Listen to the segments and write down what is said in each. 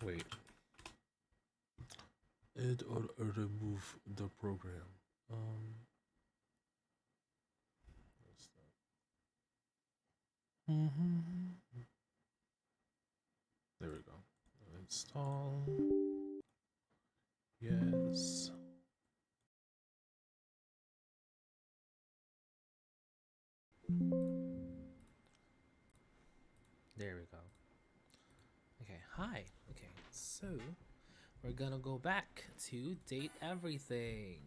Wait. Add or remove the program. What's that? There we go. Install. Yes. There we go. Okay, hi. Okay, so we're gonna go back to date everything.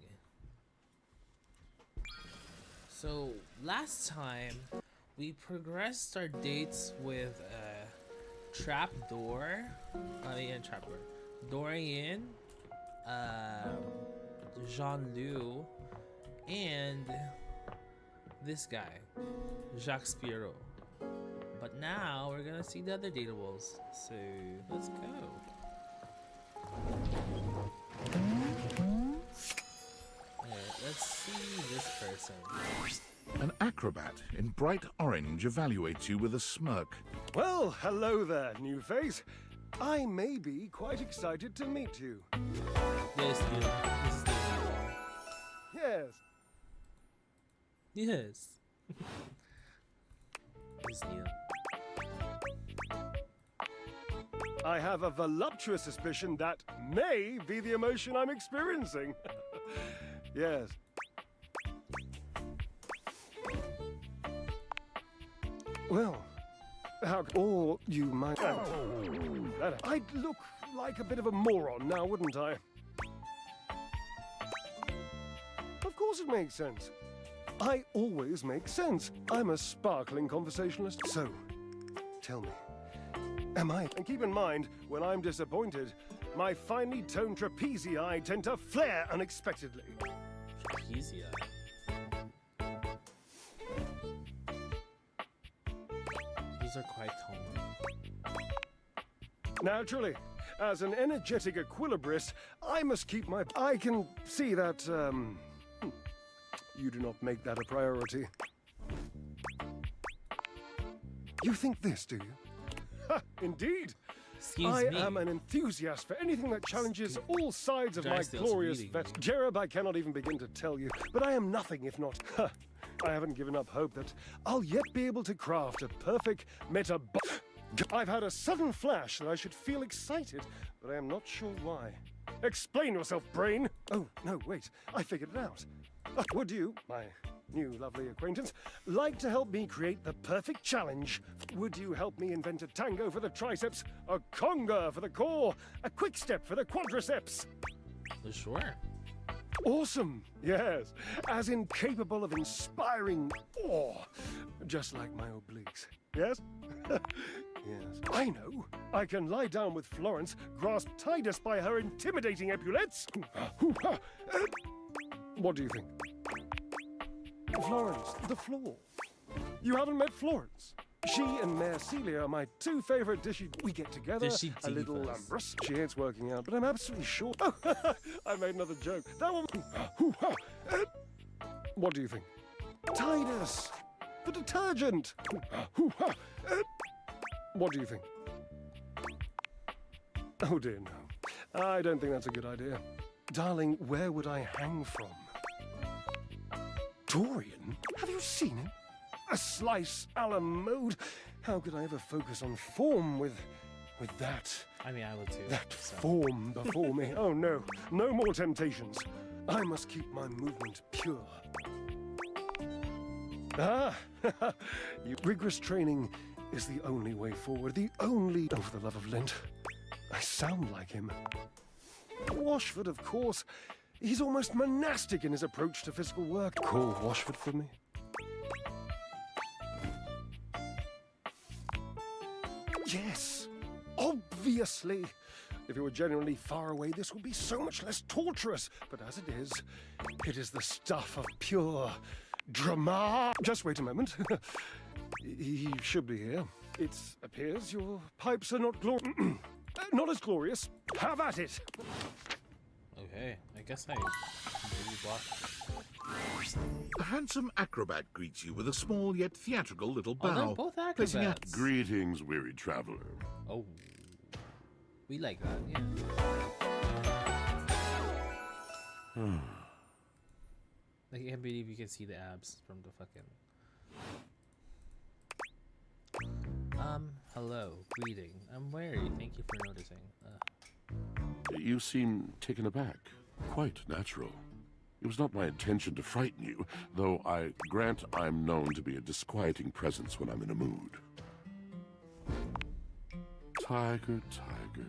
So last time we progressed our dates with trapdoor. Trapdoor. Dorian, Jean-Loup, and this guy, Jacques Spiro. But now we're gonna see the other datables. So let's go. Alright, let's see this person. An acrobat in bright orange evaluates you with a smirk. Well, hello there, new face. I may be quite excited to meet you. Yes, dude. This is the Yes. Yes. This Neil. I have a voluptuous suspicion that may be the emotion I'm experiencing. Yes. Well, how... Or you might... I'd look like a bit of a moron now, wouldn't I? Of course it makes sense. I always make sense. I'm a sparkling conversationalist. So, tell me, am I? And keep in mind, when I'm disappointed, my finely toned trapezii tend to flare unexpectedly. Trapezia. These are quite tonal. Naturally, as an energetic equilibrist, I must keep my... I can see that, you do not make that a priority. You think this, do you? Ha, indeed. Excuse I me. am an enthusiast for anything that challenges all sides of my Drysdale's glorious reading vet. Jared, I cannot even begin to tell you, but I am nothing if not... I haven't given up hope that I'll yet be able to craft a perfect I've had a sudden flash that I should feel excited, but I am not sure why. Explain yourself, brain! Oh, no, wait, I figured it out. Would you, my new lovely acquaintance, like to help me create the perfect challenge? Would you help me invent a tango for the triceps, a conga for the core, a quick step for the quadriceps? Sure. Awesome, yes, as in capable of inspiring awe, just like my obliques, yes? Yes, I know. I can lie down with Florence, grasp Titus by her intimidating epaulets. What do you think? Florence, the floor. You haven't met Florence. She and Mare Celia are my two favorite dishy. We get together, a little She hates working out, but I'm absolutely sure. I made another joke. That one. What do you think? Titus, the detergent. What do you think? Oh dear, no. I don't think that's a good idea. Darling, where would I hang from? Dorian? Have you seen him? A slice a la mode. How could I ever focus on form with that? I mean, I would too. That so. form before me. Oh no, no more temptations. I must keep my movement pure. Ah, rigorous training is the only way forward. The only... Oh, for the love of Lent. I sound like him. Washford, of course. He's almost monastic in his approach to physical work. Call Washford for me. Yes, obviously. If it were genuinely far away, this would be so much less torturous. But as it is the stuff of pure drama. Just wait a moment. He should be here. It appears your pipes are not not as glorious. Have at it. Okay, I guess I really blocked. A handsome acrobat greets you with a small yet theatrical little bow. Oh, they're both placing acrobats. Greetings, weary traveler. Oh. We like that, yeah. Like, I can't believe you can see the abs from the fucking. Hello, greeting. I'm wary. Thank you for noticing. You seem taken aback. Quite natural. It was not my intention to frighten you, though I grant I'm known to be a disquieting presence when I'm in a mood. Tiger, tiger.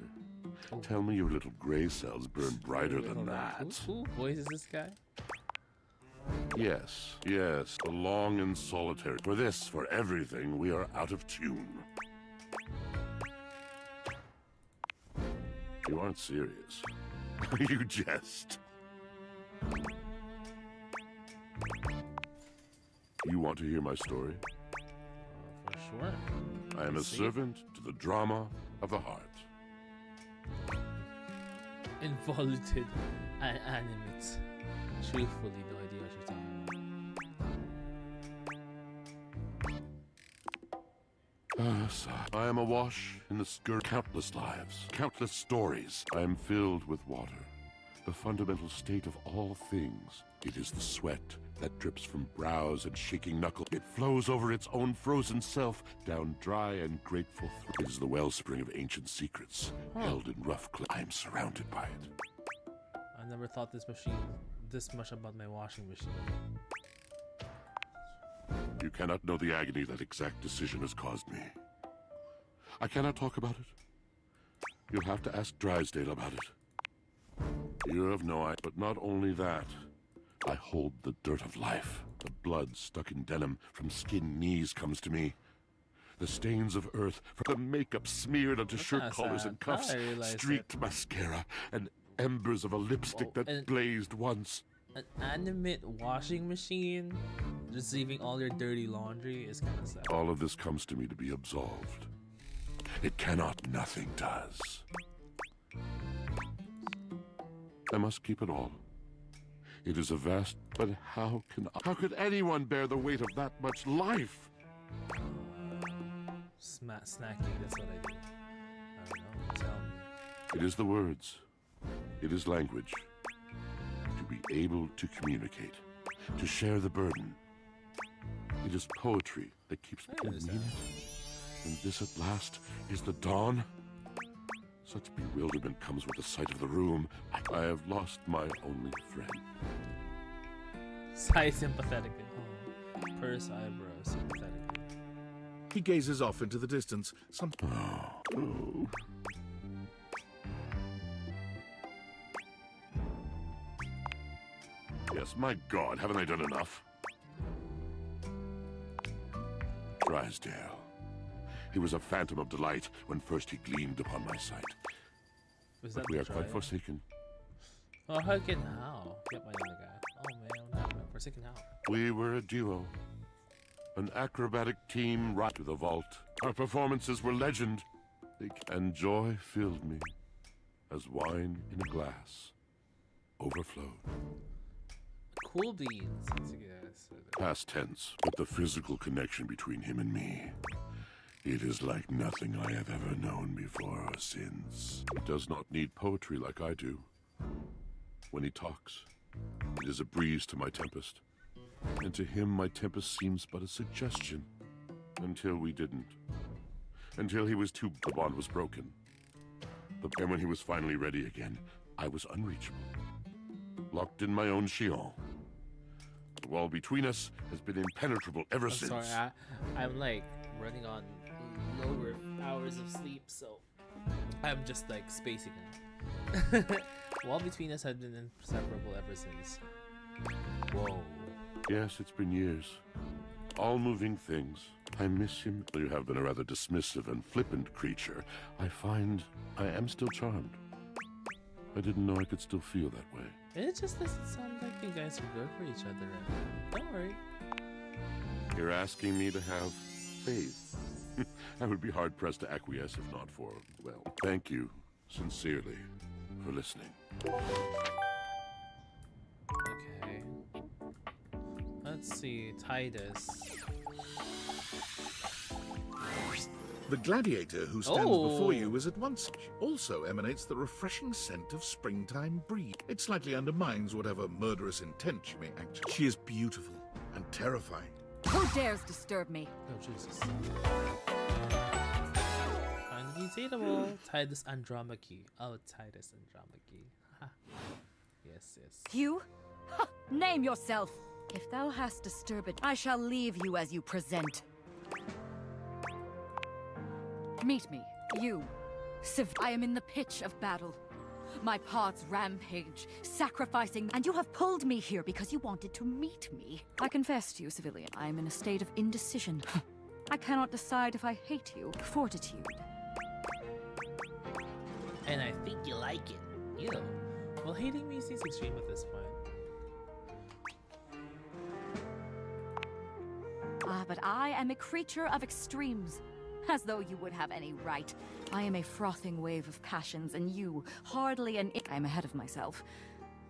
Tell me your little gray cells burn brighter than that. Who voices this guy? Yes, yes, the long and solitary. For this, for everything, we are out of tune. You aren't serious. You jest. You want to hear my story? For sure. I am a servant to the drama of the heart. Involuted and animate. Truthfully, no idea what you're talking I am awash in the countless lives, countless stories. I am filled with water, the fundamental state of all things. It is the sweat that drips from brows and shaking knuckles. It flows over its own frozen self, down dry and grateful. It is the wellspring of ancient secrets, held in rough clay. I am surrounded by it. I never thought this much about my washing machine. You cannot know the agony that exact decision has caused me. I cannot talk about it. You'll have to ask Drysdale about it. You have no idea, but not only that. I hold the dirt of life. The blood stuck in denim from skin knees comes to me. The stains of earth from the makeup smeared onto shirt collars and cuffs, streaked mascara, and embers of a lipstick that blazed once. An animate washing machine receiving all your dirty laundry is kind of sad. All of this comes to me to be absolved. It cannot, nothing does. I must keep it all. It is a vast, but how could anyone bear the weight of that much life? Snacking, that's what I do. I don't know, tell me. It is the words. It is language. To be able to communicate. To share the burden. It is poetry that keeps people meaning. And this at last is the dawn. Such bewilderment comes with the sight of the room. I have lost my only friend. Sigh sympathetically. Purse eyebrows sympathetically. He gazes off into the distance. Yes, my God, haven't I done enough? Drysdale. He was a phantom of delight when first he gleamed upon my sight. But we are quite forsaken. Oh, how can how? Get my other guy. Oh man, what happened? Forsaken how? We were a duo. An acrobatic team right to the vault. Our performances were legend. And joy filled me as wine in a glass overflowed. Cool beans. Past tense, but the physical connection between him and me. It is like nothing I have ever known before or since. He does not need poetry like I do. When he talks, it is a breeze to my tempest. And to him, my tempest seems but a suggestion. Until we didn't. Until he was too... The bond was broken. And when he was finally ready again, I was unreachable. Locked in my own chignon. The wall between us has been impenetrable ever since. Sorry, I'm like running on lower hours of sleep, so I'm just like spacing out. Wall between us had been inseparable ever since. Whoa. Yes, it's been years. All moving things. I miss him. You have been a rather dismissive and flippant creature. I find I am still charmed. I didn't know I could still feel that way. It just doesn't sound like you guys are good for each other right now. Don't worry. You're asking me to have faith. I would be hard-pressed to acquiesce if not for, well, thank you, sincerely, for listening. Okay. Let's see, Titus. The gladiator who stands before you is at once also emanates the refreshing scent of springtime breeze. It slightly undermines whatever murderous intent she may actually. She is beautiful and terrifying. Who dares disturb me? Oh, Jesus. Find the dateable. Titus Andromache. Oh, Titus Andromache. Ha. Yes, yes. You? Ha! Name yourself! If thou hast disturbed it, I shall leave you as you present. Meet me, you. I am in the pitch of battle. My parts rampage, sacrificing, and you have pulled me here because you wanted to meet me. I confess to you, civilian, I am in a state of indecision. I cannot decide if I hate you. Fortitude. And I think you like it. Ew. Well, hating me seems extreme at this point. Ah, but I am a creature of extremes. As though you would have any right. I am a frothing wave of passions, and you, hardly an I am ahead of myself.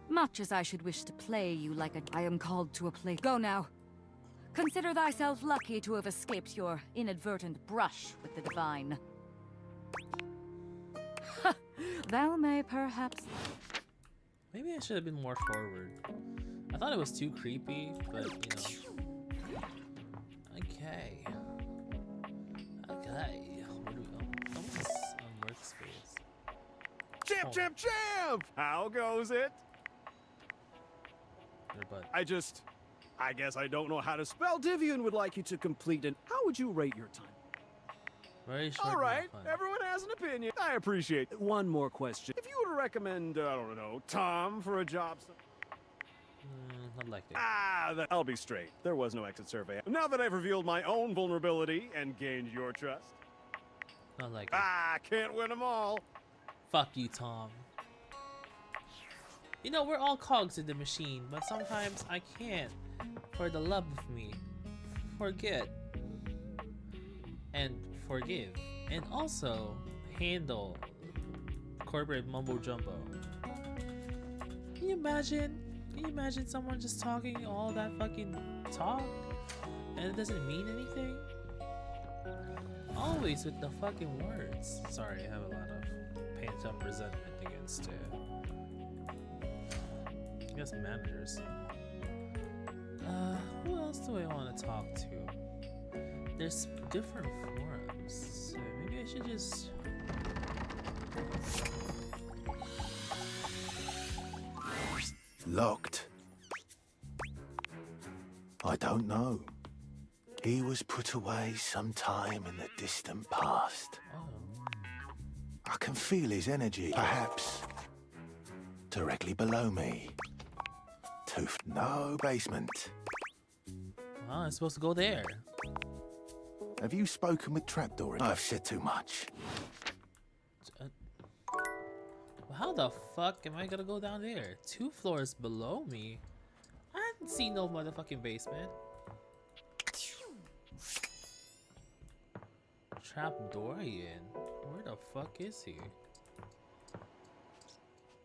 Much as I should wish to play you like I am called to a place. Go now. Consider thyself lucky to have escaped your inadvertent brush with the divine. Thou may perhaps... Maybe I should have been more forward. I thought it was too creepy, but, you know. Okay. Okay. Where do we go? Someone's on workspace. Champ, champ, champ! How goes it? Your butt. I guess I don't know how to spell. Divian would like you to complete it. How would you rate your time? Very short. All right, fun. everyone has an opinion. I appreciate it. One more question. If you were to recommend, I don't know, Tom for a job... Not likely. I'll be straight. There was no exit survey. Now that I've revealed my own vulnerability and gained your trust. Not likely. Can't win them all. Fuck you, Tom. You know, we're all cogs in the machine, but sometimes I can't, for the love of me, forget and forgive, and also handle corporate mumbo jumbo. Can you imagine? Can you imagine someone just talking all that fucking talk and it doesn't mean anything? Always with the fucking words. Sorry, I have a lot of pent up resentment against I guess managers. Who else do I want to talk to? There's different forums, so maybe I should just... Locked. I don't know. He was put away sometime in the distant past. Oh. I can feel his energy, perhaps directly below me. No basement. Well, I'm supposed to go there. Have you spoken with Trapdoor? I've said too much. Well, how the fuck am I gonna go down there? 2 floors below me? I haven't seen no motherfucking basement. Trapdoorian? Where the fuck is he?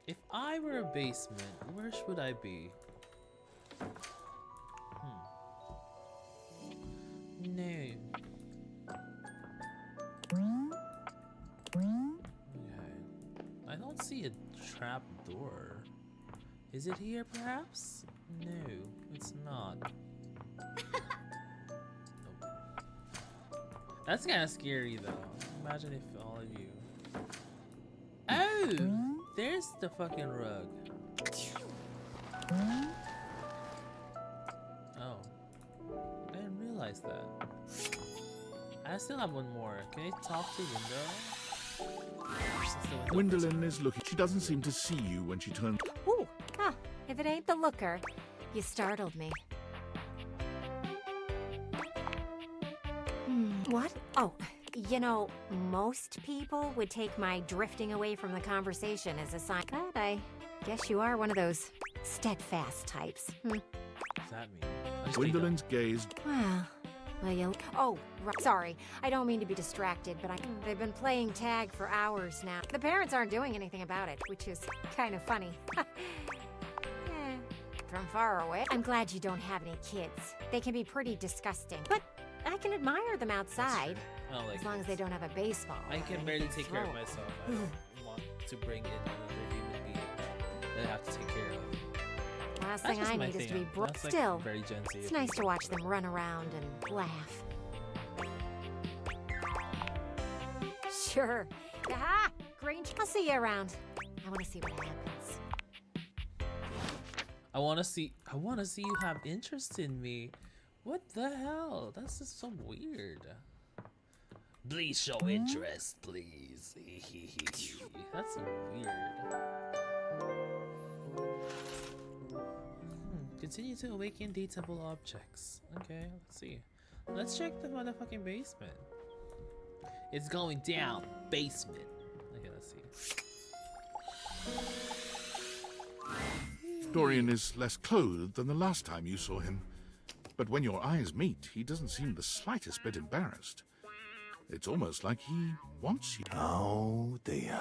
If I were a basement, where should I be? No. Okay. I don't see a trap door. Is it here, perhaps? No, it's not. Nope. That's kind of scary, though. Imagine if all of you... Oh! There's the fucking rug. Oh. I didn't realize that. I still have one more. Can I talk to Window? Gwendolyn is looking. She doesn't seem to see you when she turns. Ooh, if it ain't the looker, you startled me. What? Oh, you know, most people would take my drifting away from the conversation as a sign, but I guess you are one of those steadfast types. What does that mean? Gwendolyn's gaze. Well, you... Oh, sorry. I don't mean to be distracted, but they've been playing tag for hours now. The parents aren't doing anything about it, which is kind of funny. From far away. I'm glad you don't have any kids. They can be pretty disgusting. But I can admire them outside. I don't like As long as they this. don't have a baseball. I or can barely anything take care of throwable. myself. I don't want to bring in another human being that I have to take care of. Last That's thing just I my need is to thing. be broke. That's, like, Still, very Gen Z. it's nice to watch them run around and laugh. Sure. Aha! Grange, I'll see you around. I want to see what happens. I want to see you have interest in me. What the hell? That's just so weird. Please show interest, please. That's so weird. Continue to awaken dateable objects. Okay, let's see. Let's check the motherfucking basement. It's going down. Basement. Okay, let's see. Dorian is less clothed than the last time you saw him. But when your eyes meet, he doesn't seem the slightest bit embarrassed. It's almost like he wants you. Oh dear.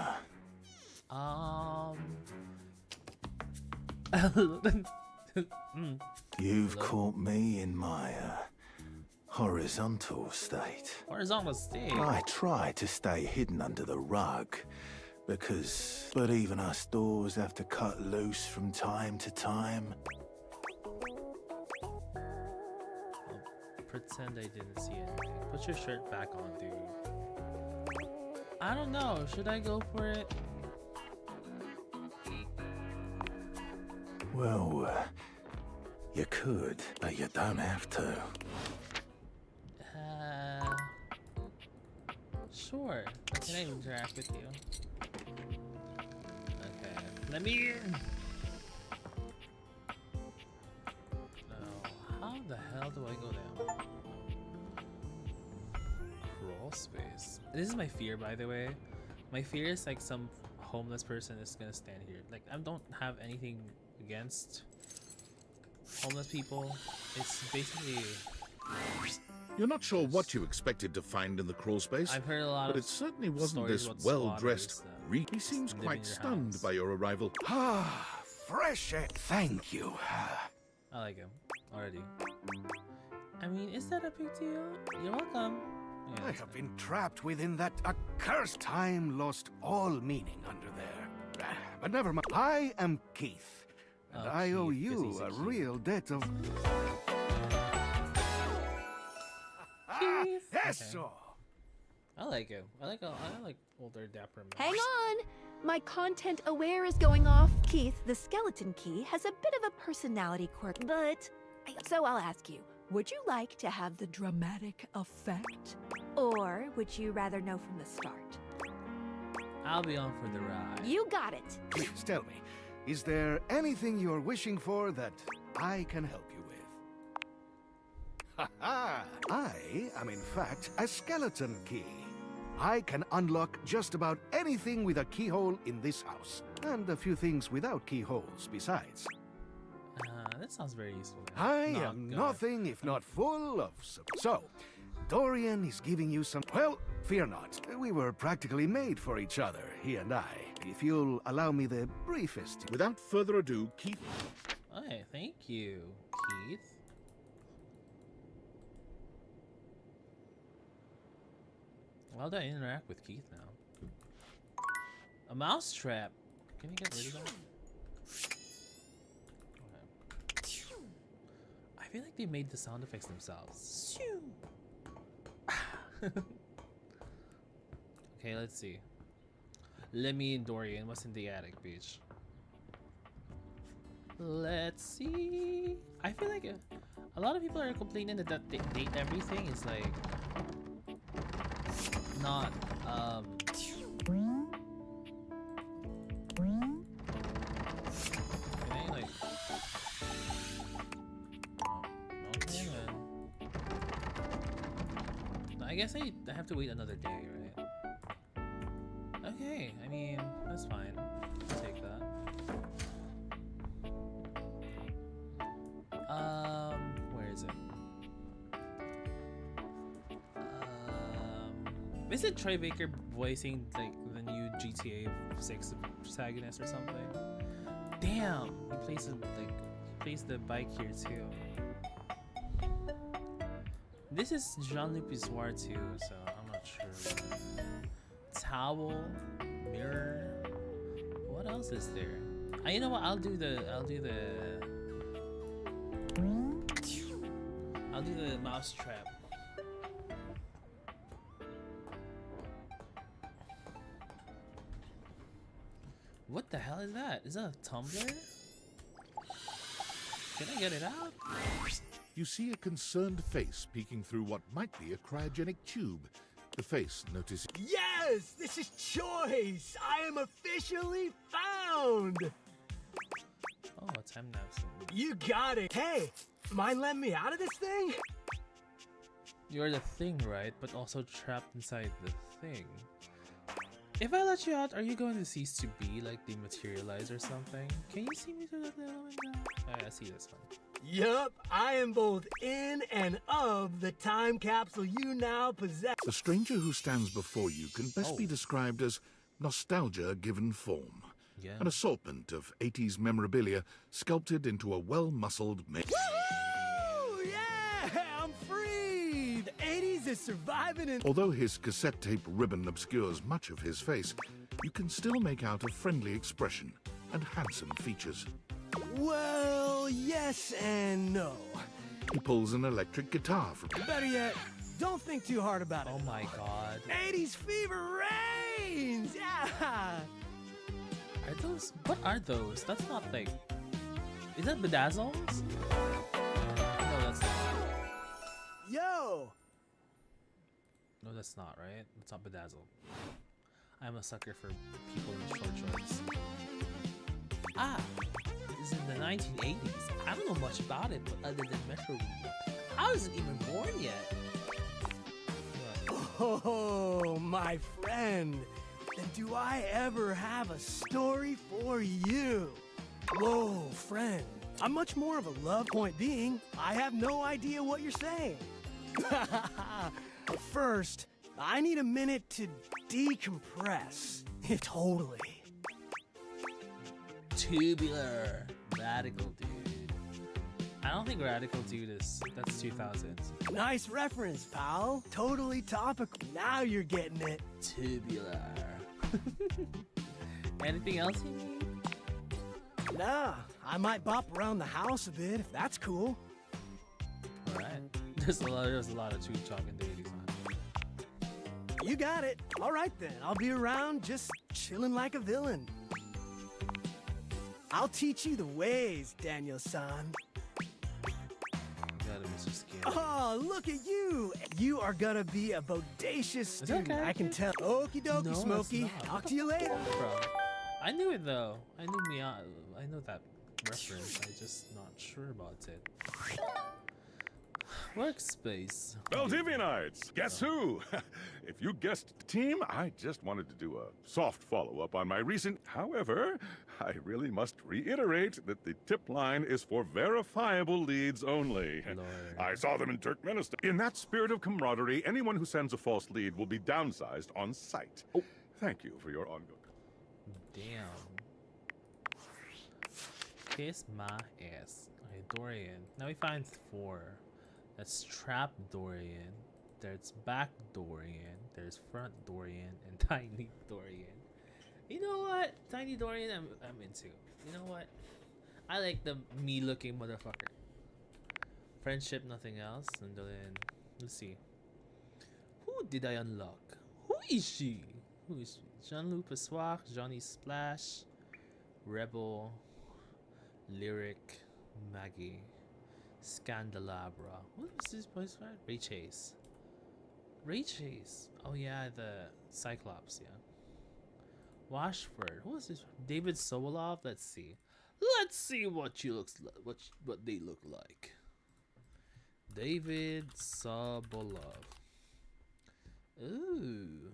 You've caught me in my horizontal state. Horizontal state. I try to stay hidden under the rug, but even us doors have to cut loose from time to time. Pretend I didn't see anything. Put your shirt back on, dude. I don't know. Should I go for it? Well, you could, but you don't have to. Sure. Can I interact with you? Okay. Let me in. No. How the hell do I go down? Crawl space. This is my fear, by the way. My fear is like some homeless person is gonna stand here. Like, I don't have anything against homeless people. It's basically, You're not sure what you expected to find in the crawl space, I've heard a lot but of it certainly wasn't stories this about well-dressed. squatters that He seems live in quite your stunned house. by your arrival. Ah, fresh air. Thank you. I like him already. I mean, is that a big deal? You're welcome. Yeah, I that's have fine. been trapped within that accursed time, lost all meaning under there. But never mind. I am Keith, and Oh, I owe Keith, 'cause you he's a Keith. real debt of. Keith. Yes, Okay. sir. I like him. I like older dapper men. Hang on! My content aware is going off. Keith, the skeleton key, has a bit of a personality quirk, but... So I'll ask you, would you like to have the dramatic effect? Or would you rather know from the start? I'll be on for the ride. You got it! Please tell me, is there anything you're wishing for that I can help you with? Ha ha! I am in fact a skeleton key. I can unlock just about anything with a keyhole in this house, and a few things without keyholes besides. That sounds very useful. I Not am gonna- nothing if not full of... So, Dorian is giving you some... Well, fear not. We were practically made for each other, he and I. If you'll allow me the briefest... Without further ado, Keith. Hey, thank you, Keith. How do I interact with Keith now? A mouse trap. Can you get rid of that? Okay. I feel like they made the sound effects themselves. Okay, let's see. Lemmy and Dorian, what's in the attic, bitch? Let's see. I feel like a lot of people are complaining that date everything is like not okay, like okay, man. I guess I have to wait another day, right? Okay, I mean that's fine. I'll take that. Where is it? Isn't Troy Baker voicing like the new GTA 6 protagonist or something? Damn, he plays the bike here too. This is Jean-Luc Pizzoir too, so I'm not sure. Towel, mirror. What else is there? You know what? I'll do the mouse trap. What the hell is that? Is that a tumbler? Can I get it out? You see a concerned face peeking through what might be a cryogenic tube. The face notices. Yes! This is choice! I am officially found! Oh, a time lapse. You got it! Hey, mind letting me out of this thing? You're the thing, right? But also trapped inside the thing. If I let you out, are you going to cease to be, like dematerialize or something? Can you see me through that little window? Oh, yeah, I see this one. Yup, I am both in and of the time capsule you now possess. The stranger who stands before you can best be described as nostalgia given form. Yeah. An assortment of 80s memorabilia sculpted into a well-muscled man. Woo! Yeah! I'm free! The 80s is surviving and... Although his cassette tape ribbon obscures much of his face, you can still make out a friendly expression and handsome features. Well, yes and no. He pulls an electric guitar from... Better yet, don't think too hard about it. Oh my god. 80s fever reigns! Yeah! Are those? What are those? That's not like... Is that bedazzles? No, that's not. Yo! No, that's not, right? It's not bedazzled. I'm a sucker for people in short shorts. Ah! This is in the 1980s. I don't know much about it, but other than Metro Remake. I wasn't even born yet. Oh, my friend. Then do I ever have a story for you? Whoa, friend. I'm much more of a love. Point being, I have no idea what you're saying. But first, I need a minute to decompress. Totally. Tubular. Radical Dude. I don't think Radical Dude is... That's 2000s. Nice reference, pal. Totally topical. Now you're getting it. Tubular. Anything else you need? Nah, I might bop around the house a bit if that's cool. Alright. There's a lot of tube talk in the 80s, huh? You got it. All right then, I'll be around just chilling like a villain. I'll teach you the ways, Daniel-san. Gotta be so scared. Oh, look at you! You are gonna be a bodacious student, okay. I can tell. Okie dokie, No, it's Smokey. not. Talk to you later. Bro. I knew it though. I know that reference. I'm just not sure about it. Workspace. Valdivianites, guess who? If you guessed team, I just wanted to do a soft follow-up on my recent... However, I really must reiterate that the tip line is for verifiable leads only. Lord. I saw them in Turkmenistan. In that spirit of camaraderie, anyone who sends a false lead will be downsized on sight. Oh. Thank you for your ongoing... Damn. Kiss my ass. Okay, Dorian. Now we find 4. That's Trap Dorian. There's Back Dorian. There's Front Dorian and Tiny Dorian. You know what? Tiny Dorian I'm into. You know what? I like the me-looking motherfucker. Friendship, nothing else. And then, let's see. Who did I unlock? Who is she? Who is she? Jean-Luc Passoir, Johnny Splash, Rebel, Lyric, Maggie, Scandalabra. What was this place for? Ray Chase. Ray Chase. Oh yeah, the Cyclops, yeah. Washford. Who is this? David Sobolov. Let's see. Let's see what she looks like. What they look like. David Sobolov. Ooh.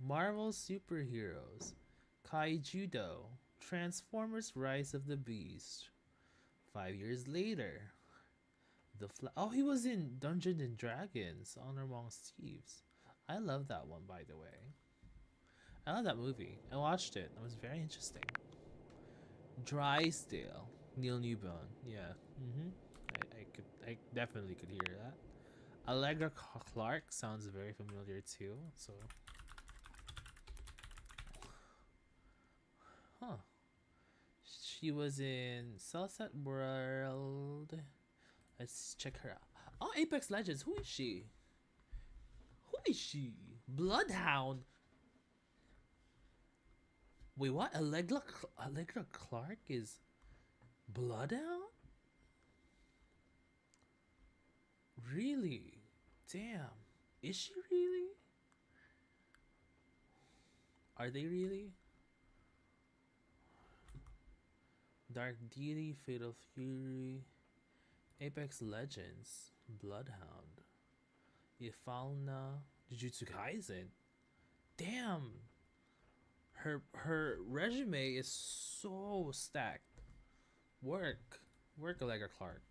Marvel superheroes. Kaijudo. Transformers: Rise of the Beast. 5 years later. Oh, he was in Dungeons and Dragons, Honor Amongst Thieves. I love that one, by the way. I love that movie. I watched it. It was very interesting. Drysdale, Neil Newbone. Yeah. I definitely could hear that. Allegra Clark sounds very familiar too. So, huh? She was in Sunset World. Let's check her out. Oh, Apex Legends. Who is she? Who is she? Bloodhound. Wait, what? Allegra Clark is Bloodhound? Really? Damn. Is she really? Are they really? Dark Deity, Fatal Fury, Apex Legends, Bloodhound, Ifalna, Jujutsu Kaisen. Damn. Her resume is so stacked. Work, Allegra Clark.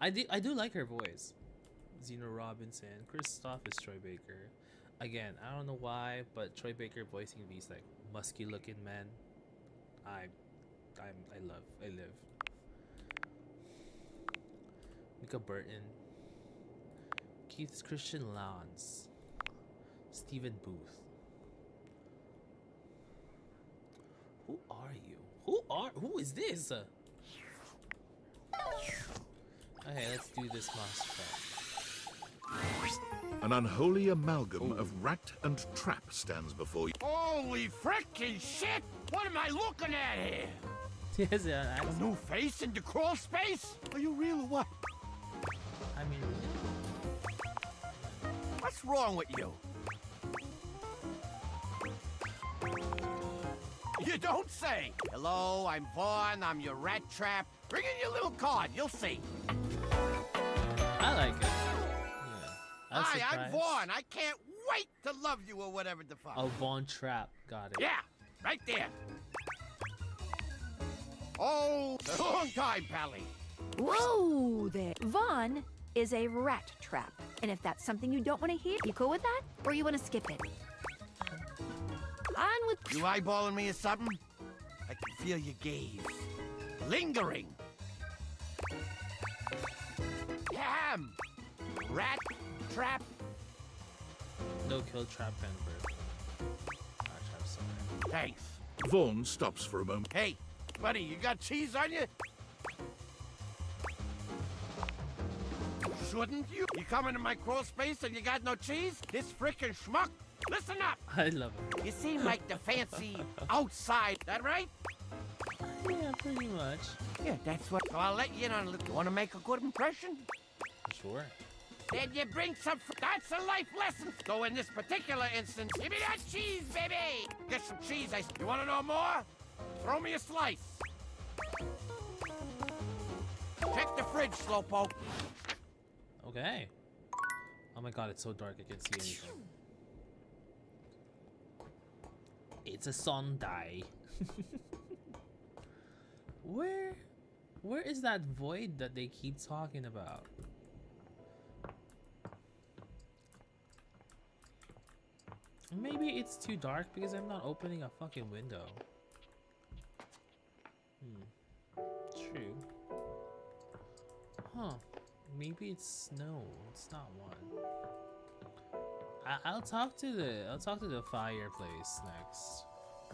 I do like her voice. Zeno Robinson, Kristoff is Troy Baker. Again, I don't know why, but Troy Baker voicing these like musky looking men, I live. Mika Burton, Keith Christian Lance, Stephen Booth. Who are you? Who is this? Okay, let's do this monster fight. An unholy amalgam of rat and trap stands before you. Holy frickin' shit! What am I looking at here? Yes, yeah, A new face in the crawl space? Are you real or what? I mean, What's wrong with you? You don't say! Hello, I'm Vaughn, I'm your rat trap. Bring in your little card, you'll see. I like it. Yeah. Hi, I'm surprised. Vaughn. I can't wait to love you or whatever the fuck. Oh, Vaughn Trap. Got it. Yeah, right there. Oh, a long time, Pally. Whoa there. Vaughn is a rat trap. And if that's something you don't want to hear, you cool with that? Or you want to skip it? On with... You eyeballing me or something? I can feel your gaze. Lingering. Damn! Rat trap. No kill trap Penford. Trap somewhere. Thanks. Vaughn stops for a moment. Hey, buddy, you got cheese on you? Shouldn't you? You come into my crawl space and you got no cheese? This frickin' schmuck? Listen up! I love it. You seem like the fancy outside, that right? Yeah, pretty much. Yeah, that's what... So I'll let you in on a little... You want to make a good impression? Sure. Then you bring some... That's a life lesson! So in this particular instance, give me that cheese, baby! Get some cheese, You want to know more? Throw me a slice. Check the fridge, Slowpoke. Okay. Oh my god, it's so dark I can't see anything. It's a Sunday. Where is that void that they keep talking about? Maybe it's too dark because I'm not opening a fucking window. True. Huh. Maybe it's snow. It's not one. I'll talk to the fireplace next.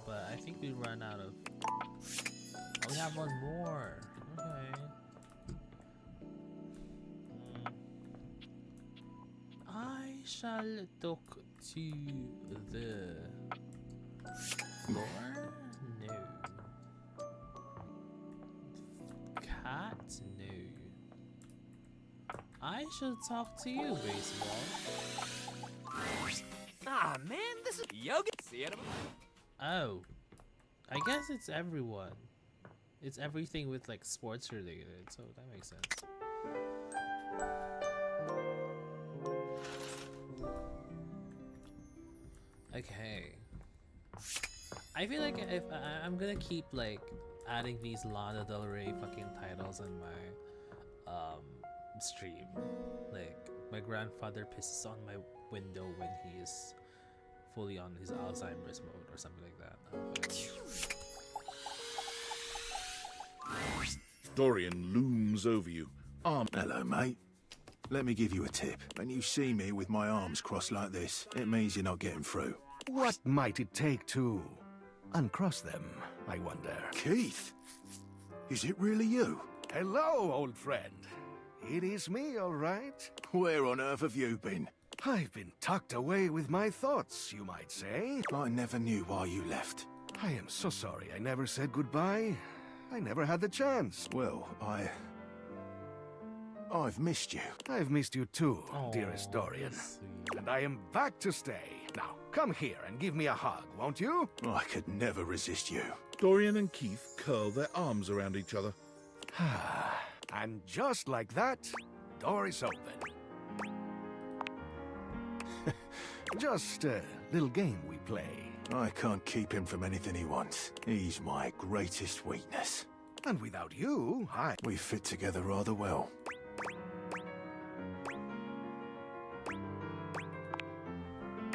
But I think we run out of... Oh, we have one more. Okay. I shall talk to the floor? No. Cat? No. I shall talk to you, baseball. Ah, man, this is yoga. See it? Oh. I guess it's everyone. It's everything with like sports related, so that makes sense. Okay. I feel like if I'm gonna keep like adding these Lana Del Rey fucking titles in my stream. Like my grandfather pisses on my window when he is fully on his Alzheimer's mode or something like that. Dorian looms over you. Hello, mate. Let me give you a tip. When you see me with my arms crossed like this, it means you're not getting through. What might it take to uncross them, I wonder? Keith? Is it really you? Hello, old friend. It is me, all right. Where on earth have you been? I've been tucked away with my thoughts, you might say. I never knew why you left. I am so sorry I never said goodbye. I never had the chance. Well, I've missed you. I've missed you too, Aw, dearest Dorian. that's sweet. And I am back to stay. Now, come here and give me a hug, won't you? I could never resist you. Dorian and Keith curl their arms around each other. And just like that, door is open. Just a little game we play. I can't keep him from anything he wants. He's my greatest weakness. And without you, We fit together rather well.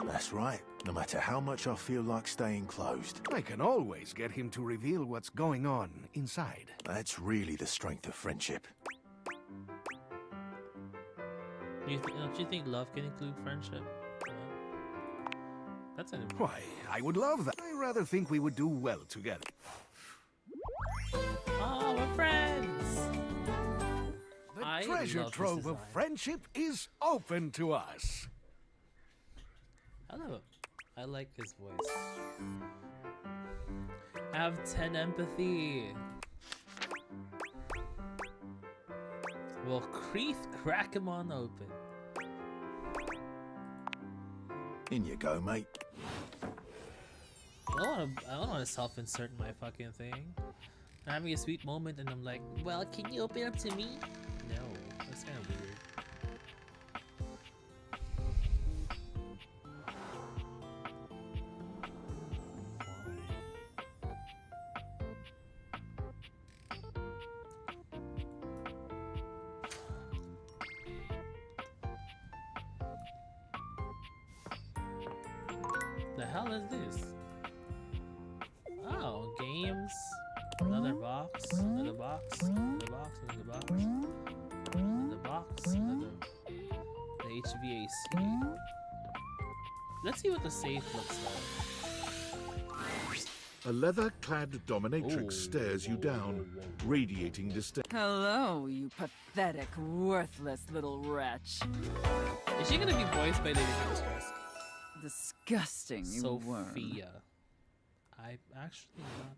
That's right. No matter how much I feel like staying closed. I can always get him to reveal what's going on inside. That's really the strength of friendship. Don't you think love can include friendship? Yeah. That's an Why, I would love that. I rather think we would do well together. Oh, we're friends! The I treasure love this trove of design. friendship is open to us. I love it. I like his voice. Have 10 empathy. Well, Creeth, crack him on open. In you go, mate. I don't want to self-insert in my fucking thing. I'm having a sweet moment and I'm like, well, can you open up to me? No, that's kind of weird. The hell is this? Oh, games. Another box. Another box. Another box. Another box. Another box. Another. The HVAC. Let's see what the safe looks like. A leather-clad dominatrix Ooh. stares you down, radiating disdain. Hello, you pathetic, worthless little wretch. Is she gonna be voiced by Lady Mistress? Disgusting, you worm. Sophia. I actually not.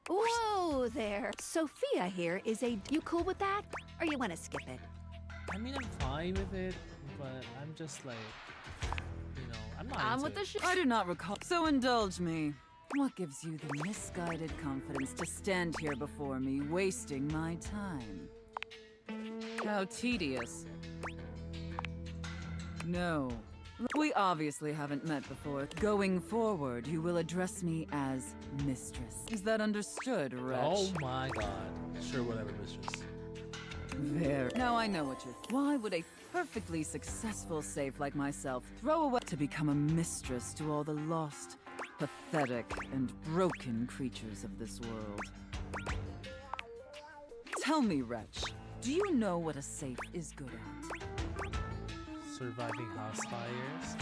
Whoa there. Sophia here is a... You cool with that? Or you want to skip it? I mean, I'm fine with it, but I'm just like, you know, I'm not into with it. the I do not recall. So indulge me. What gives you the misguided confidence to stand here before me, wasting my time? How tedious. No. We obviously haven't met before. Going forward, you will address me as Mistress. Is that understood, wretch? Oh my god. Sure, whatever, Mistress. There. Now I know what you're... Why would a perfectly successful safe like myself throw away to become a mistress to all the lost, pathetic, and broken creatures of this world? Tell me, wretch, do you know what a safe is good at? Surviving house fires.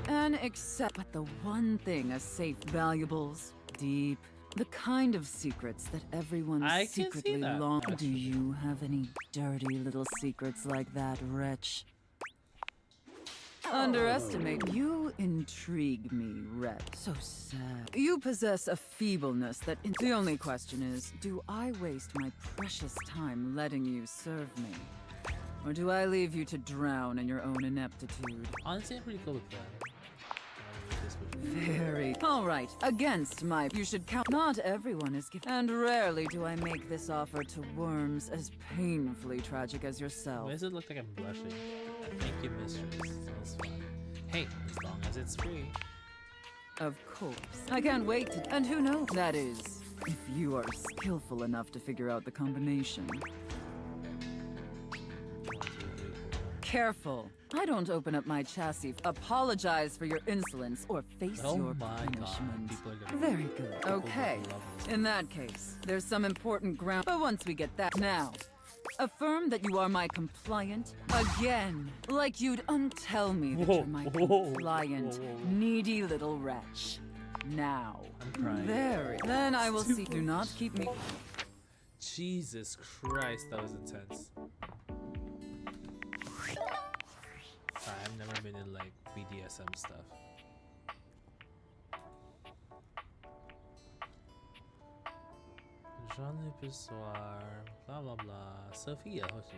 And except but the one thing a safe valuables, deep, the kind of secrets that everyone I can see secretly that, longs. Do actually. you have any dirty little secrets like that, wretch? Underestimate. You intrigue me, wretch. So sad. You possess a feebleness that... The only question is, do I waste my precious time letting you serve me? Or do I leave you to drown in your own ineptitude? Honestly, I'm pretty cool with that. Very. All right. Against my... You should count... Not everyone is gifted. And rarely do I make this offer to worms as painfully tragic as yourself. Why does it look like I'm blushing? Thank you, Mistress. Sounds fun. Hey, as long as it's free. Of course. I can't wait to... And who knows? That is, if you are skillful enough to figure out the combination. Careful. I don't open up my chassis. Apologize for your insolence or face Oh your my punishment. god. People are gonna... Very good. Okay. In that case, there's some important ground. But once we get that... Now, Affirm that you are my compliant again. Like you'd untell me that you're my compliant, needy little wretch. Now. I'm crying. Very. Then I will see. Do not keep me. Jesus Christ, that was intense. Sorry, I've never been in like BDSM stuff. Jean-Luc Pissoir, blah blah blah. Sophia, who's she?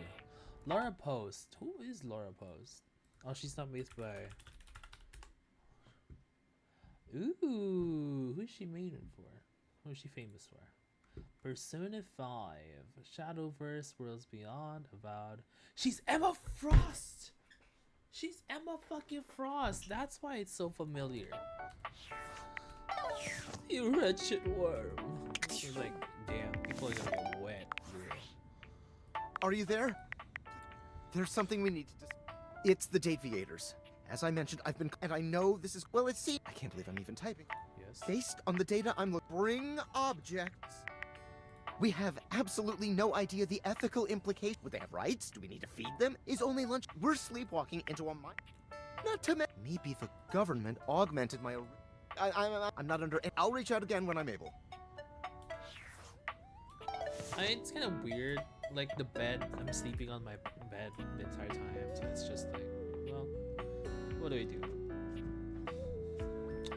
Laura Post. Who is Laura Post? Oh, she's not made by. Ooh, who's she made it for? Who is she famous for? Persona 5, Shadowverse, Worlds Beyond, Avowed. She's Emma Frost! She's Emma fucking Frost! That's why it's so familiar. You wretched worm. It's like, damn, people are gonna get wet. Are you there? There's something we need to It's the Deviators. As I mentioned, I've been, and I know this is, well, it's, I can't believe I'm even typing. Yes. Based on the data I'm looking, bring objects. We have absolutely no idea the ethical implication. Would they have rights? Do we need to feed them? Is only lunch? We're sleepwalking into a mind. Not to maybe the government augmented my. I'm not under. I'll reach out again when I'm able. It's kind of weird. Like the bed, I'm sleeping on my bed the entire time, so it's just like, well, what do we do?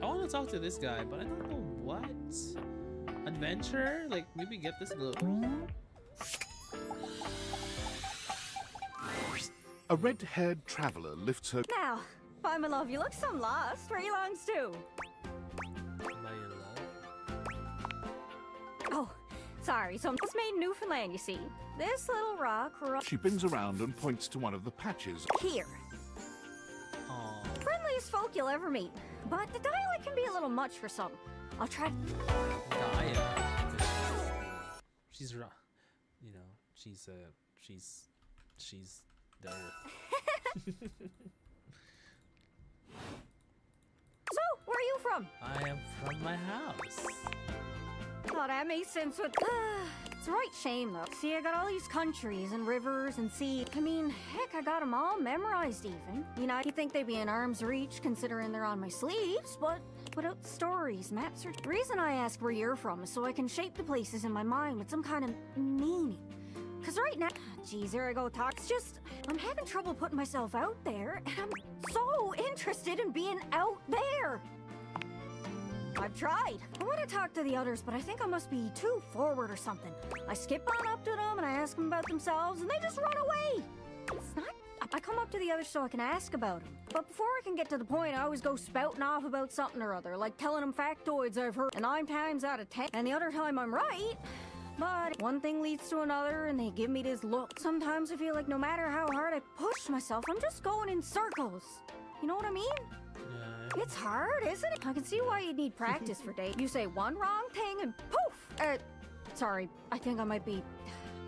I want to talk to this guy, but I don't know what. Adventure? Like maybe get this girl. A red-haired traveler lifts her. Now, by my love, you look some lost. Where you longs to? By your love? Oh, sorry. So I'm just made in Newfoundland, you see. This little rock. She bends around and points to one of the patches. Here. Aww. Friendliest folk you'll ever meet. But the dialect can be a little much for some. I'll try. Gaia. She's you know, she's the earth. So, where are you from? I am from my house. Oh, that makes sense with. It's a right shame, though. See, I got all these countries and rivers and sea. I mean, heck, I got them all memorized even. You know, you'd think they'd be in arm's reach considering they're on my sleeves, but without stories, maps, or... The reason I ask where you're from is so I can shape the places in my mind with some kind of meaning. Because right now... Geez, here I go, talk. It's just... I'm having trouble putting myself out there, and I'm so interested in being out there. I've tried. I want to talk to the others, but I think I must be too forward or something. I skip on up to them and I ask them about themselves, and they just run away. It's not... I come up to the others so I can ask about them. But before I can get to the point, I always go spouting off about something or other, like telling them factoids I've heard 9 times out of 10, and the other time I'm right. But one thing leads to another, and they give me this look. Sometimes I feel like no matter how hard I push myself, I'm just going in circles. You know what I mean? Yeah. It's hard, isn't it? I can see why you'd need practice for days. You say one wrong thing and poof! Sorry, I think I might be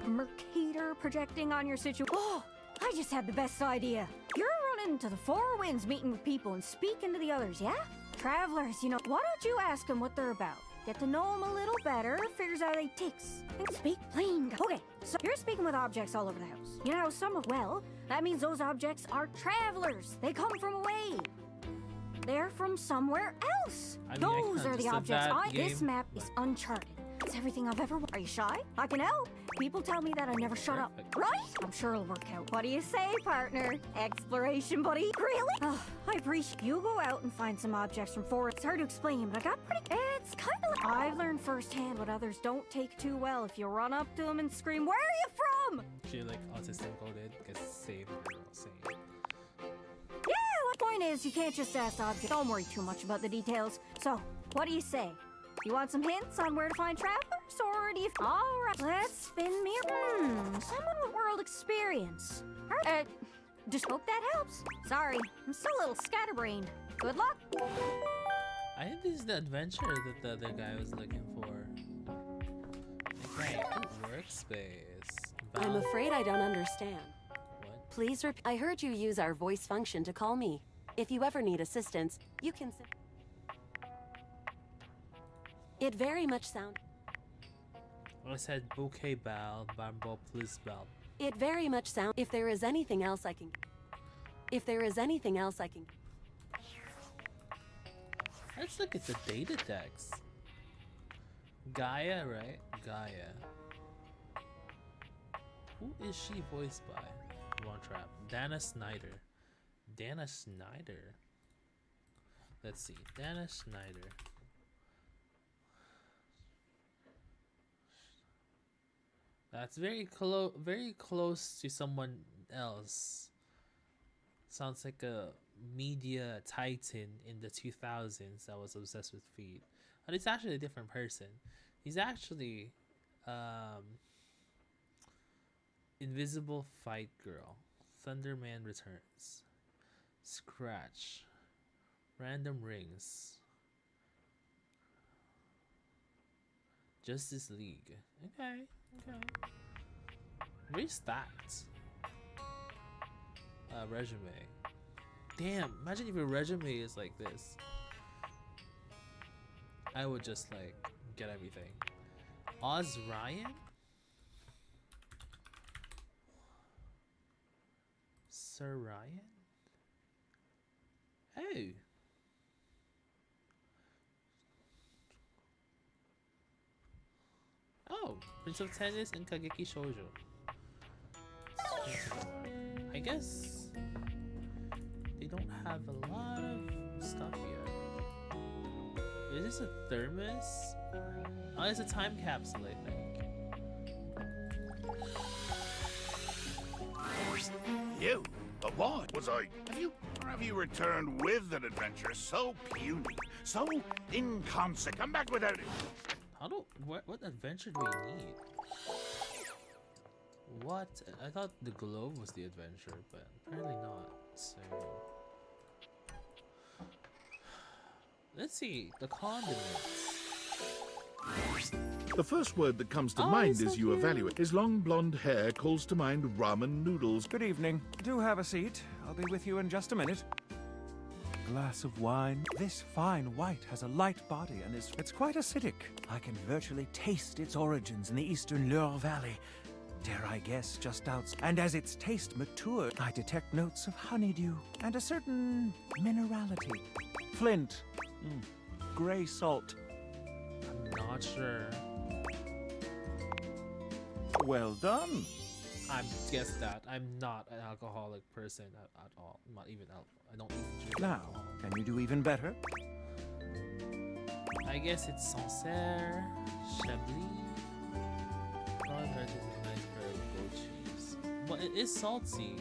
Mercator projecting on your situation. Oh, I just had the best idea. You're running into the 4 winds, meeting with people and speaking to the others, yeah? Travelers, you know, why don't you ask them what they're about? Get to know them a little better, figures out they ticks, and speak plain. Okay, so you're speaking with objects all over the house. You know how some of, well, that means those objects are travelers. They come from away. They're from somewhere else. I mean, Those are the objects. This game. map is uncharted. It's everything I've ever. Are you shy? I can help. People tell me that I never shut up. Right? I'm sure it'll work out. What do you say, partner? Exploration buddy? Really? Oh, I appreciate you. Go out and find some objects from forest. It's hard to explain, but I got pretty. It's kind of like I've learned firsthand what others don't take too well. If you run up to them and scream, "Where are you from?" She like autistic coded, gets saved or saying. Yeah, the point is, you can't just ask objects. Don't worry too much about the details. So, what do you say? You want some hints on where to find travelers, or do you... Alright, let's spin me... someone with world experience. Just hope that helps. Sorry, I'm still a little scatterbrained. Good luck. I think this is the adventure that the other guy was looking for. Okay, workspace. I'm afraid I don't understand. What? Please repeat. I heard you use our voice function to call me. If you ever need assistance, you can... It very much sounds... I said bouquet bell, bamboo please bell. It very much sounds. If there is anything else I can. Let's look at the data text. Gaia, right? Gaia. Who is she voiced by? One Trap. Dana Snyder. Dana Snyder. Let's see. Dana Snyder. That's very close to someone else. Sounds like a media titan in the 2000s that was obsessed with feet. But it's actually a different person. He's actually Invisible Fight Girl. Thunderman Returns. Scratch. Random Rings. Justice League. Okay. Very stacked. Resume. Damn, imagine if your resume is like this. I would just like get everything. Oz Ryan? Sir Ryan? Oh. Oh, Prince of Tennis and Kageki Shoujo. I guess they don't have a lot of stuff yet. Is this a thermos? Oh, it's a time capsule, I think. You? But what? Was I? Have you returned with an adventure so puny, so inconsequential? Come back without it. What adventure do we need? What? I thought the globe was the adventure, but apparently not. So let's see the condiments. The first word that comes to mind as you evaluate. His long blonde hair calls to mind ramen noodles. Good evening. Do have a seat. I'll be with you in just a minute. Glass of wine. This fine white has a light body and it's quite acidic. I can virtually taste its origins in the eastern Loire Valley. Dare I guess, just outside. And as its taste matures, I detect notes of honeydew and a certain minerality. Flint. Gray salt. I'm not sure. Well done. I'm guess that I'm not an alcoholic person at all. Not even I don't even drink Now, alcohol. can you do even better? I guess it's Sancerre, Chablis. Probably heard it's a nice pair of goat cheese. But it is salty.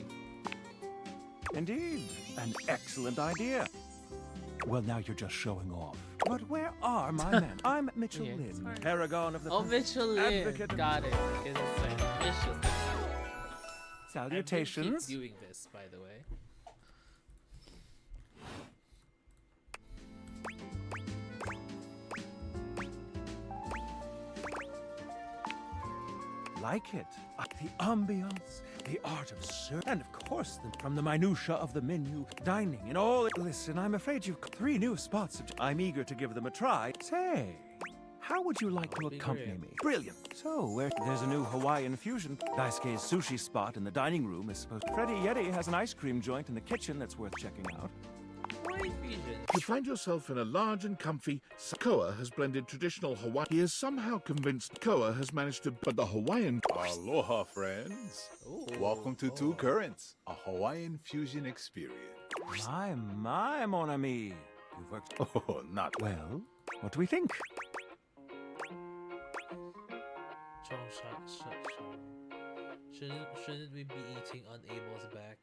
Indeed. An excellent idea. Well, now you're just showing off. But where are my men? I'm Mitchell Lynn, paragon of the... Oh, Mitchell Lynn. Advocate of... Got it. It's like Mitchell. Salutations. Keep doing this, by the way. Like it. The ambiance, the art of service, and of course, from the minutiae of the menu, dining and all. Listen, I'm afraid you've 3 new spots. I'm eager to give them a try. Say, how would you like to accompany me? Brilliant. So, there's a new Hawaiian fusion. Daisuke's sushi spot in the dining room is supposed. Freddy Yeti has an ice cream joint in the kitchen that's worth checking out. You find yourself in a large and comfy. Koa has blended traditional Hawaii. He is somehow convinced Koa has managed to put the Hawaiian. Aloha, friends. Welcome to Two Currents, a Hawaiian fusion experience. My, mon ami. You've worked. Oh, not well. What do we think? Shouldn't we be eating on Abel's back?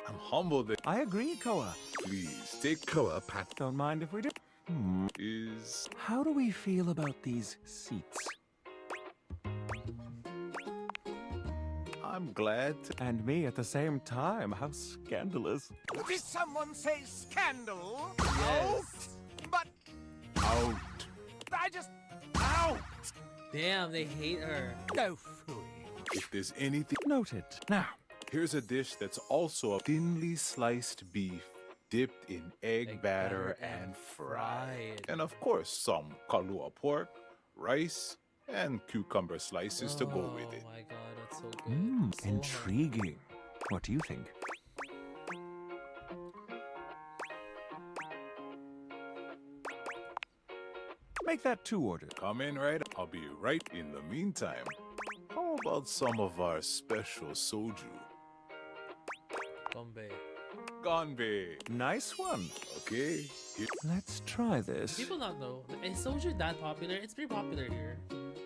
I'm humbled that I agree, Koa. Please take Koa, Pat. Don't mind if we do. Is How do we feel about these seats? I'm glad to... And me at the same time. How scandalous. Did someone say scandal? Yes. But Out. I just out. Damn, they hate her. No fooey. If there's anything... Noted. Now, here's a dish that's also a thinly sliced beef dipped in egg batter and fried. And of course, some kalua pork, rice, and cucumber slices to go with it. Oh my god, that's so good. So Intriguing. What do you think? Make that 2 orders. Come in right. I'll be right in the meantime. How about some of our special soju? Gombe. Ganbei. Nice one. Okay. Let's try this. People not know. Is soju that popular? It's pretty popular here,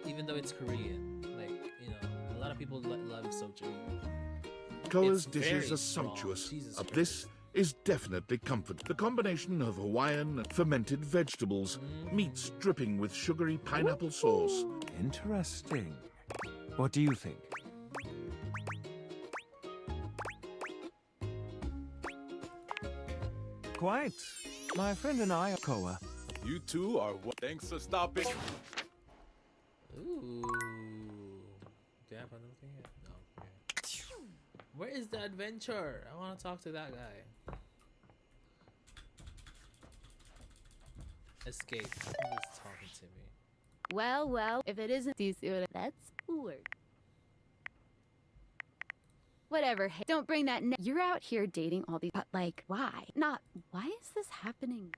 even though it's Korean. Like, you know, a lot of people love soju. Koa's It's dishes very are strong. sumptuous. Jesus This is definitely comfort. The combination of Hawaiian and fermented vegetables, meats dripping with sugary pineapple sauce. Interesting. What do you think? Quite. My friend and I are Koa. You two are what? Thanks for stopping. Ooh. Do you have another thing? No. Okay. Where is the adventure? I want to talk to that guy. Escape. He's just talking to me. Well, if it isn't, do you see what that's weird. Whatever, hey, don't bring that. You're out here dating all these, but like, why? Not, why is this happening?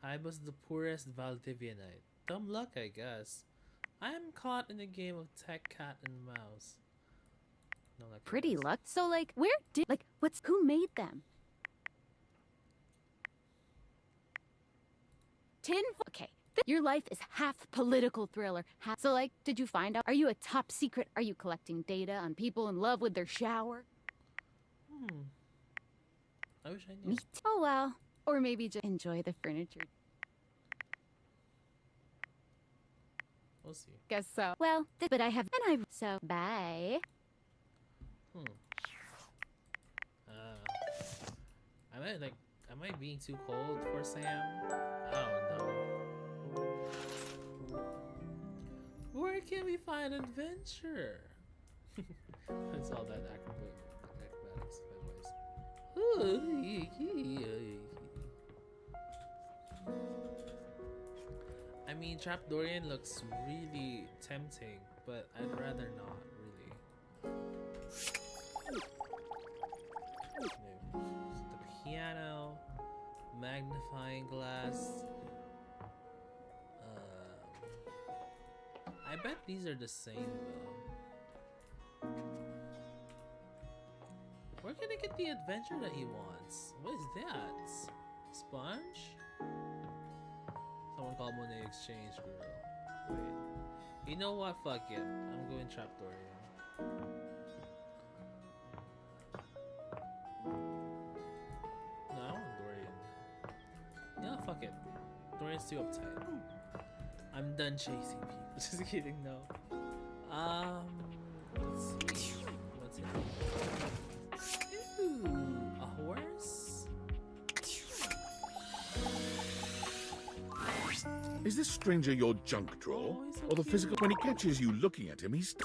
I was the poorest Valdivianite. Dumb luck, I guess. I am caught in a game of tech cat and mouse. No, like Pretty luck. So like, where did, like, who made them? Okay, your life is half political thriller. So like, did you find out? Are you a top secret? Are you collecting data on people in love with their shower? I wish I knew. Oh well. Or maybe just enjoy the furniture. We'll see. Guess so. Well, but I have, so bye. Am I being too cold for Sam? I don't know. Where can we find adventure? It's all that acrobatics I mean, Trapdorian looks really tempting, but I'd rather not, really. The piano, magnifying glass. I bet these are the same though. Where can I get the adventure that he wants? What is that? Sponge? Someone called Monet Exchange Girl. Wait. You know what? Fuck it. I'm going Trapdorian. No, I want Dorian. No, fuck it. Dorian's too uptight. I'm done chasing people. Just kidding, no. Let's see. What's it? Ooh, a horse? Is this stranger your junk drawer? Or the physical? When he catches you looking at him, he's...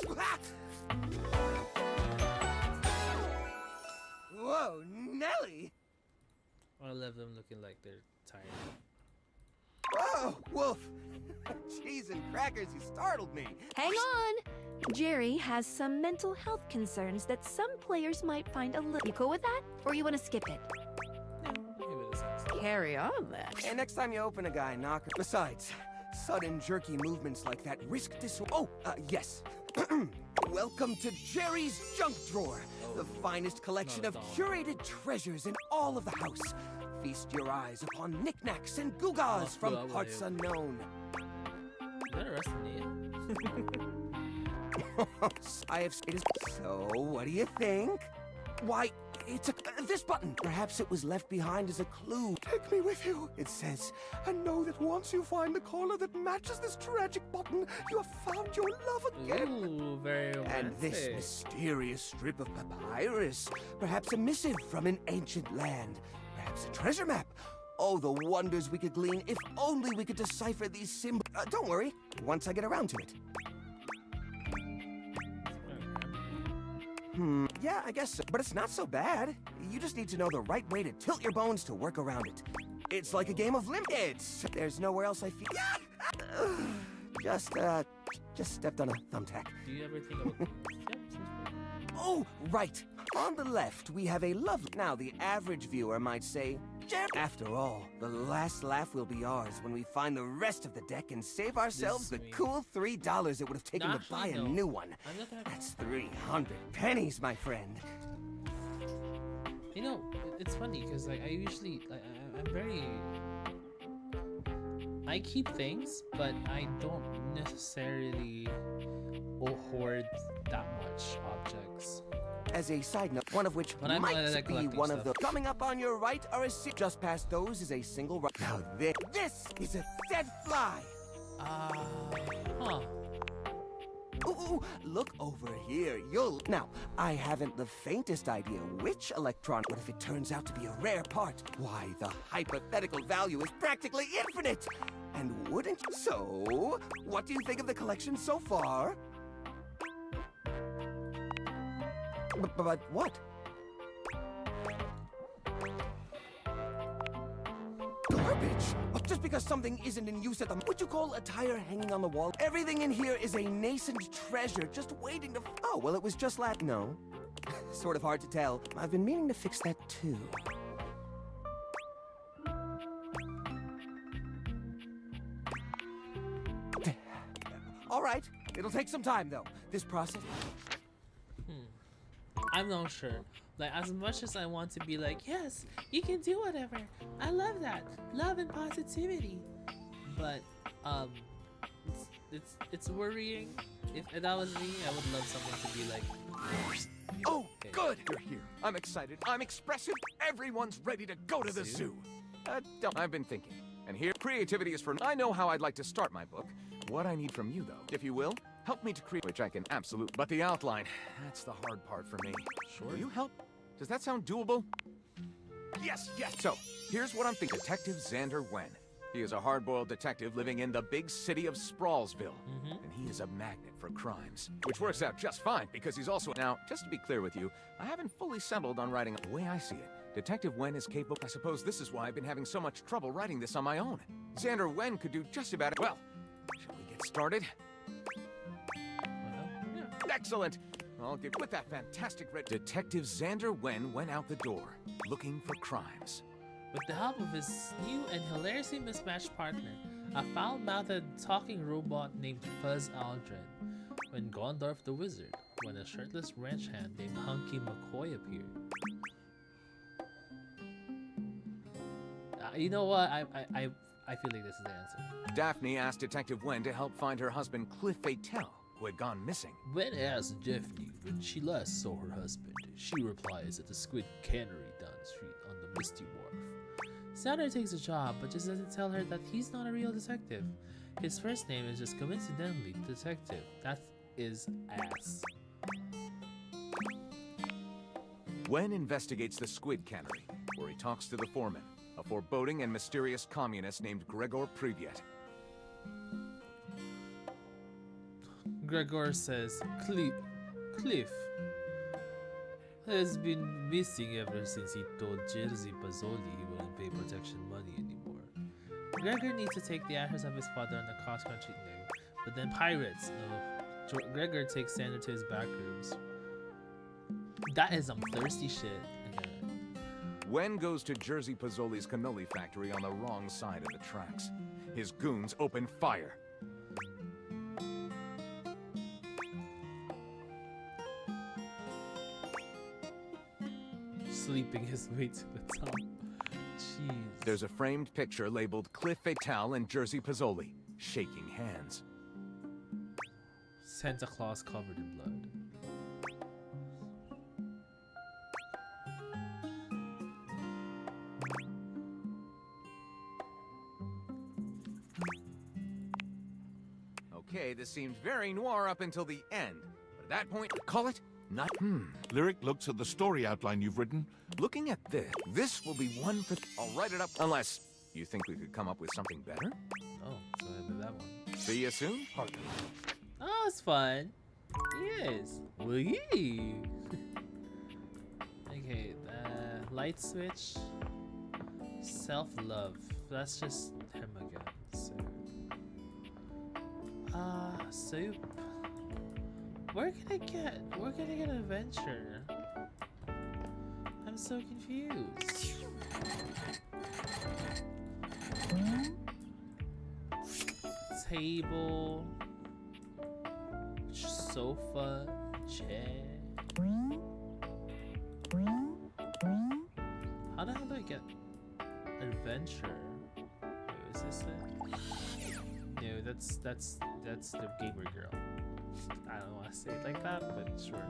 Whoa, Nelly! I love them looking like they're tired. Whoa, Wolf! Cheese and crackers, you startled me. Hang on! Jerry has some mental health concerns that some players might find a little... You cool with that? Or you want to skip it? Carry on then. And next time you open a guy, knock. Besides, sudden jerky movements like that risk dis... Oh, yes. Welcome to Jerry's Junk Drawer, the finest collection of curated treasures in all of the house. Feast your eyes upon knickknacks and gewgaws from parts unknown. Is that arresting I have... So, what do you think? Why, it's this button. Perhaps it was left behind as a clue. Take me with you, it says. And know that once you find the collar that matches this tragic button, you have found your love again. Ooh, very romantic. And this mysterious strip of papyrus. Perhaps a missive from an ancient land. Perhaps a treasure map. Oh, the wonders we could glean if only we could decipher these symbols. Don't worry, once I get around to it. Yeah, I guess so. But it's not so bad. You just need to know the right way to tilt your bones to work around it. It's like a game of limits. There's nowhere else I feel... Just, Just stepped on a thumbtack. Do you ever think about? Oh, right. On the left, we have a lovely... Now, the average viewer might say, after all, the last laugh will be ours when we find the rest of the deck and save ourselves the cool $3 it would have taken to buy a new one. That's 300 pennies, my friend. You know, it's funny because like I usually, I'm very. I keep things, but I don't necessarily hoard that much objects. As a side note, one of which might be one of the... Coming up on your right are just past those is a single... Now this is a dead fly! Huh. Ooh, look over here. Now, I haven't the faintest idea which electron... But if it turns out to be a rare part, why, the hypothetical value is practically infinite! And wouldn't... So, what do you think of the collection so far? But what? Garbage! Just because something isn't in use at the... Would you call a tire hanging on the wall? Everything in here is a nascent treasure just waiting to... Oh, well, it was just No. Sort of hard to tell. I've been meaning to fix that, too. All right. It'll take some time, though. This process... I'm not sure. Like, as much as I want to be like, yes, you can do whatever. I love that. Love and positivity. But, it's worrying. If that was me, I would love someone to be like, oh, good! You're here. I'm excited. I'm expressive. Everyone's ready to go to the zoo. I've been thinking. And here, creativity is for... I know how I'd like to start my book. What I need from you, though, if you will, help me to create... Which I can absolutely... But the outline, that's the hard part for me. Sure. Will you help? Does that sound doable? Yes, yes. So, here's what I'm thinking. Detective Xander Wen. He is a hard-boiled detective living in the big city of Sprawlsville. And he is a magnet for crimes. Which works out just fine, because he's also... Now, just to be clear with you, I haven't fully settled on writing... The way I see it, Detective Wen is capable... I suppose this is why I've been having so much trouble writing this on my own. Xander Wen could do just about... Well, shall we get started? Excellent! I'll get with that fantastic red... Detective Xander Wen went out the door, looking for crimes. With the help of his new and hilariously mismatched partner, a foul-mouthed talking robot named Fuzz Aldrin, when Gondorf the Wizard, when a shirtless ranch hand named Hunky McCoy appeared. You know what? I feel like this is the answer. Daphne asked Detective Wen to help find her husband Cliff Fatel, who had gone missing. Wen asked Daphne when she last saw her husband. She replies at the Squid Cannery down the street on the Misty Wharf. Xander takes the job, but just doesn't tell her that he's not a real detective. His first name is just coincidentally Detective. That is ass. Wen investigates the Squid Cannery, where he talks to the foreman, a foreboding and mysterious communist named Gregor Privyet. Gregor says, Cliff has been missing ever since he told Jerzy Pazzoli he wouldn't pay protection money anymore. Gregor needs to take the ashes of his father on the cross-country thing, but then pirates. Gregor takes Xander to his back rooms. That is some thirsty shit. Okay. Wen goes to Jerzy Pazzoli's cannoli factory on the wrong side of the tracks. His goons open fire. Sleeping his way to the top. Jeez. There's a framed picture labeled Cliff Fatel and Jerzy Pazzoli, shaking hands. Santa Claus covered in blood. Okay, this seemed very noir up until the end. But at that point, call it not... Lyric looks at the story outline you've written. Looking at this will be one for... I'll write it up, unless you think we could come up with something better? Oh, so I did that one. See you soon, partner. Oh, it's fun. Yes. Will you? Okay, light switch. Self-love. That's just him again. So, Soup. Where can I get an adventure? I'm so confused. Table, sofa, chair. How the hell do I get adventure? Wait, is this it? No, that's the gamer girl. I don't want to say it like that, but sure.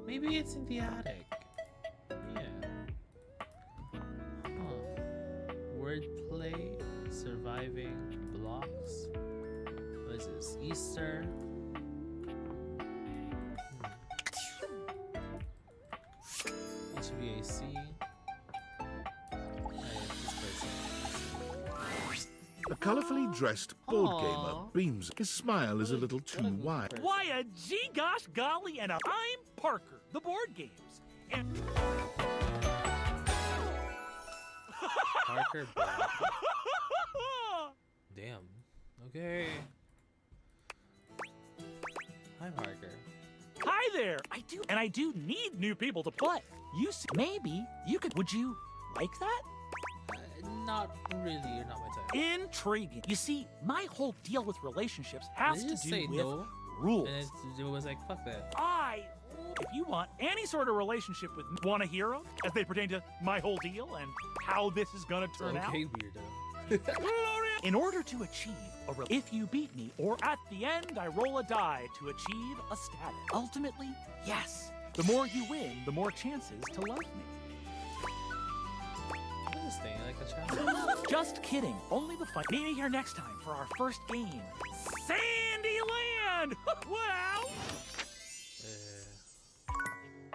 Maybe it's in the attic. Yeah. Huh. Wordplay, surviving blocks. What is this? Easter. HVAC. A colorfully dressed board gamer beams. His smile is a little too wide. Why a gee gosh golly and I'm Parker, the board games. And Parker. Damn. Okay. Hi, Parker. Hi there. I do need new people to play. Maybe you could. Would you like that? Not really. You're not my type. Intriguing. You see, my whole deal with relationships has to do with rules. And it was like, fuck that. If you want any sort of relationship with me, want a hero as they pertain to my whole deal and how this is gonna turn out. Okay, weirdo. In order to achieve if you beat me, or at the end I roll a die to achieve a status. Ultimately, yes. The more you win, the more chances to love me. This thing like a child. Just kidding. Only the fun. Meet me here next time for our first game. Sandyland! Wow!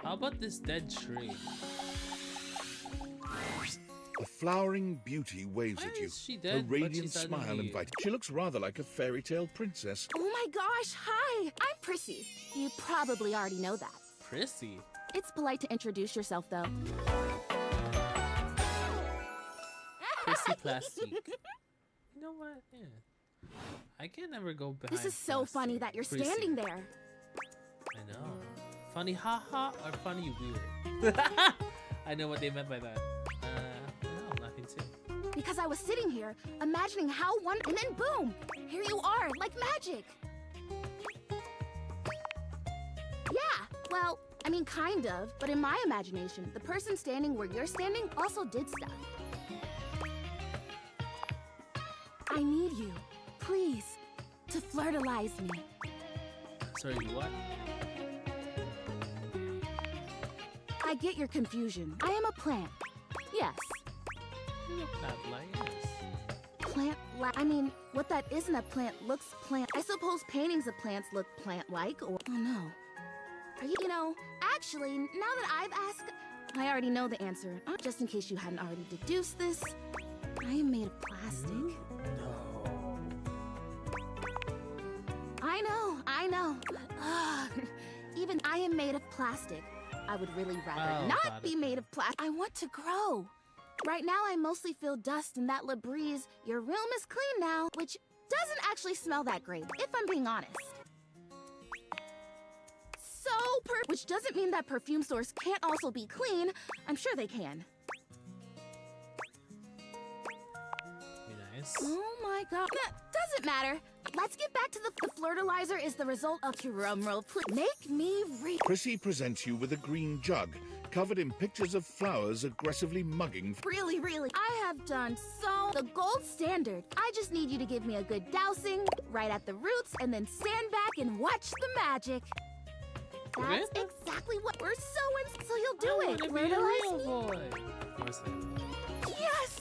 How about this dead tree? A flowering beauty waves at you. She Her dead, but radiant she's smile suddenly- invites. She looks rather like a fairy tale princess. Oh my gosh, hi! I'm Prissy. You probably already know that. Prissy? It's polite to introduce yourself, though. Prissy Plastique. You know what? Yeah. I can never go behind. This is so funny that you're Prissy. standing there. I know. Funny haha or funny weird? I know what they meant by that. No, nothing too. Because I was sitting here, imagining how and then boom! Here you are, like magic! Yeah, well, I mean kind of, but in my imagination, the person standing where you're standing also did stuff. I need you, please, to flirtalize me. Sorry, you what? I get your confusion. I am a plant. Yes. I mean, what that isn't a plant looks plant. I suppose paintings of plants look plant-like, or... Oh, no. Are you know, actually, now that I've asked, I already know the answer. Just in case you hadn't already deduced this, I am made of plastic. No. I know. Even I am made of plastic. I would really rather not be made of plastic. I want to grow. Right now, I mostly feel dust in that Labreeze. Your room is clean now, which doesn't actually smell that great, if I'm being honest. Which doesn't mean that perfume stores can't also be clean. I'm sure they can. Be nice. Oh my god. Doesn't matter. Let's get back to the flirtalizer is the result of drumroll. Make me read. Prissy presents you with a green jug, covered in pictures of flowers aggressively mugging. Really, I have done so. The gold standard. I just need you to give me a good dousing, right at the roots, and then stand back and watch the magic. That's exactly what we're so you'll do it. Flirtalize me. Yes!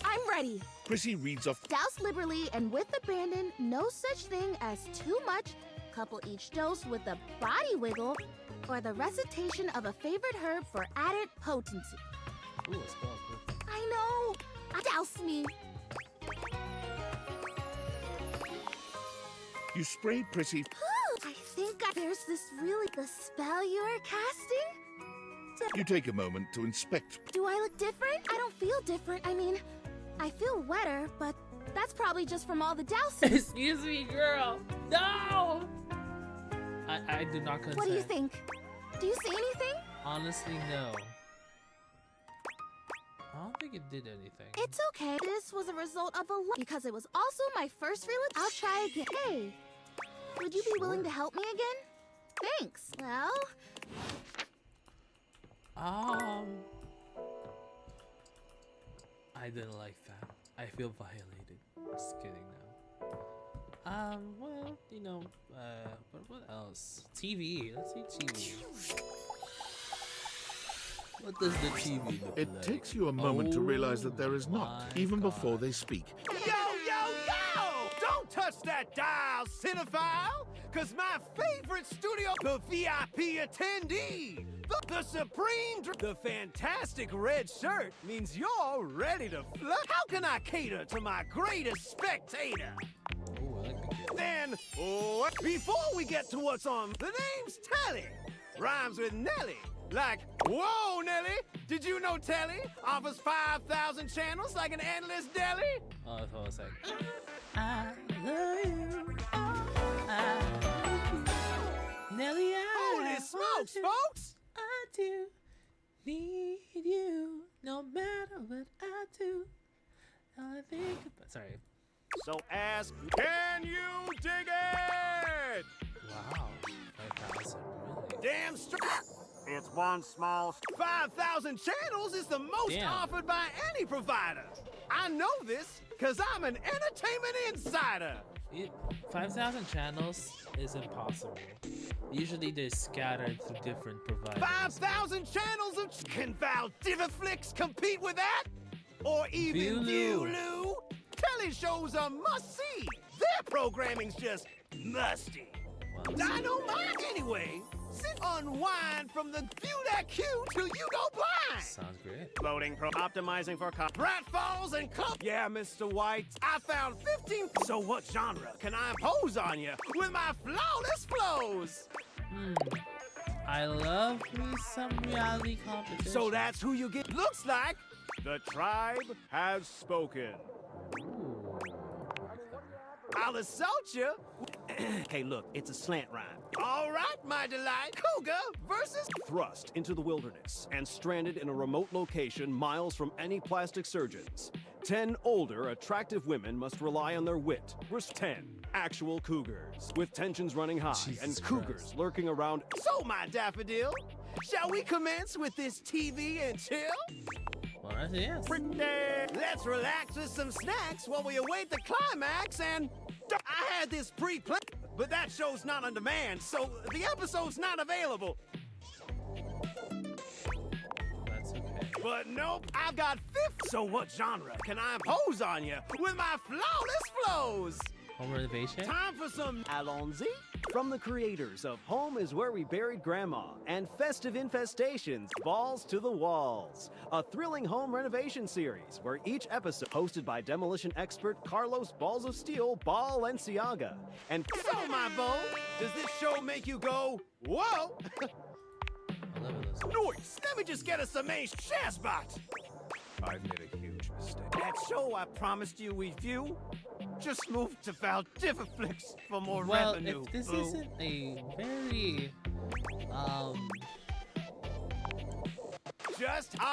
I'm ready. Prissy reads off. Douse liberally and with abandon, no such thing as too much. Couple each dose with a body wiggle or the recitation of a favorite herb for added potency. Ooh, it's cool. I know. Douse me. You spray Prissy. I think there's this really the spell you are casting. You take a moment to inspect. Do I look different? I don't feel different. I mean, I feel wetter, but that's probably just from all the dousing. Excuse me, girl. No! I do not consent. What do you think? Do you see anything? Honestly, no. I don't think it did anything. It's okay. This was a result of a lot because it was also my first real. I'll try again. Hey, would you be willing to help me again? Thanks. Well, I didn't like that. I feel violated. Just kidding now. Well, you know, but what else? TV. Let's see TV. What does the TV look It like? takes you a moment to realize that there is not, my even before they speak. Yo, yo, yo! Don't touch that dial, cinephile! Cause my favorite studio, the VIP attendee, the supreme, the fantastic red shirt means you're ready to fly. How can I cater to my greatest spectator? Ooh, I like the kid. Then, before we get to what's on, the name's Telly. Rhymes with Nelly. Like, whoa, Nelly, did you know Telly offers 5,000 channels like an endless deli? Oh, that's what I was like. I love you. I love you. Nelly, Holy smokes, folks! I do need you, no matter what I do. All I think about. Sorry. So ask, can you dig it? Wow. 5,000, really? Damn straight. It's one small. 5,000 channels is the most Damn. offered by any provider. I know this because I'm an entertainment insider. 5,000 channels is impossible. Usually they're scattered through different providers. 5,000 channels of. Can Valdiviflix compete with that? Or even Viewloo. Viewloo? Telly shows are must-see. Their programming's just musty. Dynamite anyway. Sit unwind from the view that cute till you go blind. Sounds great. Loading optimizing for Pratfalls and club. Yeah, Mr. White. I found 15. So what genre can I impose on you with my flawless flows? I love me some reality competition. So that's who you get. Looks like the tribe has spoken. Ooh. I'll assault you. Hey, look, it's a slant rhyme. All right, my delight. Cougar versus thrust into the wilderness and stranded in a remote location miles from any plastic surgeons. 10 older, attractive women must rely on their wit. Versus 10 actual cougars with tensions running high and cougars lurking around. So, my daffodil, shall we commence with this TV and chill? Well, that's yes. Pretty. Let's relax with some snacks while we await the climax and. I had this pre-planned, but that show's not on demand, so the episode's not available. That's okay. But nope, I've got 50. So what genre can I impose on you with my flawless flows? Home renovation? Time for some Allons-y. From the creators of Home is Where We Buried Grandma and Festive Infestations, Balls to the Walls, a thrilling home renovation series where each episode hosted by demolition expert Carlos Balls of Steel Balenciaga. And so, my beau, does this show make you go, whoa? Noise! Let me just get a summation. Shazbot! I've made a huge mistake. That show I promised you we'd view just moved to Valdiviflix for more Well, revenue. if this boo. isn't a very, I'll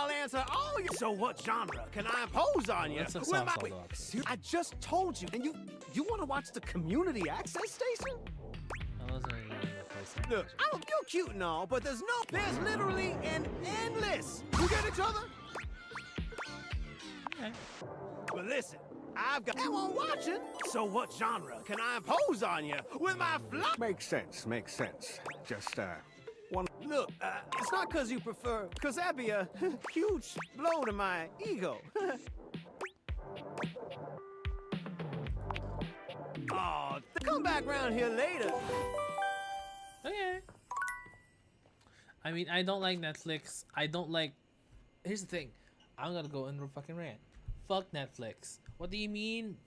answer all your. So what genre can I impose on you? That's a with soft my- salt Wait, option. I just told you, and you want to watch the community access station? I wasn't even gonna place it. Look, you're cute and all, but there's literally an endless. You get each other? Okay. But listen, I've got everyone watching. So what genre can I impose on you with my flop? Makes sense. Just, one. Look, it's not because you prefer, because that'd be a huge blow to my ego. Oh, come back round here later. Okay. I mean, I don't like Netflix. I don't like. Here's the thing. I'm gonna go in a fucking rant. Fuck Netflix. What do you mean?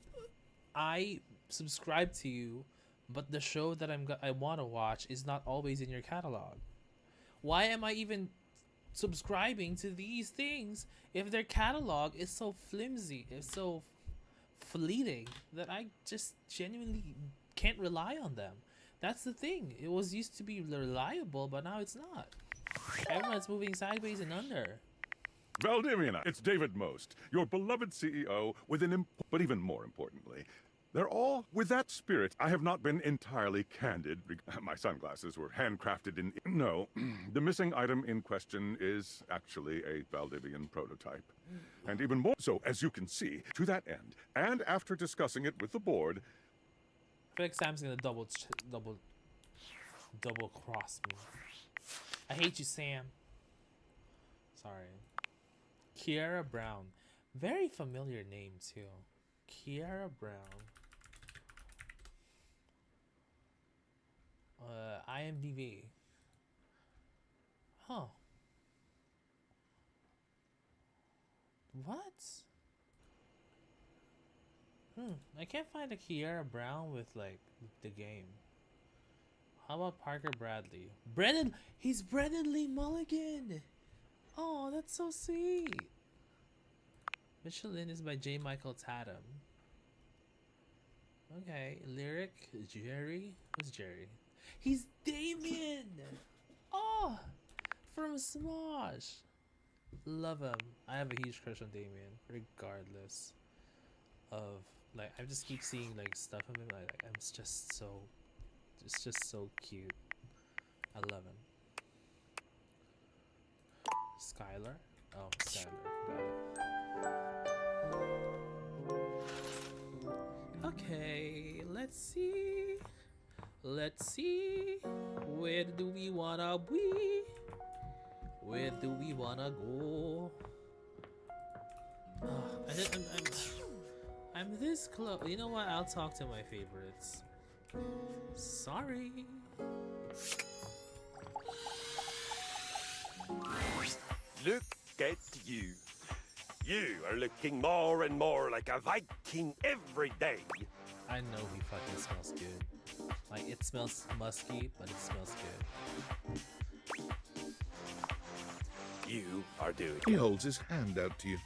I subscribe to you, but the show that I want to watch is not always in your catalog. Why am I even subscribing to these things if their catalog is so flimsy, it's so fleeting that I just genuinely can't rely on them. That's the thing. It was used to be reliable, but now it's not. Everyone's moving sideways and under. Valdivia, it's David Most, your beloved CEO, with but even more importantly, they're all with that spirit. I have not been entirely candid. My sunglasses were handcrafted in... No, the missing item in question is actually a Valdivian prototype. And even more so, as you can see, to that end, and after discussing it with the board... I feel like Sam's gonna double cross me. I hate you, Sam. Sorry. Kiara Brown. Very familiar name, too. Kiara Brown. IMDb. Huh. What? I can't find a Kiara Brown with, like, the game. How about Parker Bradley? Brennan! He's Brennan Lee Mulligan! Oh, that's so sweet. Michelin is by J. Michael Tatum. Okay, lyric, Jerry? Who's Jerry? He's Damien! Oh! From Smosh! Love him. I have a huge crush on Damien, regardless of, like, I just keep seeing, like, stuff of him, like, I'm just so, it's just so cute. I love him. Skylar? Oh, Skylar. Got it. Okay, let's see. Let's see. Where do we wanna be? Where do we wanna go? I'm this close. You know what? I'll talk to my favorites. Sorry. Look at you. You are looking more and more like a Viking every day. I know he fucking smells good. Like, it smells musky, but it smells good. You are doing. He holds his hand out to you,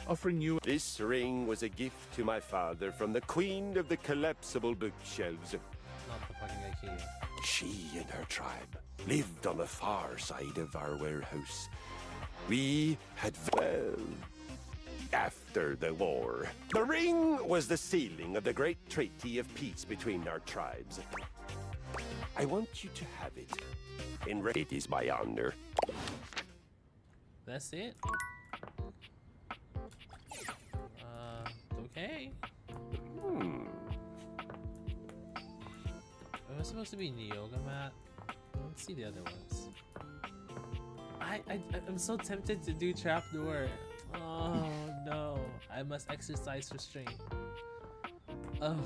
offering you... This ring was a gift to my father from the queen of the collapsible bookshelves. Not the fucking IKEA. She and her tribe lived on the far side of our warehouse. We had... well... after the war. The ring was the sealing of the great treaty of peace between our tribes. I want you to have it. It is my honor. That's it. Okay. Am I supposed to be in the yoga mat? Let's see the other ones. I'm so tempted to do trapdoor. Oh no, I must exercise restraint. Ugh.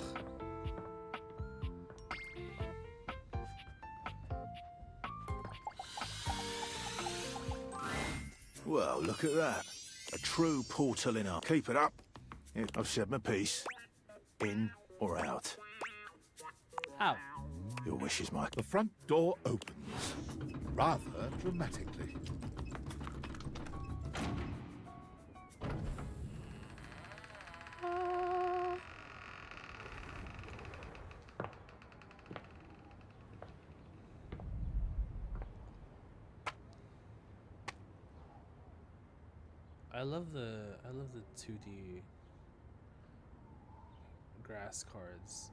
Well, look at that. A true portal in our... Keep it up. I've said my piece. In or out? Out. Your wish is my... The front door opens, rather dramatically. I love the 2D grass cards.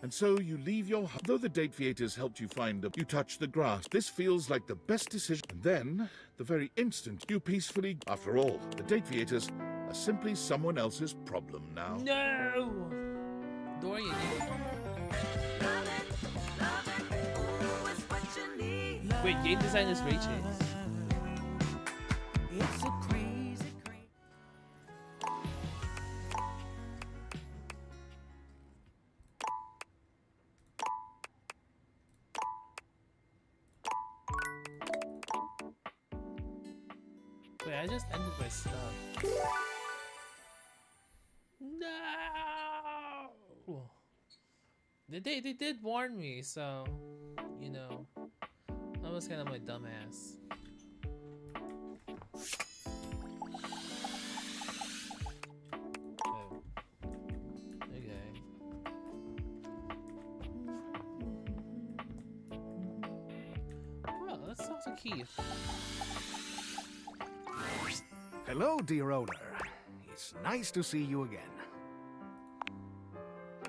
And so you leave your hut. Though the date theaters helped you find you touch the grass. This feels like the best decision. And then, the very instant you peacefully... After all, the date theaters are simply someone else's problem now. No! Dorian. Wait, game design is Ray Chase. It's a crazy, Wait, I just ended my stuff. No! They did warn me, so, you know. was kind of my dumbass. Oh. Okay. Well, let's talk to Keith. Hello, dear owner. It's nice to see you again.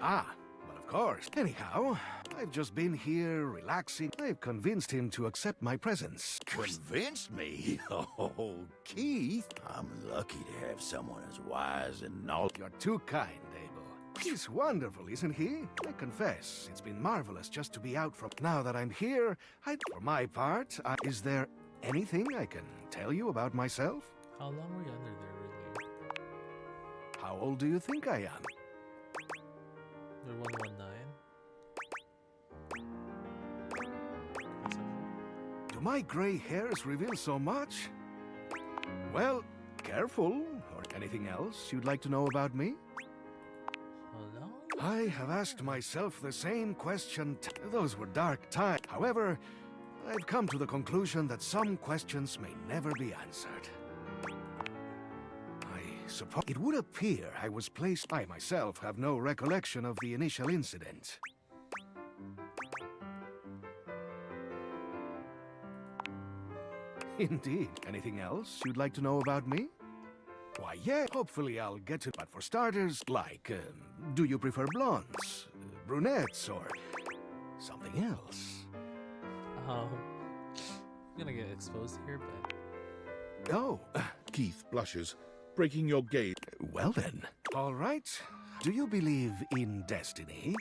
Ah, but of course. Anyhow, I've just been here relaxing. I've convinced him to accept my presence. Convinced me? Oh, Keith, I'm lucky to have someone as wise and knowledgeable. You're too kind, Abel. He's wonderful, isn't he? I confess, it's been marvelous just to be out from... Now that I'm here, for my part, is there anything I can tell you about myself? How long were you under there, really? How old do you think I am? You're 119. Do my gray hairs reveal so much? Well, careful. Or anything else you'd like to know about me? Hello? I have asked myself the same question. Those were dark times. However, I've come to the conclusion that some questions may never be answered. I suppose it would appear I was placed. I myself have no recollection of the initial incident. Indeed. Anything else you'd like to know about me? Why, yeah, hopefully I'll get to... But for starters, like, do you prefer blondes, brunettes, or something else? I'm gonna get exposed here, but... Oh. Keith blushes, breaking your gaze. Well then. All right. Do you believe in destiny?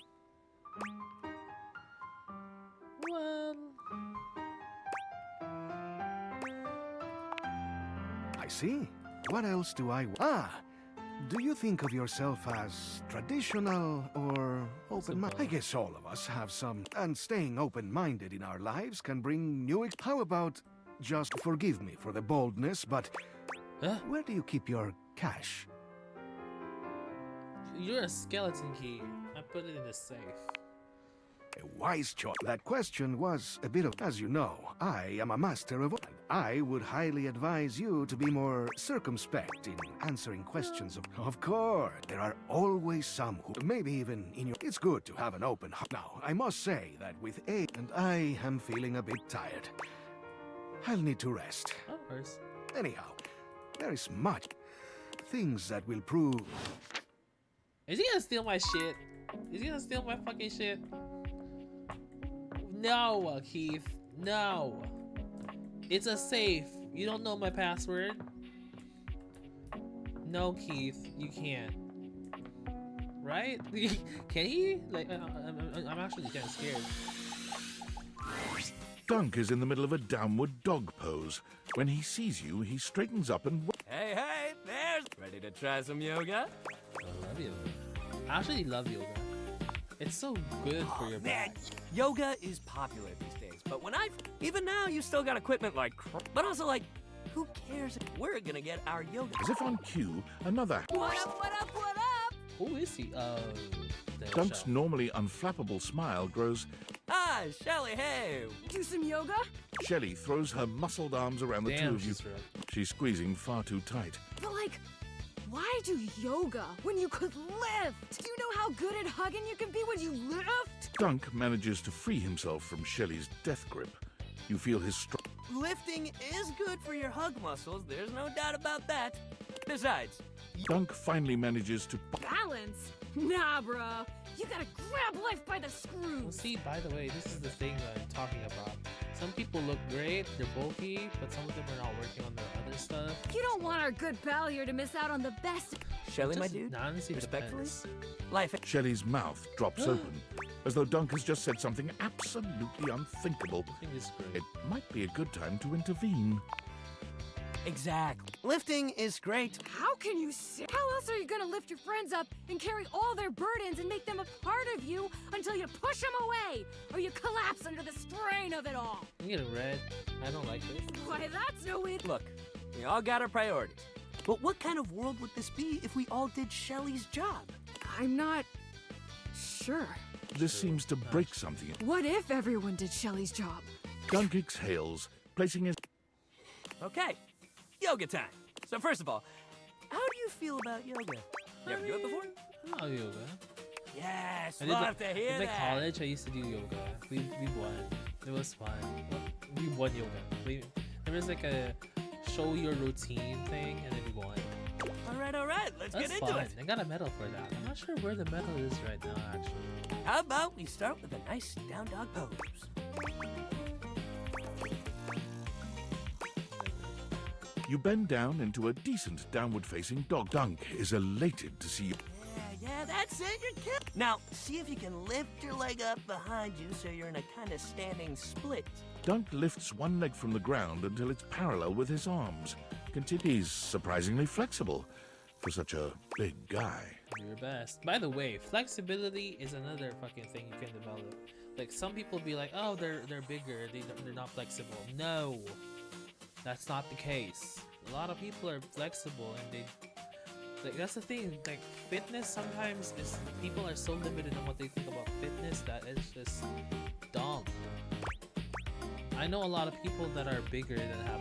Well... I see. What else do I... do you think of yourself as traditional or open-minded? I guess all of us have some... And staying open-minded in our lives can bring new... How about just forgive me for the boldness, but... Where do you keep your cash? You're a skeleton key. I put it in the safe. A wise choice. That question was a bit of... As you know, I am a master of... I would highly advise you to be more circumspect in answering questions of... Of course, there are always some who... Maybe even in your... It's good to have an open heart. Now, I must say that with age... And I am feeling a bit tired. I'll need to rest. Of course. Anyhow, there is much... Things that will prove... Is he gonna steal my shit? Is he gonna steal my fucking shit? No, Keith. No. It's a safe. You don't know my password. No, Keith. You can't. Right? Can he? Like, I'm actually kind of scared. Dunk is in the middle of a downward dog pose. When he sees you, he straightens up and... Hey, there's... Ready to try some yoga? I love yoga. I actually love yoga. It's so good for your back. Yoga is popular these days, but even now, you still got equipment like... But also, like, who cares? We're gonna get our yoga... As if on cue, another... What up, what up, what up? Who is he? Dunk's normally unflappable smile grows... Hi, Shelly, hey! Do some yoga? Shelley throws her muscled arms around the two of you. She's squeezing far too tight. But like, why do yoga when you could lift? Do you know how good at hugging you can be when you lift? Dunk manages to free himself from Shelley's death grip. You feel his Lifting is good for your hug muscles, there's no doubt about that. Besides... Dunk finally manages to... Balance? Nah, bro. You gotta grab life by the screws. Well, see, by the way, this is the thing that I'm talking about. Some people look great, they're bulky, but some of them are not working on their other stuff. You don't want our good pal here to miss out on the best. Shelley, my dude, respectfully, life... Shelley's mouth drops open, as though Dunk has just said something absolutely unthinkable. It might be a good time to intervene. Exactly. Lifting is great. How can you say? How else are you gonna lift your friends up and carry all their burdens and make them a part of you until you push them away or you collapse under the strain of it all? I'm getting red. I don't like this. Why, that's no way. Look, we all got our priorities. But what kind of world would this be if we all did Shelley's job? I'm not sure. This seems to break something. What if everyone did Shelley's job? Dunk exhales, placing his... Okay, yoga time. So first of all, how do you feel about yoga? You ever do it before? I love yoga. Yes, I did love to hear in like that. college, I used to do yoga. We won. It was fun. We won yoga. There was like a show your routine thing, and then we won. All right, let's That's get into fun. it. I got a medal for that. I'm not sure where the medal is right now, actually. How about we start with a nice down dog pose? You bend down into a decent downward-facing dog. Dunk is elated to see you. Yeah, that's it. You're killing. Now, see if you can lift your leg up behind you so you're in a kind of standing split. Dunk lifts one leg from the ground until it's parallel with his arms. He's surprisingly flexible for such a big guy. Do your best. By the way, flexibility is another fucking thing you can develop. Like some people be like, oh, they're bigger, they're not flexible. No, that's not the case. A lot of people are flexible, and they like that's the thing. Like fitness sometimes is people are so limited on what they think about fitness that it's just dumb. I know a lot of people that are bigger that are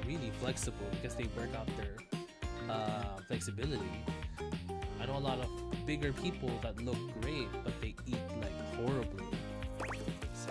really flexible because they work out their flexibility. I know a lot of bigger people that look great, but they eat like horribly. So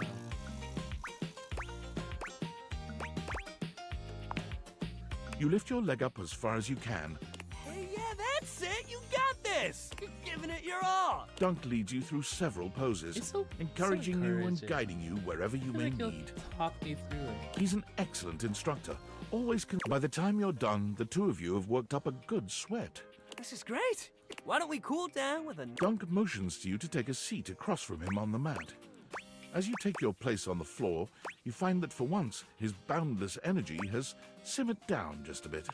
You lift your leg up as far as you can. Hey, yeah, that's it. You got this. You're giving it your all. Dunk leads you through several poses, encouraging you and guiding you wherever you may need. Talk me through it. He's an excellent instructor. Always by the time you're done, the two of you have worked up a good sweat. This is great. Why don't we cool down with a... Dunk motions to you to take a seat across from him on the mat. As you take your place on the floor, you find that for once, his boundless energy has simmered down just a bit.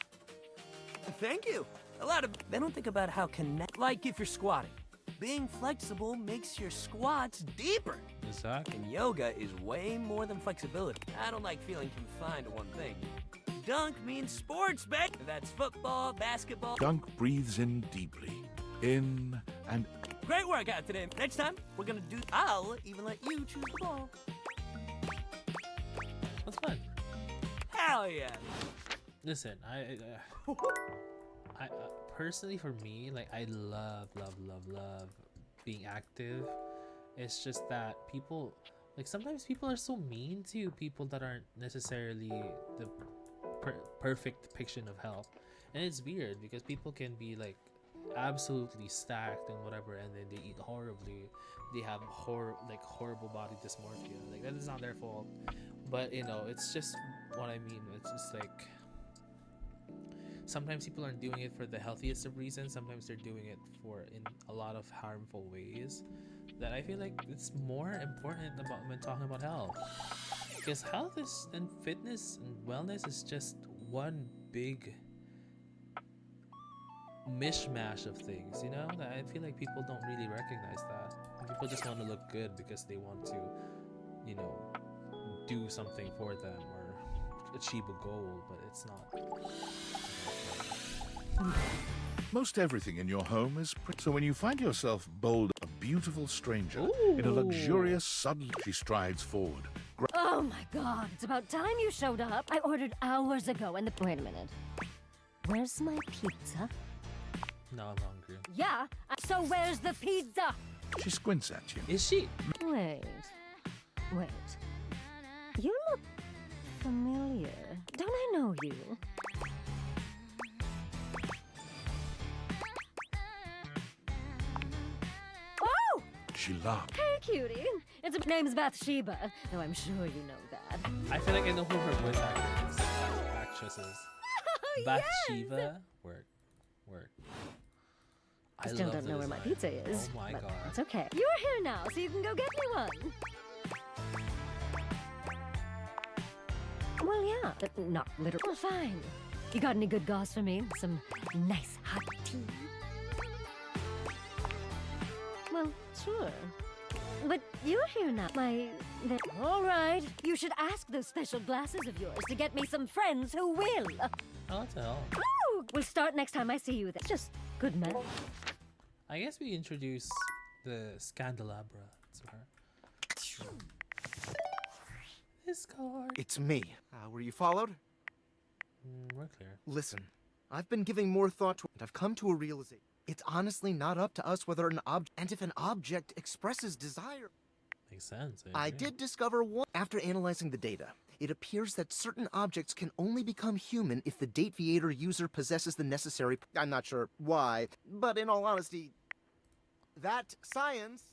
Thank you. A lot of... They don't think about how Like if you're squatting. Being flexible makes your squats deeper. Exactly. And yoga is way more than flexibility. I don't like feeling confined to one thing. Dunk means sports, babe. That's football, basketball. Dunk breathes in deeply. In and... Great workout today. Next time, we're gonna do... I'll even let you choose the ball. That's fun. Hell yeah. Listen, I personally, for me, like I love being active. It's just that people, like sometimes people are so mean to people that aren't necessarily the perfect depiction of health, and it's weird because people can be like absolutely stacked and whatever, and then they eat horribly. They have horrible body dysmorphia. Like that is not their fault, but you know, it's just what I mean. It's just like sometimes people aren't doing it for the healthiest of reasons. Sometimes they're doing it for in a lot of harmful ways. That I feel like it's more important about when talking about health, because health is and fitness and wellness is just one big mishmash of things, you know? I feel like people don't really recognize that. People just want to look good because they want to, you know, do something for them or achieve a goal, but it's not. Most everything in your home is pretty. So when you find yourself bowled a beautiful stranger in a luxurious sudden, she strides forward. Oh my god, it's about time you showed up. I ordered hours ago and wait a minute. Where's my pizza? No, I'm hungry. Yeah, so where's the pizza? She squints at you. Is she? Wait. You look familiar. Don't I know you? Oh! She laughs. Hey, cutie. Its name's Bathsheba, though I'm sure you know that. I feel like I know who her voice actress is. Bathsheba? Work. I still don't know where my pizza is. Oh my god. It's okay. You're here now, so you can go get me one. Well, yeah, but not literally. Well, fine. You got any good gauze for me? Some nice hot tea? Well, sure. But you're here now. All right. You should ask those special glasses of yours to get me some friends who will. Oh, what the hell? Oh, we'll start next time I see you. That's just good man. I guess we introduce the Scandelabra to her. Discord. It's me. Were you followed? We're clear. Listen, I've been giving more thought to it, and I've come to a realization. It's honestly not up to us whether an object, and if an object expresses desire. Makes sense. I did discover one. After analyzing the data, it appears that certain objects can only become human if the Dateviator user possesses the necessary. I'm not sure why, but in all honesty, that science.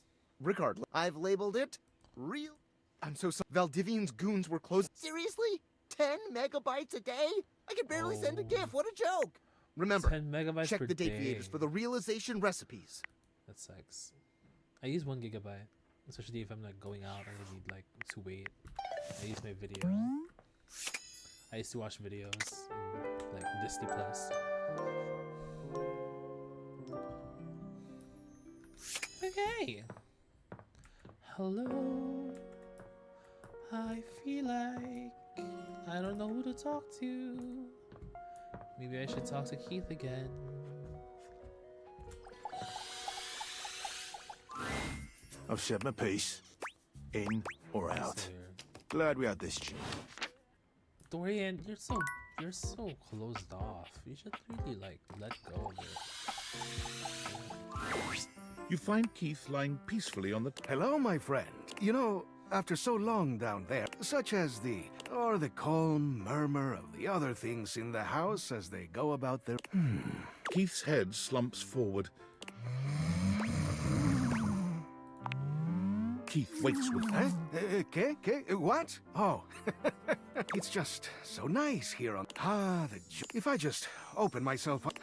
Regardless, I've labeled it real. I'm so sorry. Valdivian's goons were closed. Seriously? 10 megabytes a day? I can barely send a GIF. What a joke! Remember, 10 megabytes check per the day. Dateviators for the realization recipes. That sucks. I use 1 gigabyte, especially if I'm like going out and I need like to wait. I use my video. I used to watch videos in like Disney Plus. Okay. Hello. I feel like I don't know who to talk to. Maybe I should talk to Keith again. I've said my piece. In or out. Glad we had this chat. Dorian, you're so closed off. You should really like let go of it. You find Keith lying peacefully on the... Hello, my friend. You know, after so long down there, such as the calm murmur of the other things in the house as they go about their... Keith's head slumps forward. Keith waits with... Okay, what? Oh, it's just so nice here on... if I just open myself up...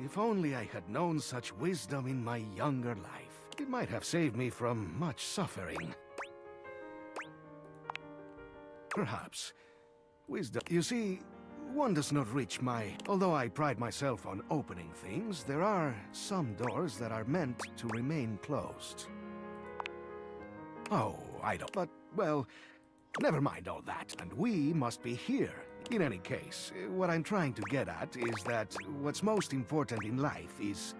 if only I had known such wisdom in my younger life. It might have saved me from much suffering. Perhaps. Wisdom... You see, one does not reach my... Although I pride myself on opening things, there are some doors that are meant to remain closed. Oh, I don't... But, well, never mind all that. And we must be here. In any case, what I'm trying to get at is that what's most important in life is...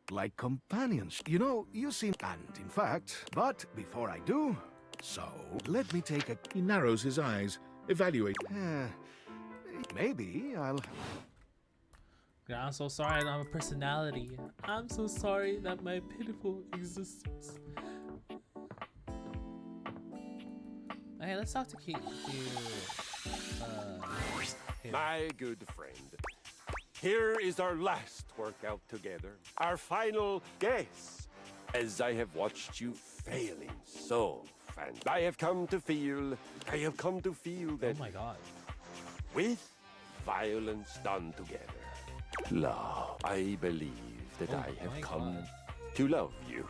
like companions. You know, you seem... And, in fact, but before I do, so let me take a... He narrows his eyes, evaluate... maybe I'll... Yeah, I'm so sorry I don't have a personality. I'm so sorry that my pitiful existence. Okay, let's talk to Keith. My good friend, here is our last workout together. Our final guess. As I have watched you failing so fantastic, I have come to feel that... Oh my god. With violence done together, love. I believe that I have come to love you.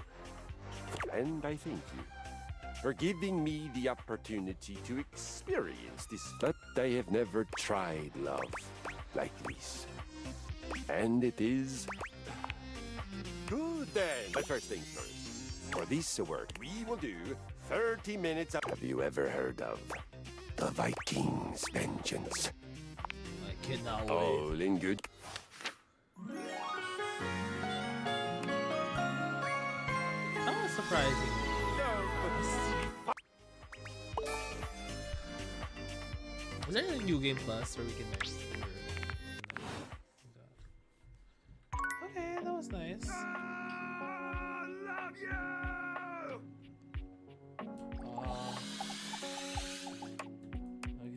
And I thank you for giving me the opportunity to experience this. But I have never tried love like this. And it is good then. But first things first. For this work, we will do 30 minutes of... Have you ever heard of the Vikings' Vengeance? I cannot wait. All in good... That was surprising. Is there a new game plus where we can like... Okay, that was nice. Love you!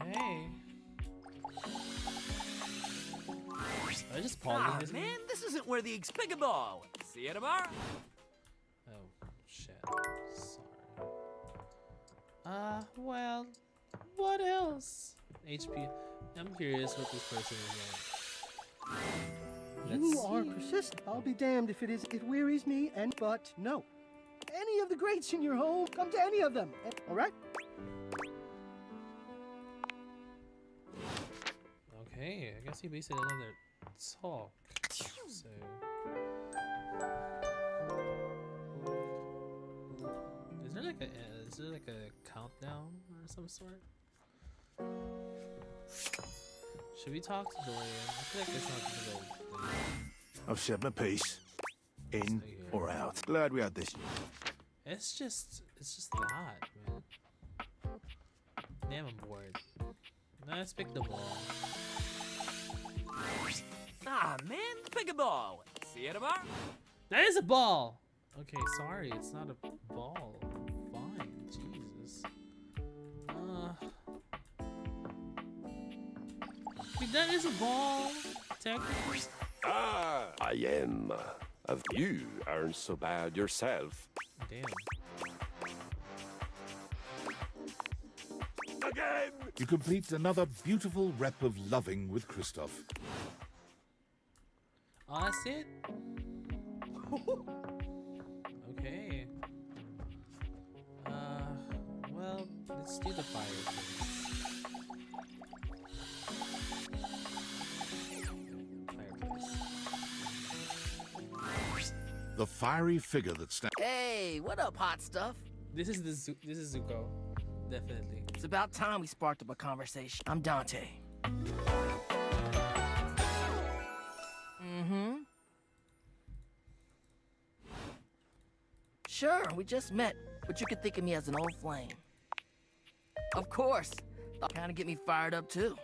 Okay. I just pausing this. Man, this isn't where the explicable. See you tomorrow. Oh shit. Sorry. Well, what else? HP. I'm curious what this person is like. You are persistent. I'll be damned if it is. It wearies me, but no. Any of the greats in your home, come to any of them. All right? Okay, I guess he basically another talk. So. Is there like a countdown or some sort? Should we talk to Dorian? I feel like it's not gonna go. I've said my piece. In or out? Glad we had this. It's just that, man. Damn, I'm bored. Let's pick the ball. Ah, man, pick a ball. See you tomorrow. That is a ball! Okay, sorry, it's not a ball. Fine, Jesus. Wait, that is a ball, technically. Ah, I am. Of you aren't so bad yourself. Damn. Again! You complete another beautiful rep of loving with Christoph. Oh, that's it? Okay. Well, let's do the fire. The fiery figure that stands. Hey, what up, hot stuff? This is Zuko, definitely. It's about time we sparked up a conversation. I'm Dante. Sure, we just met, but you could think of me as an old flame. Of course. That'll kind of get me fired up, too.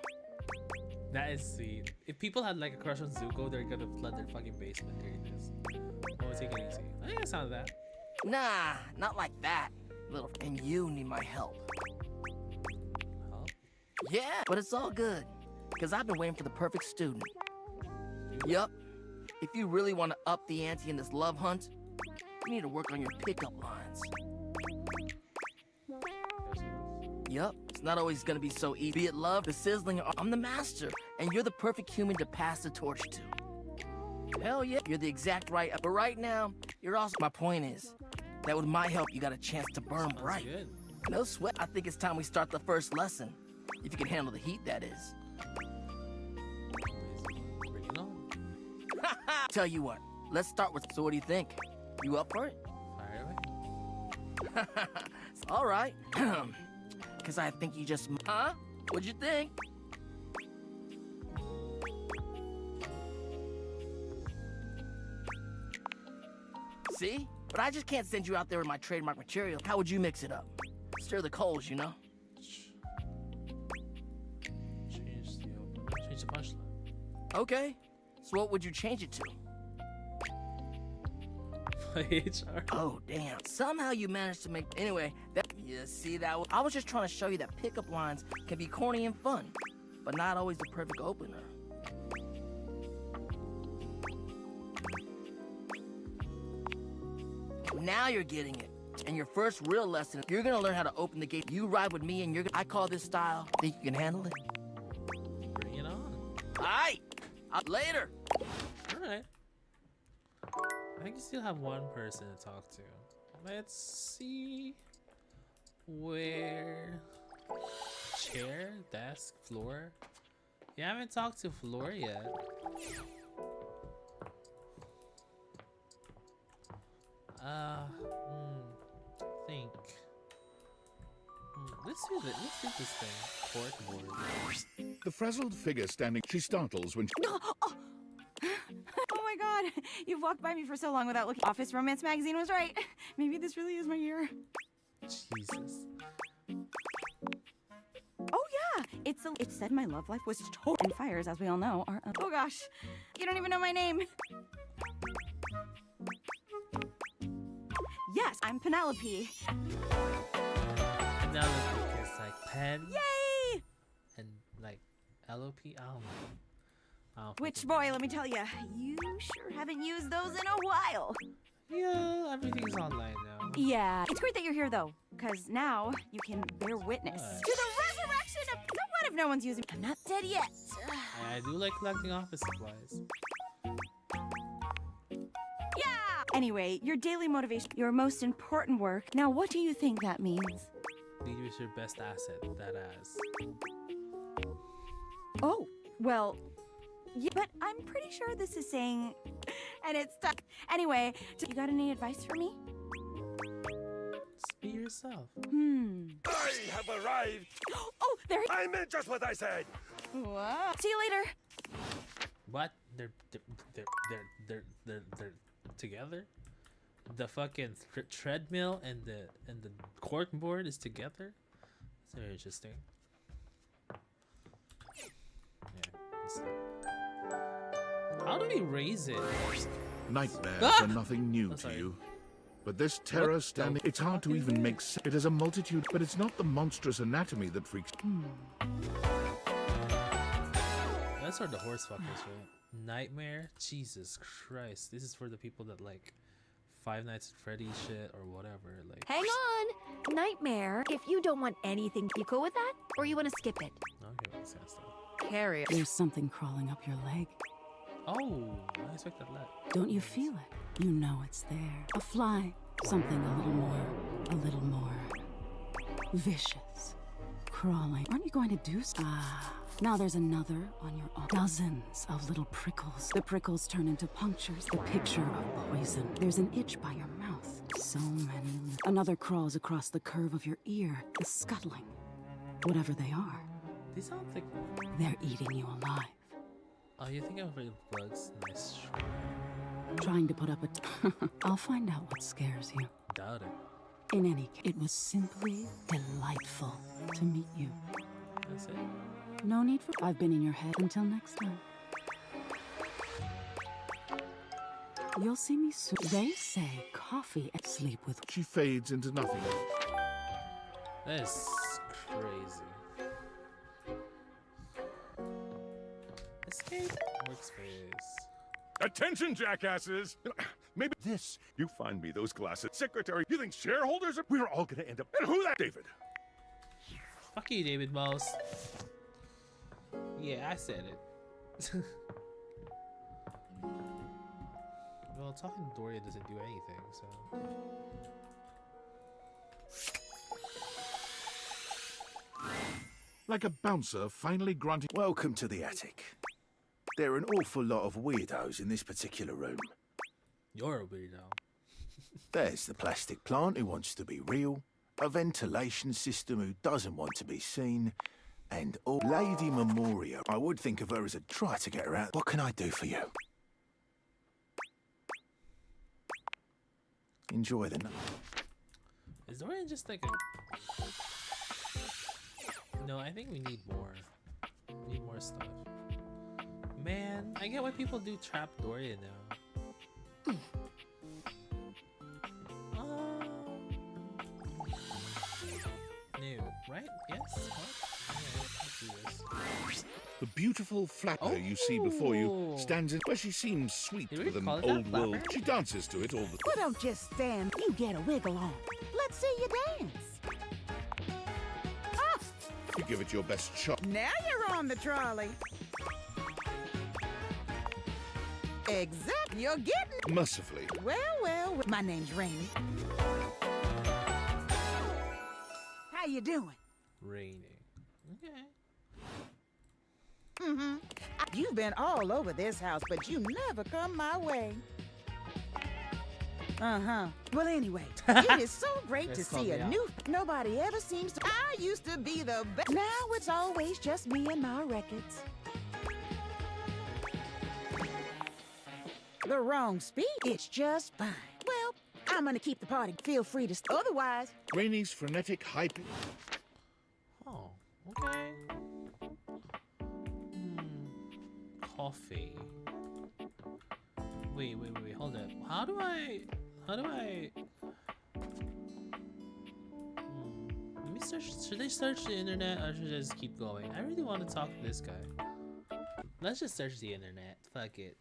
That is sweet. If people had like a crush on Zuko, they're gonna flood their fucking basement. Here it is. Oh, take it easy. I think I sound that. Nah, not like that. Little, and you need my help. Help? Yeah, but it's all good. Because I've been waiting for the perfect student. Yup. If you really want to up the ante in this love hunt, you need to work on your pickup lines. Yup. It's not always gonna be so easy. Be it love, the sizzling, I'm the master. And you're the perfect human to pass the torch to. Hell yeah, you're the exact right. But right now, you're also. My point is that with my help, you got a chance to burn bright. Good. No sweat. I think it's time we start the first lesson. If you can handle the heat, that is. Bring it on. Tell you what, let's start with. So, what do you think? You up for it? Fire away. All right. Because I think you just. Huh? What'd you think? See? But I just can't send you out there with my trademark material. How would you mix it up? Stir the coals, you know? Change the punchline. Okay. So what would you change it to? HR. Oh, damn. Somehow you managed to make... Anyway, you see that? I was just trying to show you that pickup lines can be corny and fun, but not always the perfect opener. Now you're getting it. And your first real lesson, you're gonna learn how to open the gate. You ride with me and you're gonna... I call this style. Think you can handle it? Bring it on. All right. Later. All right. I think you still have one person to talk to. Let's see where chair, desk, floor. You haven't talked to Floor yet. Think. Let's do this thing. Court board. The frazzled figure standing. She startles when she. Oh my god, you've walked by me for so long without looking. Office Romance magazine was right. Maybe this really is my year. Jesus. Oh yeah, it said my love life was totally in fires, as we all know. Oh gosh, you don't even know my name. Yes, I'm Penelope. Penelope is like pen. Yay! And like LOP. Oh. Which boy, let me tell you, you sure haven't used those in a while. Yeah, everything's online now. Yeah, it's great that you're here though, because now you can bear witness to the resurrection of. So what if no one's using? I'm not dead yet. I do like collecting office supplies. Yeah. Anyway, your daily motivation, your most important work. Now, what do you think that means? Lead is your best asset. That ass. Oh, well. Yeah, but I'm pretty sure this is saying, and it's stuck. Anyway, you got any advice for me? Just be yourself. I have arrived. Oh, there. I meant just what I said. What? See you later. What? They're together. The fucking treadmill and the cork board is together. It's very interesting. How do we raise it? Nightmares Ah! are nothing new Oh, to sorry. you. But this terror standing, it's hard to even make sense. It has a multitude, but it's not the monstrous anatomy that freaks. That's for the horse fuckers, right? Nightmare? Jesus Christ. This is for the people that like Five Nights at Freddy's shit or whatever. Like, Hang on! Nightmare, if you don't want anything, you cool with that? Or you want to skip it? okay, makes sense though. Carry. There's something crawling up your leg. Oh, I expected that. Don't you feel it? You know it's there. A fly. Something a little more vicious. Crawling. Aren't you going to do so? Now there's another on your arm. Dozens of little prickles. The prickles turn into punctures. The picture of poison. There's an itch by your mouth. So many. Another crawls across the curve of your ear. The scuttling. Whatever they are. These sound like... They're eating you alive. Oh, you think I'm afraid of bugs? Nice try. Trying to put up a... I'll find out what scares you. Doubt it. In any case, it was simply delightful to meet you. That's it? No need for... I've been in your head. Until next time. You'll see me soon. They say coffee and sleep with... She fades into nothing. That is crazy. Escape workspace. Attention, jackasses! Maybe this. You find me those glasses. Secretary, you think shareholders are... We're all gonna end up... And who that, David? Fuck you, David Mouse. Yeah, I said it. Well, talking to Doria doesn't do anything, so... Like a bouncer finally granting... Welcome to the attic. There are an awful lot of weirdos in this particular room. You're a weirdo. There's the plastic plant who wants to be real, a ventilation system who doesn't want to be seen, and Lady Memoria. I would think of her as a try to get her out. What can I do for you? Enjoy the night. Is Dorian just like a... No, I think we need more. We need more stuff. Man, I get why people do trap Dorian now. New, right? Yes? What? Yeah, let's do this. The beautiful flapper you see before you stands in where she seems sweet with an old world. She dances to it all the Well, don't just stand. You get a wiggle on. Let's see you dance. You give it your best shot. Now you're on the trolley. Exactly. You're getting... Mercifully. Well, my name's Rainy. How you doing? Raining. Okay. Mm-hmm. You've been all over this house, but you never come my way. Uh-huh. Well, anyway, it is so great to see a new... Nobody ever seems to... I used to be the best. Now it's always just me and my records. The wrong speed. It's just fine. Well, I'm gonna keep the party. Feel free to... Otherwise... Rainy's frenetic hype... Oh, okay. Coffee. Wait, hold up. How do I... Let me search... Should I search the internet or should I just keep going? I really want to talk to this guy. Let's just search the internet. Fuck it.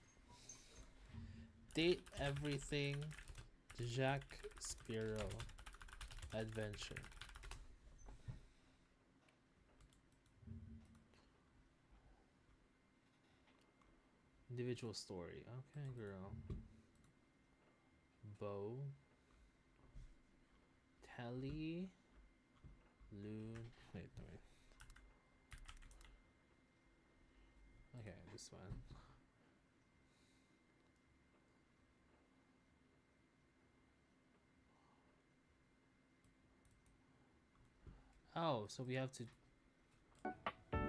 Date everything. Jacques Spiro. Adventure. Individual story. Okay, girl. Bow. Telly. Loon. Wait. Okay, this one. Oh, so we have to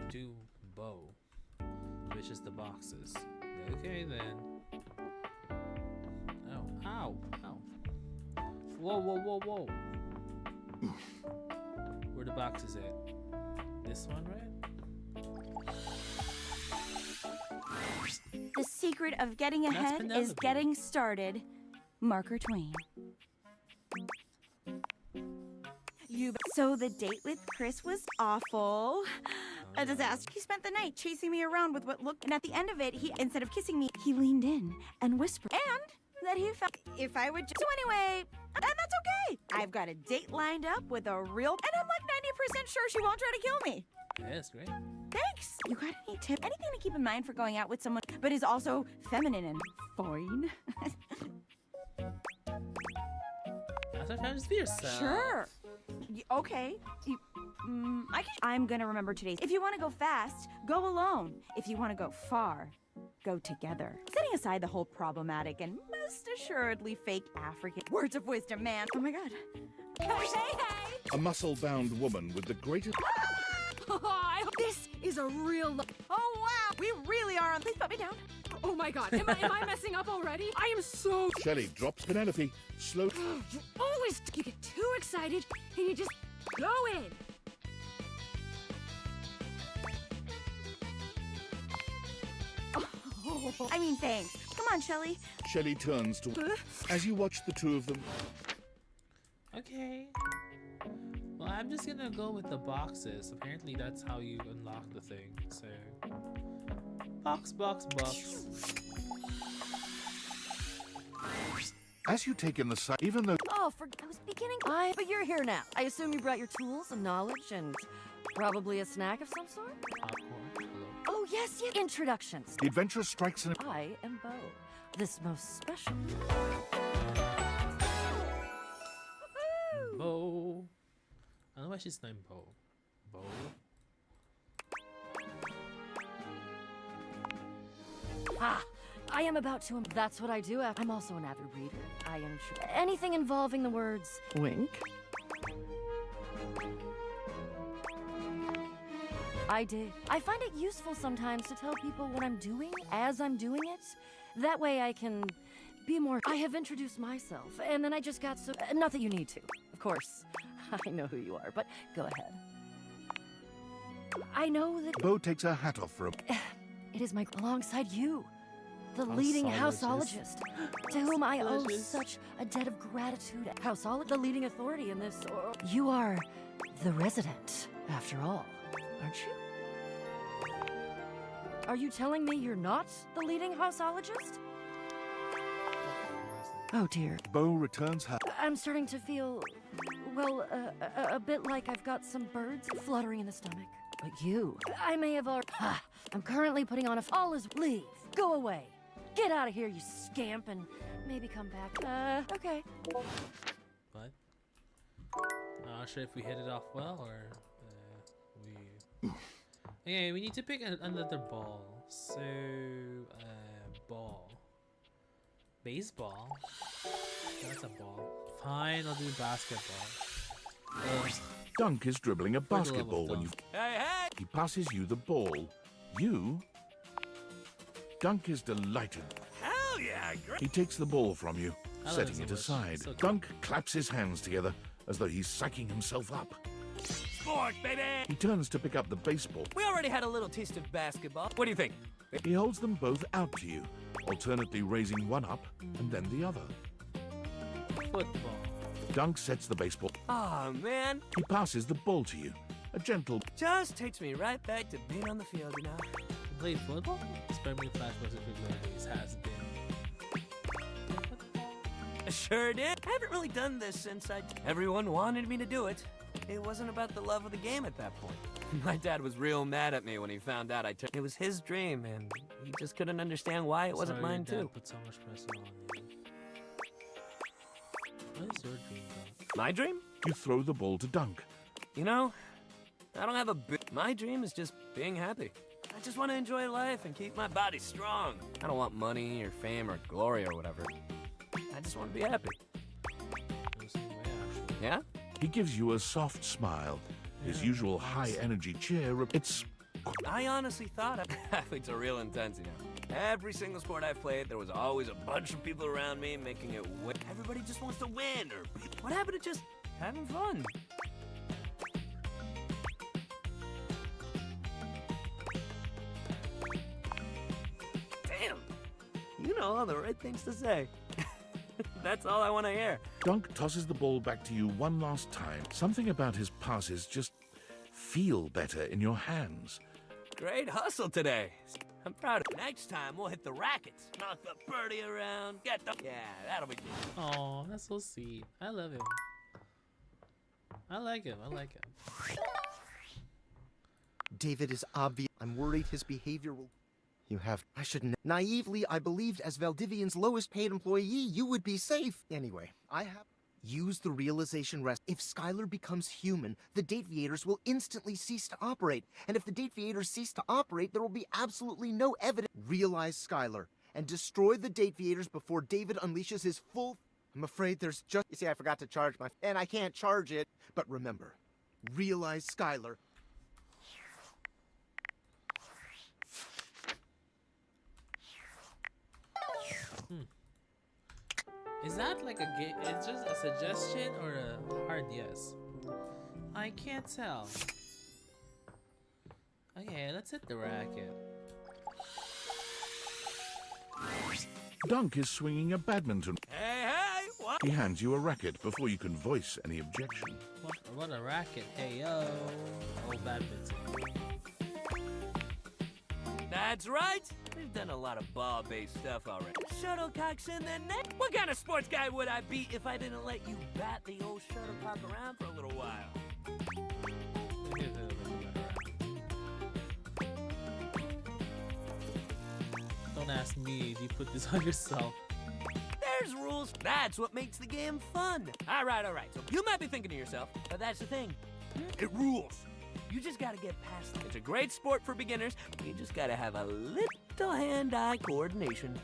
do bow, which is the boxes. Okay then. Oh, Whoa, whoa, whoa, whoa. Where the box is at? This one, right? The secret of getting That's ahead is Penelope. getting started. Marker Twain. So the date with Chris was awful. A disaster. He spent the night chasing me around with what looked, and at the end of it, instead of kissing me, he leaned in and whispered, and that he felt if I would. So anyway, and that's okay. I've got a date lined up with a real, and I'm like 90% sure she won't try to kill me. Yeah, that's great. Thanks. You got any tip? Anything to keep in mind for going out with someone, but is also feminine and fine? Sometimes be yourself. Sure. Okay. I'm gonna remember today's. If you want to go fast, go alone. If you want to go far, go together. Setting aside the whole problematic and most assuredly fake African words of wisdom, man. Oh my God. Hey. A muscle-bound woman with the greatest... This is a real... Oh wow, we really are on. Please put me down. Oh my God, am I messing up already? I am so... Shelley drops Penelope. Slow... You always get too excited and you just go in. Oh, I mean, thanks. Come on, Shelley. Shelley turns to... As you watch the two of them... Okay. Well, I'm just gonna go with the boxes. Apparently that's how you unlock the thing, so... Box. As you take in the sight, even though... Oh, I was beginning... But you're here now. I assume you brought your tools and knowledge and probably a snack of some sort? Popcorn. Oh, yes. Introductions. The adventurer strikes an... I am Bo, this most special... Bo. I don't know why she's named Bo. Bo. I am about to... That's what I do. I'm also an avid reader. I am sure... Anything involving the words... Wink. I did. I find it useful sometimes to tell people what I'm doing as I'm doing it. That way I can be more... I have introduced myself, and then I just got so... Not that you need to, of course. I know who you are, but go ahead. I know that... Bo takes her hat off for a... It is my... Alongside you. The leading houseologist, to whom I owe such a debt of gratitude. Houseologist, the leading authority in this... You are the resident, after all, aren't you? Are you telling me you're not the leading houseologist? Oh dear. Bo returns her... I'm starting to feel, well, a bit like I've got some birds fluttering in the stomach. But you... I may have already... I'm currently putting on a... All is... Leave. Go away. Get out of here, you scamp, and maybe come back. Okay. What? Not sure if we hit it off well or we. Okay, we need to pick another ball. So, ball. Baseball. That's a ball. Fine, I'll do basketball. Dunk is dribbling a basketball when you... Hey! He passes you the ball. You... Dunk is delighted. Hell yeah! Great. He takes the ball from you, I love setting it it so much. aside. So cool. Dunk claps his hands together as though he's psyching himself up. Sport, baby! He turns to pick up the baseball. We already had a little taste of basketball. What do you think? He holds them both out to you, alternately raising one up and then the other. Football. Dunk sets the baseball. Aw, man. He passes the ball to you. A gentle... Just takes me right back to being on the field, you know? You played football? Spring flashbacks of Glory Days has been. Sure did. I haven't really done this since everyone wanted me to do it. It wasn't about the love of the game at that point. My dad was real mad at me when he found out I took... It was his dream, and he just couldn't understand why it wasn't mine, your dad too. Put so much pressure on you. What is your dream, though? My dream? You throw the ball to Dunk. You know, I don't have a My dream is just being happy. I just want to enjoy life and keep my body strong. I don't want money or fame or glory or whatever. I just want to be happy. Yeah? He gives you a soft smile. His usual high-energy cheer... It's... I honestly thought athletes are real intense, you know. Every single sport I've played, there was always a bunch of people around me making it win. Everybody just wants to win, or what happened to just having fun? Damn, you know all the right things to say. That's all I want to hear. Dunk tosses the ball back to you one last time. Something about his passes just feel better in your hands. Great hustle today. I'm proud of it. Next time, we'll hit the rackets. Knock the birdie around. Get the... Yeah, that'll be good. Oh, that's so sweet. I love him. I like him. I like him. David is obvious. I'm worried his behavior will... You have... I shouldn't... Naively, I believed as Valdivian's lowest paid employee, you would be safe. Anyway, I have... Use the realization rest. If Skylar becomes human, the Dateviators will instantly cease to operate. And if the Dateviators cease to operate, there will be absolutely no evidence. Realize Skylar and destroy the Dateviators before David unleashes his full... I'm afraid there's just... You see, I forgot to charge my... And I can't charge it. But remember, realize Skylar. Is that like a game? It's just a suggestion or a hard yes? I can't tell. Okay, let's hit the racket. Dunk is swinging a badminton. Hey, what? He hands you a racket before you can voice any objection. What a racket. Hey, yo. Old badminton. That's right. We've done a lot of ball-based stuff already. Shuttlecocks in the net. What kind of sports guy would I be if I didn't let you bat the old shuttlecock around for a little while? Don't ask me. You put this on yourself. There's rules. That's what makes the game fun. All right. So you might be thinking to yourself, but that's the thing. It rules. You just gotta get past it. It's a great sport for beginners. You just gotta have a little hand-eye coordination.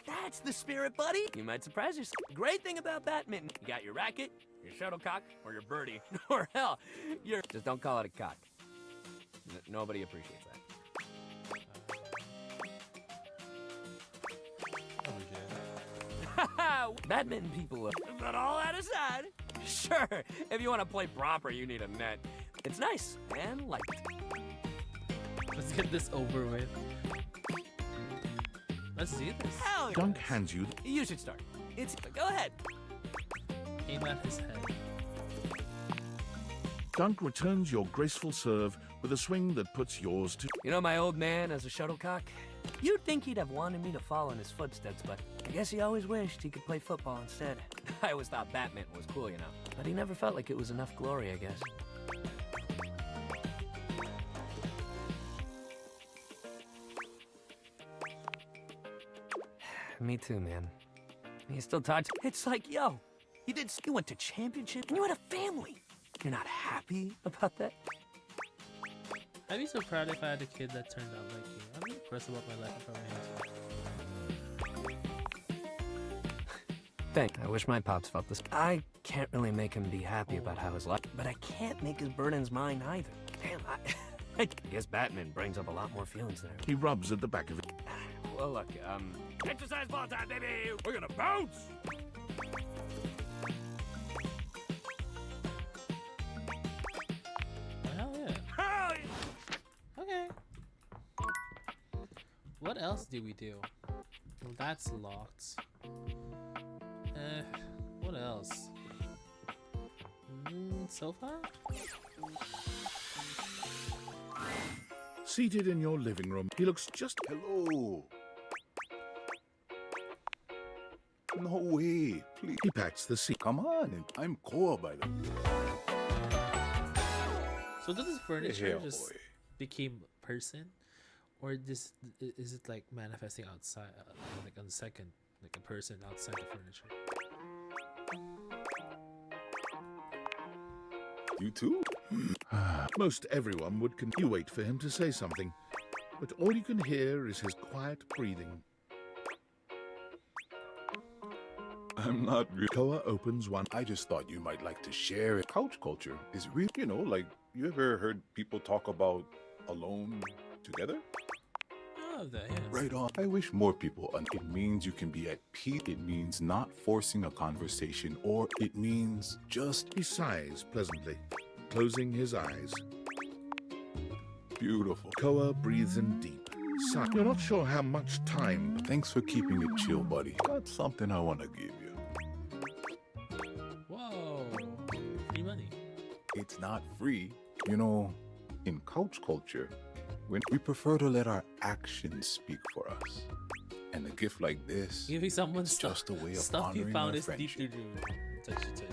That's the spirit, buddy. You might surprise yourself. Great thing about badminton, you got your racket, your shuttlecock, or your birdie, or hell, your... Just don't call it a cock. Nobody appreciates that. Badminton people, but all that aside, sure, if you want to play proper, you need a net. It's nice and light. Let's get this over with. Let's do this. Hell yeah. Dunk hands you... You should start. Go ahead. Aim at his head. Dunk returns your graceful serve with a swing that puts yours to... You know my old man as a shuttlecock? You'd think he'd have wanted me to follow in his footsteps, but I guess he always wished he could play football instead. I always thought badminton was cool, you know. But he never felt like it was enough glory, I guess. Me too, man. He still talks. It's like, yo, you went to championship and you had a family. You're not happy about that? I'd be so proud if I had a kid that turned out like you. I'm impressed about my life if I Thanks. I wish my pops felt this. I can't really make him be happy about how his life, but I can't make his burdens mine either. Damn, I guess Batman brings up a lot more feelings there. He rubs at the back of it. Well, look, exercise ball time, baby! We're gonna bounce! Hell yeah. Hell yeah! Okay. What else do we do? Well, that's locked. What else? Sofa? Seated in your living room, he looks just... Hello. No way, please. He pats the seat. Come on, I'm core by the... So does this furniture Hey, just boy. became person? Or is it like manifesting outside, like on the second, like a person outside the furniture? You too? Most everyone would you wait for him to say something, but all you can hear is his quiet breathing. I'm not... Koa opens one. I just thought you might like to share it. Couch culture is real, you know, like You ever heard people talk about alone together? Oh, that, yes. Right on. I wish more people. It means you can be at peace. It means not forcing a conversation, or it means just. He sighs pleasantly, closing his eyes. Beautiful. Koa breathes in deep. Sigh. You're not sure how much time. Thanks for keeping it chill, buddy. Got something I want to give you. Whoa. Free money. It's not free. You know, in couch culture, when we prefer to let our actions speak for us. And a gift like this, Giving someone it's just a way of stuff you honoring found our is deep friendship. to do. Touchy.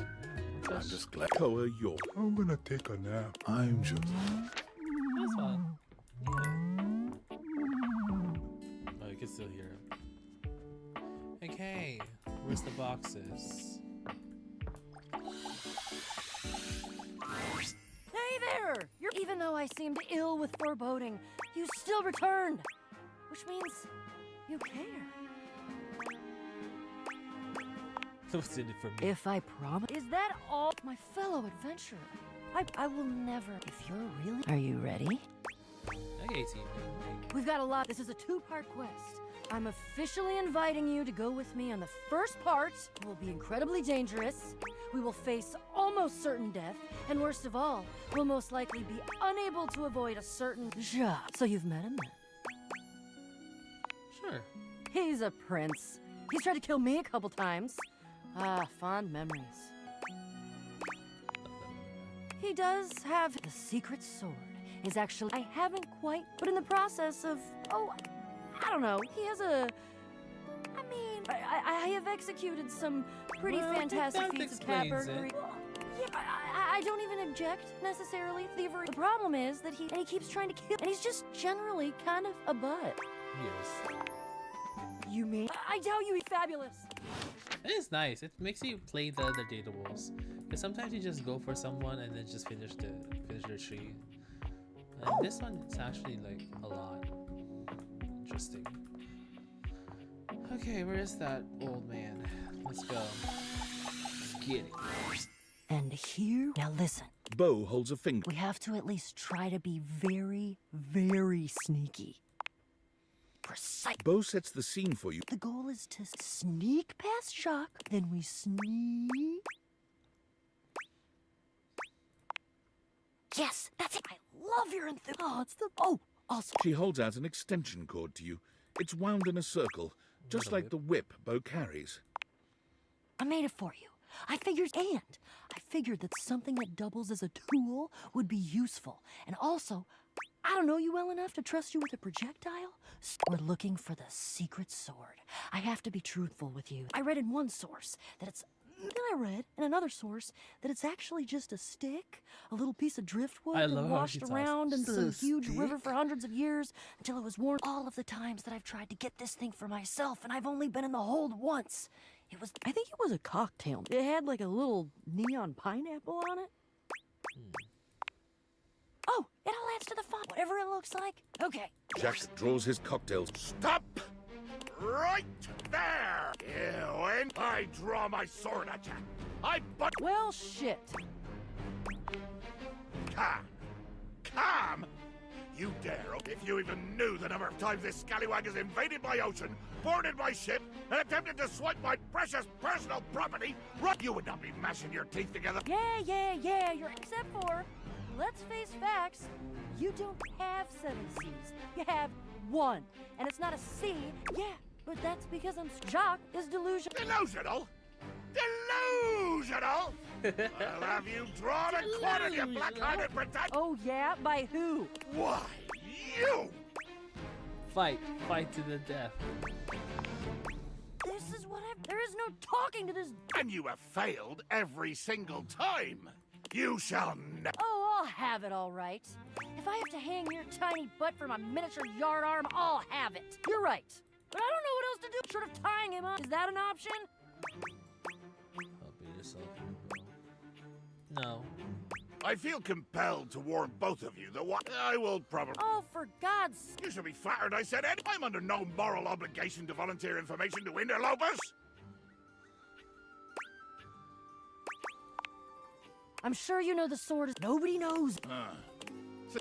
I'm just glad. Koa, you're. I'm gonna take a nap. I'm just. That's fine. Yeah. Oh, you can still hear him. Okay, where's the boxes? Hey there! Even though I seemed ill with foreboding, you still returned. Which means you care. What's in it for me? If I promise. Is that all? My fellow adventurer. I will never. If you're really. Are you ready? Okay, team. We've got a lot. This is a two-part quest. I'm officially inviting you to go with me on the first part. It will be incredibly dangerous. We will face almost certain death. And worst of all, we'll most likely be unable to avoid a certain Jacques. So you've met him then? Sure. He's a prince. He's tried to kill me a couple times. Ah, fond memories. He does have the secret sword. Is actually, I haven't quite, but in the process of, I don't know. He has a, I mean, I have executed some pretty fantastic that feats of explains cavalry. it. Yeah, I don't even object necessarily thievery. The problem is that he keeps trying to kill, and he's just generally kind of a butt. Yes. You mean? I tell you, he's fabulous. It is nice. It makes you play the other data wolves. Because sometimes you just go for someone and then just finish their tree. And this one, it's actually like a lot interesting. Okay, where is that old man? Let's go. Let's get it. And here, now listen. Bo holds a finger. We have to at least try to be very, very sneaky. Precise. Bo sets the scene for you. The goal is to sneak past Jacques, then we sneak. Yes, that's it. I love your enthusiasm. Oh, it's the. Oh, also. She holds out an extension cord to you. It's wound in a circle, just like the whip Bo carries. I made it for you. I figured that something that doubles as a tool would be useful. And also, I don't know you well enough to trust you with a projectile. So we're looking for the secret sword. I have to be truthful with you. I read in one source that it's. Then I read in another source that it's actually just a stick, a little piece of driftwood that washed around in some huge river for hundreds of years until it was worn. All of the times that I've tried to get this thing for myself, and I've only been in the hold once. I think it was a cocktail. It had like a little neon pineapple on it. Oh, it all adds to the fun, whatever it looks like. Okay. Jack draws his cocktails. Stop! Right there! When I draw my sword at you, Well, shit. Calm! You dare, if you even knew the number of times this scallywag has invaded my ocean, boarded my ship, and attempted to swipe my precious personal property, you would not be mashing your teeth together. Yeah, you're except for, let's face facts, you don't have 7 C's. You have 1. And it's not a C, yeah, but that's because Jacques is delusional. Delusional? Delusional? Well, have you drawn and quartered, you black-hearted pretend? Oh, yeah? By who? Why, you! Fight to the death. This is what there is no talking to this. And you have failed every single time. You shall never. Oh, I'll have it all right. If I have to hang your tiny butt from a miniature yard arm, I'll have it. You're right. But I don't know what else to do short of tying him up. Is that an option? I'll beat yourself, bro. No. I feel compelled to warn both of you that what I will probably. Oh, for God's sake. You should be flattered I said it. I'm under no moral obligation to volunteer information to interlopers. I'm sure you know the sword is... Nobody knows.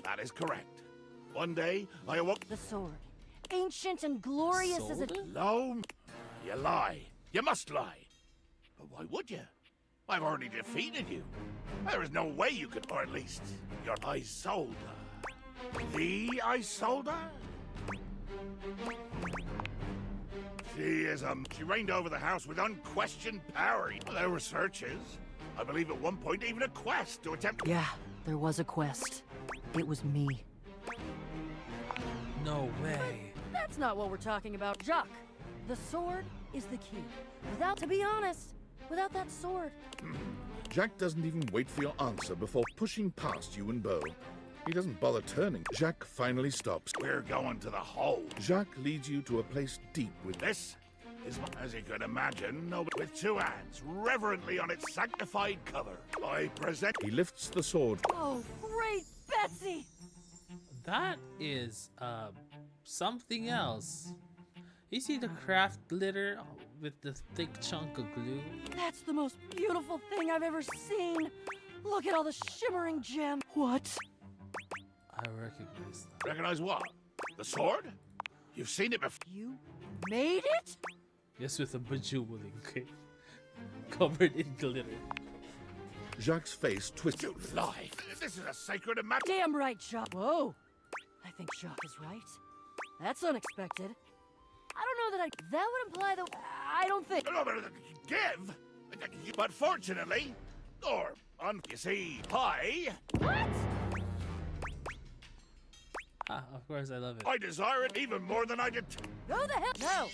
That is correct. One day, I awoke... The sword. Ancient and glorious as it... No, you lie. You must lie. But why would you? I've already defeated you. There is no way you could, or at least, your Isolde. The Isolde? She reigned over the house with unquestioned power. There were searches. I believe at one point even a quest to attempt... Yeah, there was a quest. It was me. No way. That's not what we're talking about. Jacques, the sword is the key. To be honest, without that sword... Jacques doesn't even wait for your answer before pushing past you and Beau. He doesn't bother turning. Jacques finally stops. We're going to the hole. Jacques leads you to a place deep with this. As you could imagine, with two hands reverently on its sanctified cover, I present... He lifts the sword. Oh, great Betsy! That is something else. You see the craft glitter with the thick chunk of glue? That's the most beautiful thing I've ever seen. Look at all the shimmering gems. What? I recognize that. Recognize what? The sword? You've seen it before. You made it? Yes, with a bejeweling kit covered in glitter. Jacques' face twists. You lie! This is a sacred amount. Damn right, Jacques. Whoa! I think Jacques is right. That's unexpected. I don't know that that would imply that... I don't think... No, but give! But fortunately, you see, What? Ah, of course, I love it. I desire it even more than I did... Go the hell... No!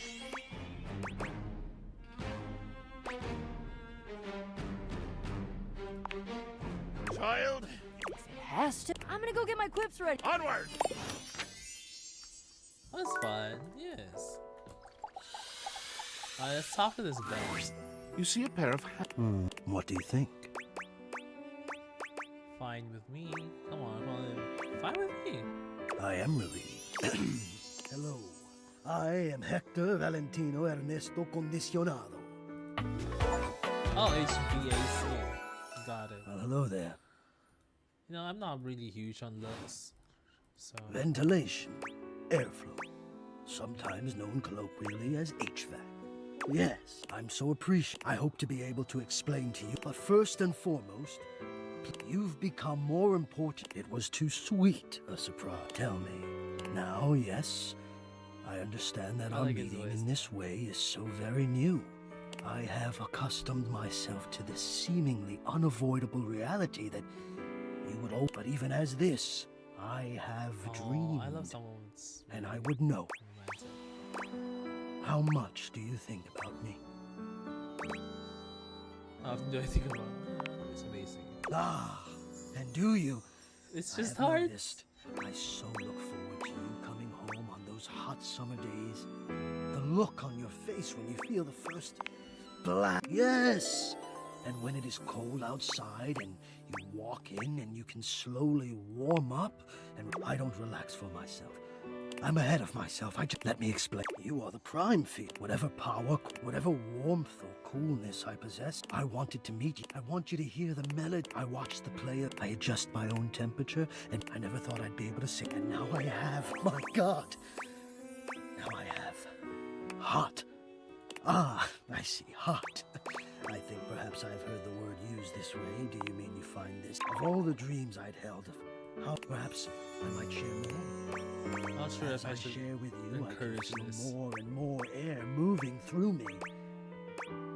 Child? If it has to... I'm gonna go get my quips ready. Onward! That's fun, yes. Let's talk to this bell. You see a pair of What do you think? Fine with me. Come on. Fine with me. I am relieved. Hello. I am Hector Valentino Ernesto Condicionado. Oh, HVAC. Got it. Well, hello there. You know, I'm not really huge on looks, so... Ventilation. Airflow. Sometimes known colloquially as HVAC. Yes, I'm so appreciative. I hope to be able to explain to you. But first and foremost, you've become more important. It was too sweet a surprise. Tell me. Now, yes, I understand that our meeting in this way is so very new. I have accustomed myself to this seemingly unavoidable reality that you would hope. But even as this, I have dreamed. I love someone's... And I would know. How much do you think about me? How often do I think about it? It's amazing. Ah, and do you? It's just I have hard. Noticed, I so look forward to you coming home on those hot summer days. The look on your face when you feel the first black. Yes! And when it is cold outside and you walk in and you can slowly warm up, and I don't relax for myself. I'm ahead of myself. Let me explain. You are the prime field. Whatever power, whatever warmth or coolness I possess, I wanted to meet you. I want you to hear the melody. I watch the player. I adjust my own temperature, and I never thought I'd be able to sing. And now I have. My God. Now I have. Hot. Ah, I see. Hot. I think perhaps I've heard the word used this way. Do you mean you find this? Of all the dreams I'd held, how perhaps I might share more. Not sure As if I should share with you, encourage I can this. feel more and more air moving through me,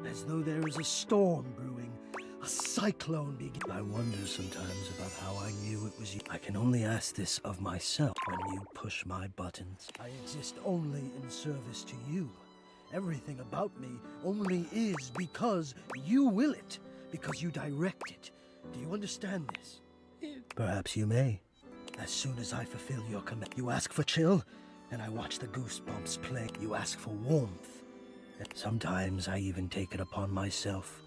as though there is a storm brewing, a cyclone begin. I wonder sometimes about how I knew it was you. I can only ask this of myself when you push my buttons. I exist only in service to you. Everything about me only is because you will it, because you direct it. Do you understand this? Perhaps you may. As soon as I fulfill your command, you ask for chill, and I watch the goosebumps play. You ask for warmth. And sometimes I even take it upon myself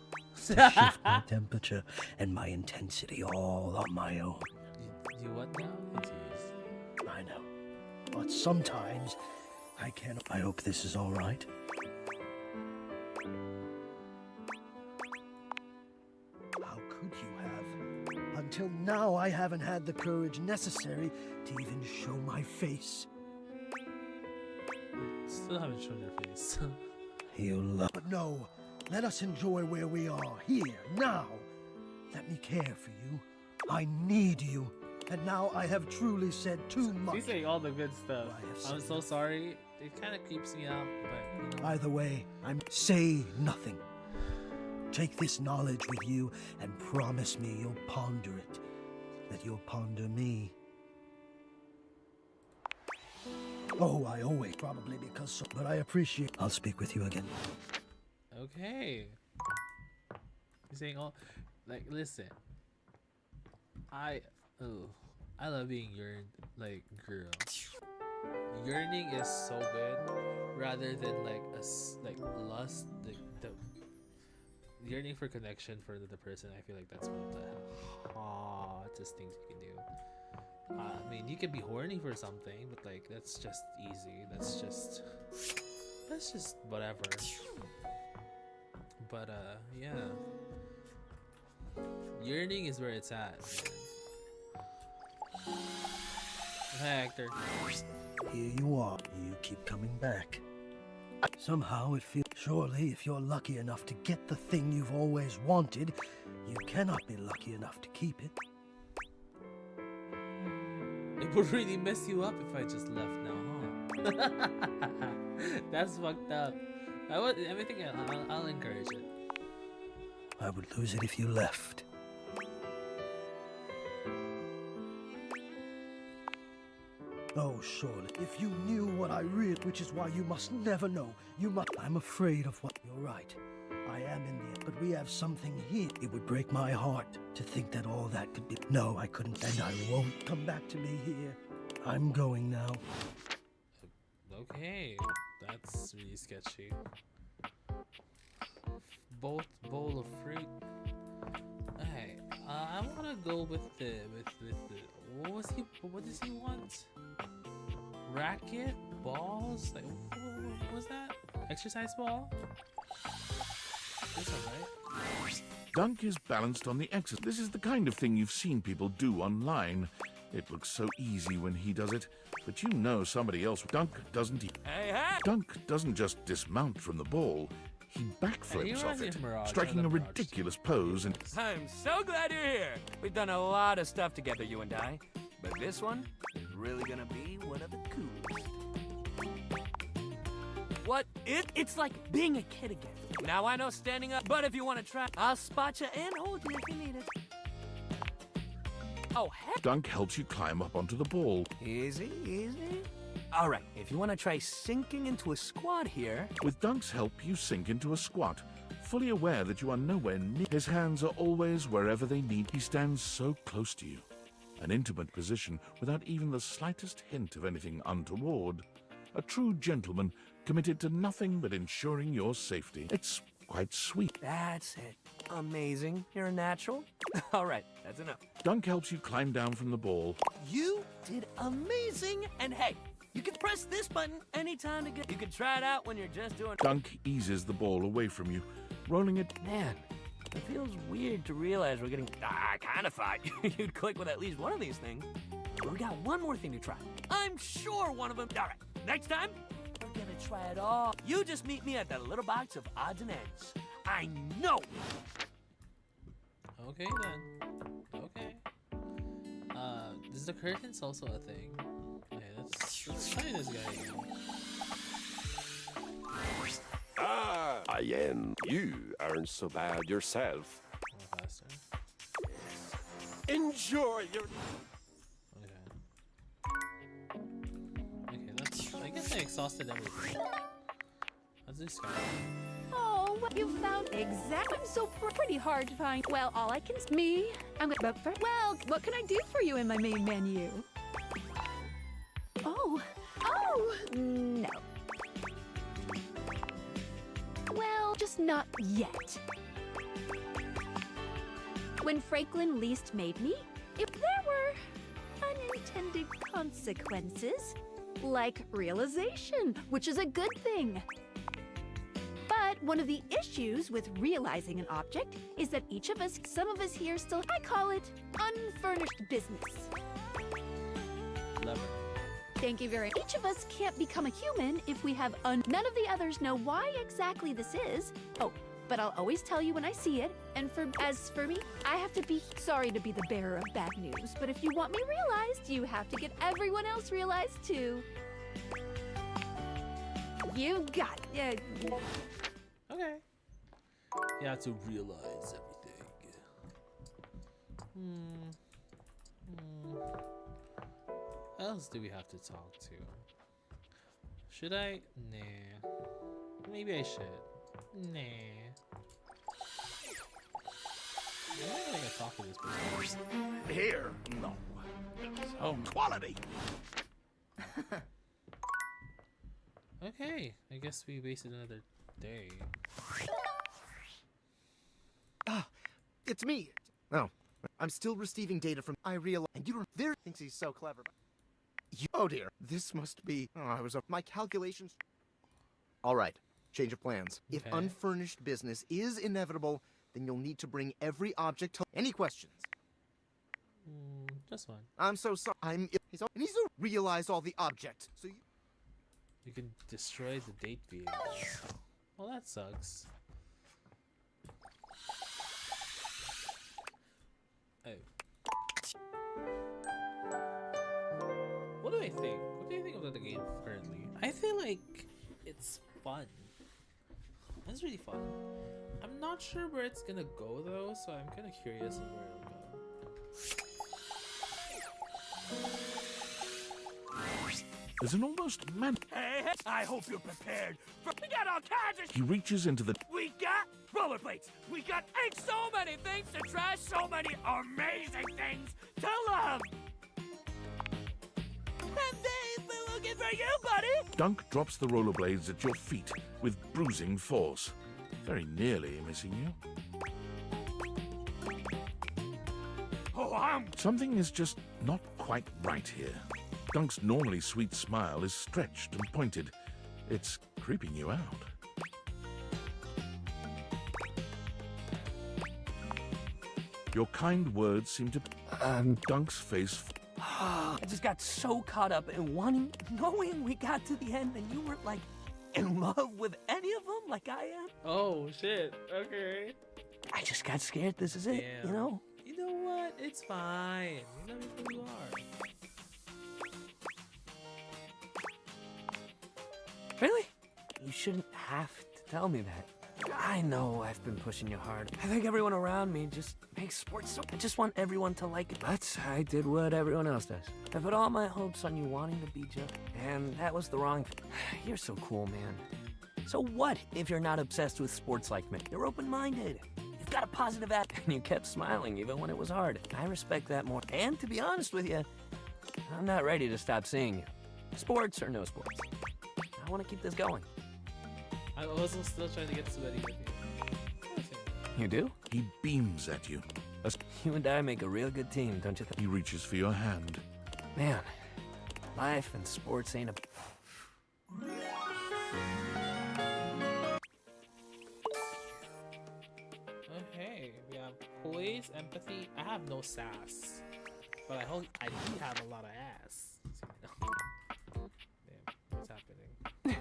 to shift my temperature and my intensity all on my own. You what now? Jeez. I know. But sometimes I can't. I hope this is all right. How could you have Until now, I haven't had the courage necessary to even show my face. Still haven't shown your face. You love. But no, let us enjoy where we are, here, now. Let me care for you. I need you. And now I have truly said too much. He's saying all the good stuff. I'm so sorry. It kind of creeps me out, but you know. Either way, say nothing. Take this knowledge with you and promise me you'll ponder it. That you'll ponder me. Oh, I always probably because so, but I appreciate. I'll speak with you again. Okay. He's saying all, like, listen. I love being yearned, like, girl. Yearning is so good, rather than like lust. Like the yearning for connection for the person. I feel like that's one of the hottest things you can do. I mean, you can be horny for something, but like that's just easy. That's just whatever. But yeah, yearning is where it's at. Hi, actor. Here you are. You keep coming back. Somehow it feels. Surely, if you're lucky enough to get the thing you've always wanted, you cannot be lucky enough to keep it. It would really mess you up if I just left now, huh? That's fucked up. I think I'll encourage it. I would lose it if you left. Oh, surely. If you knew what I really, which is why you must never know. You must. I'm afraid of what. You're right. I am in the end, but we have something here. It would break my heart to think that all that could be. No, I couldn't, and I won't. Come back to me here. I'm going now. Okay, that's really sketchy. Bowl of fruit. Okay, I wanna go with the what does he want? Racket? Balls? Like what was that? Exercise ball? This one, right? Dunk is balanced on the X's. This is the kind of thing you've seen people do online. It looks so easy when he does it, but you know somebody else. Dunk doesn't. Dunk doesn't just dismount from the ball. He backflips off it, striking a ridiculous pose and... I'm so glad you're here. We've done a lot of stuff together, you and I. But this one is really gonna be one of the coolest. What? It's like being a kid again. Now I know standing up, but if you want to try, I'll spot you and hold you if you need it. Oh, heck. Dunk helps you climb up onto the ball. Easy, easy. All right, if you want to try sinking into a squat here... With Dunk's help, you sink into a squat, fully aware that you are nowhere near. His hands are always wherever they need. He stands so close to you. An intimate position without even the slightest hint of anything untoward. A true gentleman committed to nothing but ensuring your safety. It's quite sweet. That's it. Amazing. You're a natural. All right, that's enough. Dunk helps you climb down from the ball. You did amazing, and hey, you can press this button anytime to get. You can try it out when you're just doing. Dunk eases the ball away from you, rolling it. Man, it feels weird to realize we're getting. I kind of thought you'd click with at least one of these things. But we got one more thing to try. I'm sure one of them. All right, next time we're gonna try it all. You just meet me at that little box of odds and ends. I know. Okay then. Okay. Is the curtains also a thing? Okay, let's try this guy again. I am. You aren't so bad yourself. More faster. Enjoy your. Okay, that's. I guess I exhausted everything. Let's do Sky. Oh, what you found exactly. I'm so pretty hard to find. Well, all I can me. I'm gonna. But first, well, what can I do for you in my main menu? Oh, no. Well, just not yet. When Franklin least made me, if there were unintended consequences, like realization, which is a good thing. But But one of the issues with realizing an object is that each of us, some of us here still, I call it unfurnished business. Love it. Thank you very much. Each of us can't become a human if we have none of the others know why exactly this is. Oh, but I'll always tell you when I see it. And as for me, I have to be sorry to be the bearer of bad news, but if you want me realized, you have to get everyone else realized too. You got it. Okay. You have to realize everything. What else do we have to talk to? Should I? Nah. Maybe I should. Nah. I'm not gonna talk to this person. Here? No. Home quality. Okay, I guess we wasted another day. Ah, it's me. Oh, I'm still receiving data from Ireal, and you don't. There thinks he's so clever. Oh dear, this must be. Oh, I was. My calculations. All right, change of plans. If Okay. unfurnished business is inevitable, then you'll need to bring every object to. Any questions? Just one. I'm so sorry. And he's to realize all the objects. So You can destroy the date field. Well, that sucks. Oh. What do I think? What do you think of the game currently? I feel like it's fun. It's really fun. I'm not sure where it's gonna go though, so I'm kind of curious of where it'll go. There's an almost man. Hey, I hope you're prepared. We got all kinds of. He reaches into the. We got rollerblades. We got so many things to try. So many amazing things to love. And they've been looking for you, buddy. Dunk drops the rollerblades at your feet with bruising force, very nearly missing you. Oh, Something is just not quite right here. Dunk's normally sweet smile is stretched and pointed. It's creeping you out. Your kind words seem to. Dunk's face. I just got so caught up in knowing we got to the end and you weren't like in love with any of them like I am. Oh shit. Okay. I just got scared. This is it, Damn. you know? You know what? It's fine. You know who you are. Really? You shouldn't have to tell me that. I know I've been pushing you hard. I think everyone around me just makes sports so. I just want everyone to like it. But I did what everyone else does. I put all my hopes on you wanting to beat you, and that was the wrong. You're so cool, man. So what if you're not obsessed with sports like me? You're open-minded. You've got a positive attitude, and you kept smiling even when it was hard. I respect that more. And to be honest with you, I'm not ready to stop seeing you. Sports or no sports. I want to keep this going. I'm also still trying to get sweaty with you. You do? He beams at you. You and I make a real good team, don't you think? He reaches for your hand. Man, life and sports ain't a... Okay, we have poise, empathy. I have no sass, but I hope I do have a lot of ass. Damn, what's happening?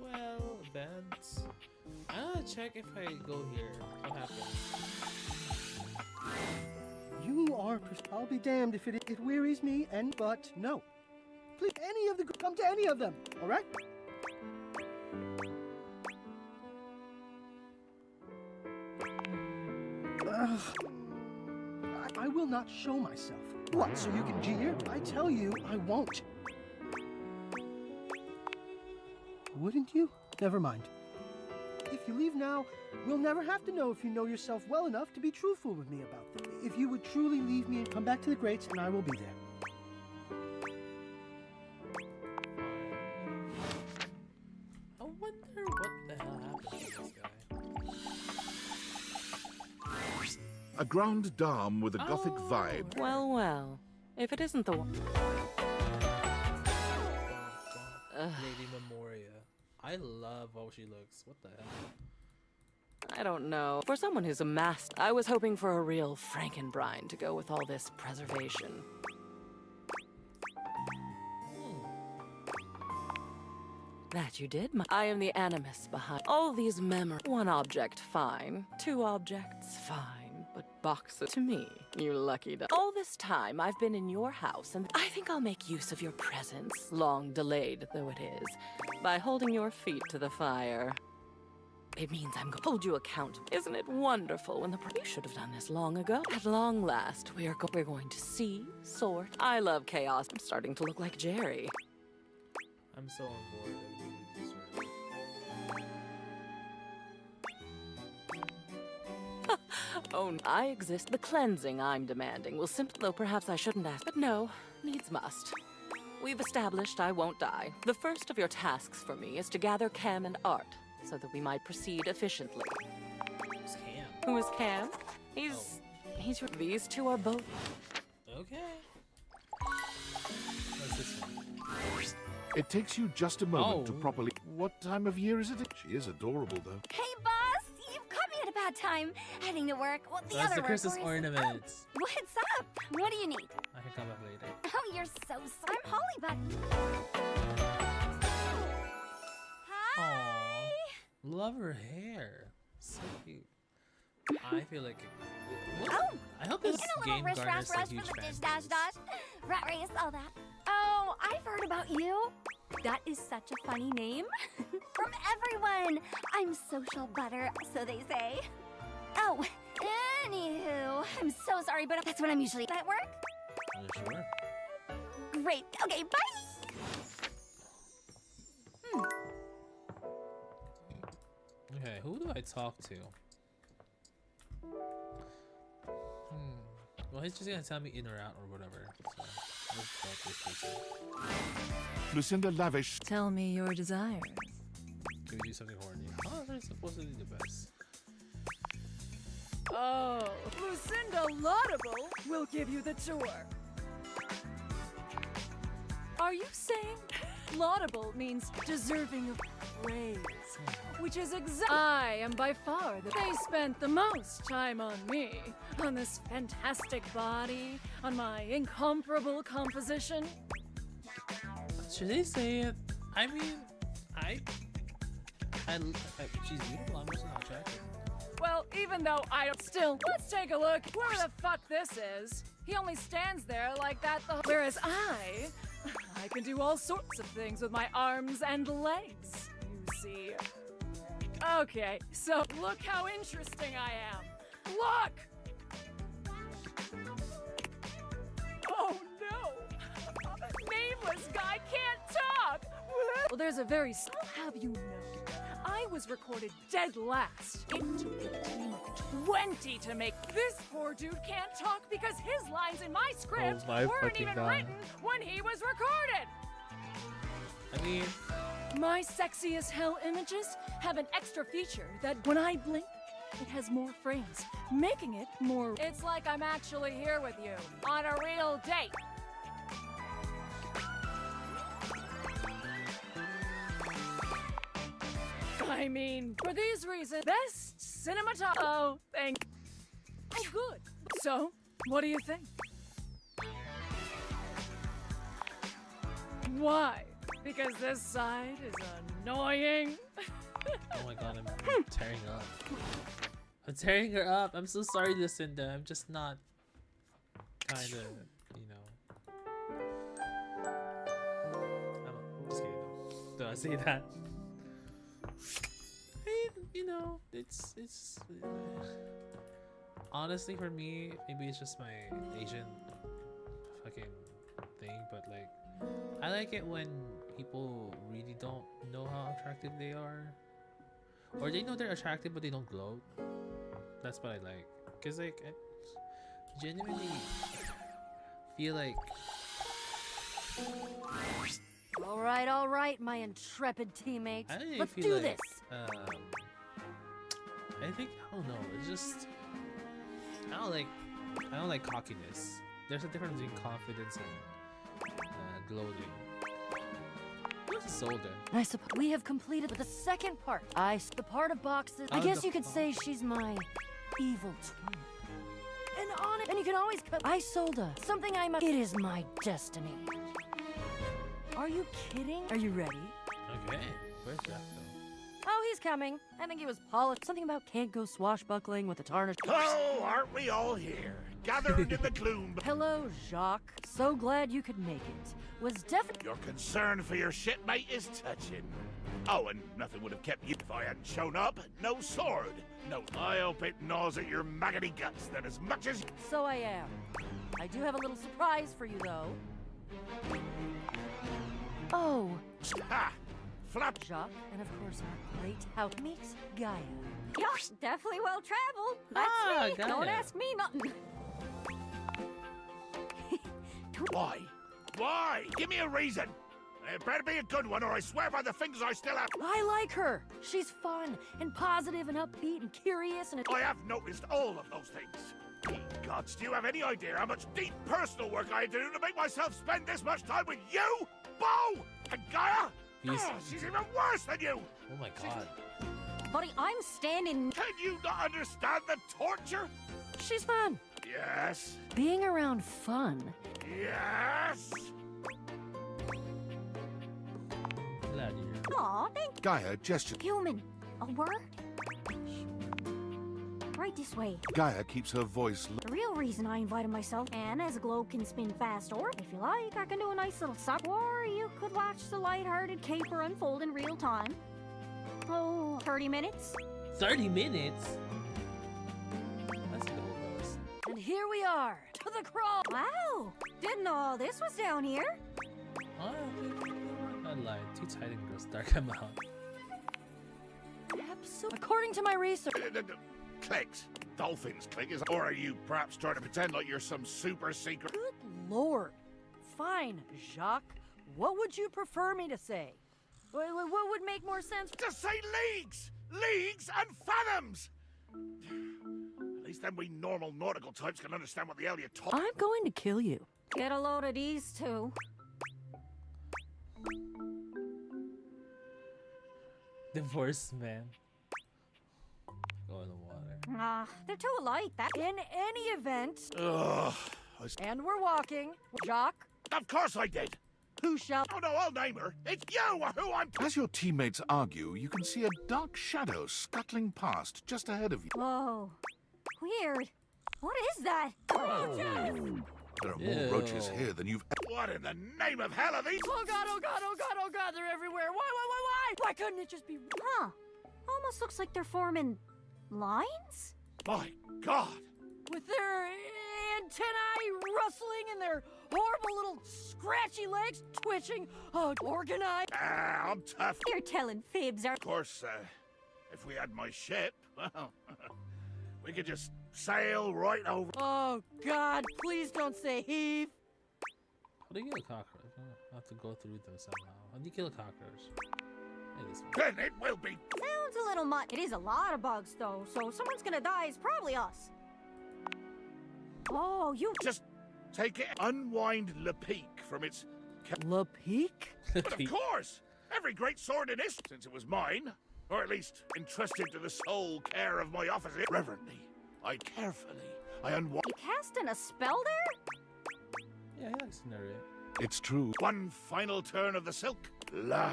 Well, events. I'm gonna check if I go here. What happens? You are. I'll be damned if it wearies me, but no. Please, come to any of them, all right? I will not show myself. What, so you can jeer? I tell you, I won't. Wouldn't you? Never mind. If you leave now, we'll never have to know if you know yourself well enough to be truthful with me about them. If you would truly leave me and come back to the Greats, and I will be there. I wonder what the hell happened to this guy. A ground dame with a gothic vibe. Well, well. If it isn't the one. Lady Memoria. I love how she looks. What the hell? I don't know. For someone who's a master, I was hoping for a real Frankenbrine to go with all this preservation. That you did? I am the animus behind all these memories. One object, fine. Two objects, fine. But boxes to me, you lucky dog. All this time, I've been in your house, and I think I'll make use of your presence, long delayed though it is, by holding your feet to the fire. It means I'm going to hold you accountable. Isn't it wonderful when you should have done this long ago? At long last, we're going to see, sort. I love chaos. I'm starting to look like Jerry. I'm so on board. Oh, I exist. The cleansing I'm demanding will simply, though perhaps I shouldn't ask, but no, needs must. We've established I won't die. The first of your tasks for me is to gather Cam and Art, so that we might proceed efficiently. Who's Cam? Who is Cam? He's your, these two are both. Okay. What's this one? It takes you just a moment to properly... What time of year is it? She is adorable, though. Hey, boss! You've caught me at a bad time. Heading to work. Well, the That's other the Christmas work ornaments. Oh, what's up? What do you need? I can come back later. Oh, you're so sorry. I'm Holly, but... Hi! Love her hair. So cute. I feel like... Oh! I hope this game Rush, garners rush, a huge for the fan dish, dash, base. dash. Rat race, all that. Oh, I've heard about you. That is such a funny name. From everyone. I'm social butter, so they say. Oh, anywho, I'm so sorry, but that's when I'm usually at work. Sure. Great. Okay, bye. Okay, who do I talk to? Well, he's just gonna tell me in or out or whatever. So, let's talk this person. Lucinda Lavish. Tell me your desire. Can we do something horny? Oh, they're supposed to be the best. Oh, Lucinda Laudable will give you the tour. Are you saying laudable means deserving of praise? Which is I am by far they spent the most time on me, on this fantastic body, on my incomparable composition. Should they say it? I mean, she's beautiful. I'm just not attractive. Well, even though I still, let's take a look where the fuck this is. He only stands there like that whereas I can do all sorts of things with my arms and legs, you see. Okay, so look how interesting I am. Look! Oh no! Nameless guy can't talk! Well, there's a very I'll have you know, I was recorded dead last. It took a team of 20 to make this poor dude can't talk because his lines in my script my weren't fucking even God. written when he was recorded. I mean, my sexy as hell images have an extra feature that when I blink, it has more frames, making it more. It's like I'm actually here with you on a real date. I mean, for these reasons, best cinematography. Oh, thank. Oh, good. So, what do you think? Why? Because this side is annoying. oh my god, I'm tearing her up. I'm tearing her up. I'm so sorry, Lucinda. I'm just not kind of, you know. I'm just kidding though. Did I say that? You know, it's honestly for me, maybe it's just my Asian fucking thing, but like I like it when people really don't know how attractive they are, or they know they're attractive but they don't gloat. That's what I like, cause like I genuinely feel like. All right, my intrepid teammates. I don't Let's feel do like, this. I think I don't know. It's just I don't like cockiness. There's a difference between confidence and gloating. Isolde. I suppose we have completed the second part. The part of boxes. I guess you could say she's my evil twin. And you can always cut Isolde. Something I must. It is my destiny. Are you kidding? Are you ready? Okay, where's that though? Oh, he's coming. I think he was polished. Something about can't go swashbuckling with a tarnished. Oh, aren't we all here? Gathered in the gloom. Hello, Jacques. So glad you could make it. Was definitely. Your concern for your shipmate is touching. Oh, and nothing would have kept you if I hadn't shown up. No sword. No, I hope it gnaws at your maggoty guts then as much as. So I am. I do have a little surprise for you, though. Oh. Ha! Flap. Jacques, and of course our great house. Meet Gaia. Yosh, definitely well traveled. That's me. Gaia. Don't ask me nothing. Why? Why? Give me a reason. It better be a good one, or I swear by the fingers I still have. I like her. She's fun and positive and upbeat and curious and. I have noticed all of those things. Ye gods, do you have any idea how much deep personal work I had to do to make myself spend this much time with you, Bo, and Gaia? She's even worse than you. Oh my god. Buddy, I'm standing. Can you not understand the torture? She's fun. Yes. Being around fun. Yes. Aw, thank Gaia gestured. Human. A word? Right this way. Gaia keeps her voice low. The real reason I invited myself, and as a globe can spin fast, or if you like, I can do a nice little suck, or you could watch the lighthearted caper unfold in real time. Oh, 30 minutes? 30 minutes? That's a little nice. And here we are, to the crawl. Wow, didn't know all this was down here. Oh, I lied. Too tight and gross dark amount. Absolutely. According to my research. Clicks. Dolphins click is. Or are you perhaps trying to pretend like you're some super secret? Good lord. Fine, Jacques. What would you prefer me to say? What would make more sense? Just say leagues! Leagues and fathoms! At least then we normal nautical types can understand what the hell you're talking. I'm going to kill you. Get a load of these two. Divorced man. Go in the water. Ah, they're too alike. That. In any event. Ugh. And we're walking. Jacques. Of course I did. Who shall? Oh no, I'll name her. It's you who I'm. As your teammates argue, you can see a dark shadow scuttling past just ahead of you. Whoa. Weird. What is that? Oh. There are more roaches here than you've. What in the name of hell are these? Oh god, oh god, oh god, oh god, they're everywhere. Why? Why couldn't it just be. Huh. Almost looks like they're forming lines? My god. With their antennae rustling and their horrible little scratchy legs twitching, organized. I'm tough. You're telling fibs, are. Of course, if we had my ship, well, we could just sail right over. Oh God! Please don't say heave. How do you kill a cockroach? I have to go through them somehow. How do you kill a cockroach? Then it will be. Sounds a little much. It is a lot of bugs, though, so someone's gonna die. It's probably us. Oh, you just take it. Unwind Le Peak from its. Le Peak? But of course, every great sword in history, since it was mine, or at least entrusted to the sole care of my officer. Reverently, I unwind. You casting a spell there? Yeah, he likes to narrate. It's true. One final turn of the silk. La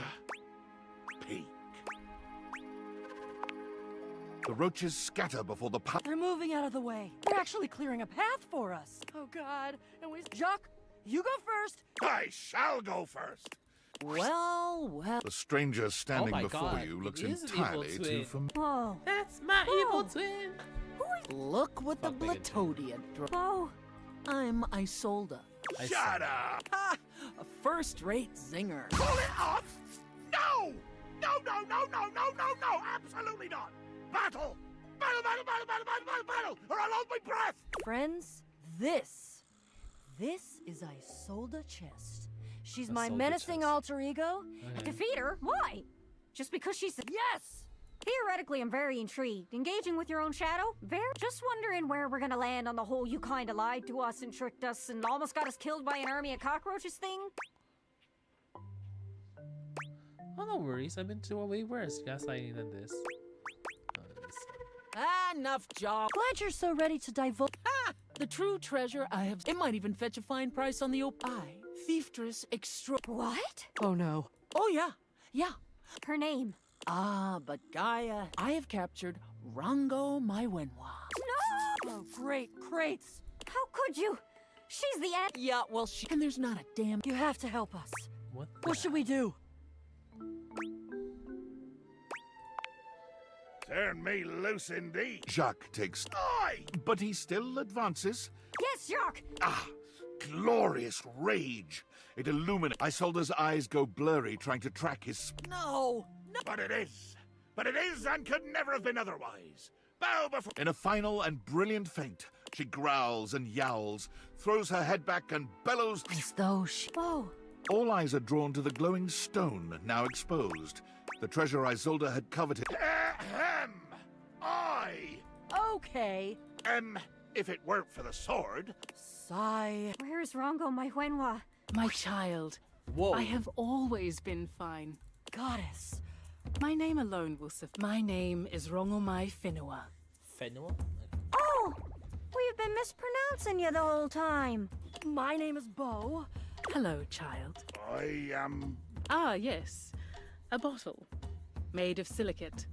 Peak. The roaches scatter before the They're moving out of the way. They're actually clearing a path for us. Oh God! And Jacques, you go first. I shall go first. Well. The stranger standing before God. you looks It is an entirely evil too twin. familiar. Oh. That's my evil twin. Look what the Blatodian threw. Oh. I'm Isolde. Shut up! Ha! A first-rate zinger. Pull it off! No! No! Absolutely not! Battle! Or I'll hold my breath! Friends, this is Isolde Chest. She's my Isolde menacing alter ego. Defeat her? Why? Just because she's. Yes! Theoretically, I'm very intrigued. Engaging with your own shadow? Just wondering where we're gonna land on the whole you kinda lied to us and tricked us and almost got us killed by an army of cockroaches thing. Oh, no worries. I've been to a way worse gaslighting than this. Enough job. Glad you're so ready to divulge. The true treasure I have. It might even fetch a fine price on the thieftress extra. What? Oh no. Oh yeah. Yeah. Her name. But Gaia, I have captured Rango Maiwenwa. No! Oh, great. How could you? She's the end. Yeah, well, and there's not a damn. You have to help us. What should we do? Turn me loose indeed. Jacques takes... Aye! But he still advances. Yes, Jacques! Ah! Glorious rage! It illuminates... Isolde's eyes go blurry trying to track his... No! But it is! And could never have been otherwise! Bow before... In a final and brilliant feint, she growls and yowls, throws her head back and bellows... As though she... Oh! All eyes are drawn to the glowing stone, now exposed. The treasure Isolde had coveted. Ahem! I! Okay. If it weren't for the sword... Sigh. Where's Rango Maiwenwa? My child. Whoa. I have always been fine. Goddess. My name alone will suffice. My name is Rongomai Finua. Fenua? Oh! We've been mispronouncing you the whole time. My name is Bo. Hello, child. I am... Ah, yes. A bottle. Made of silicate.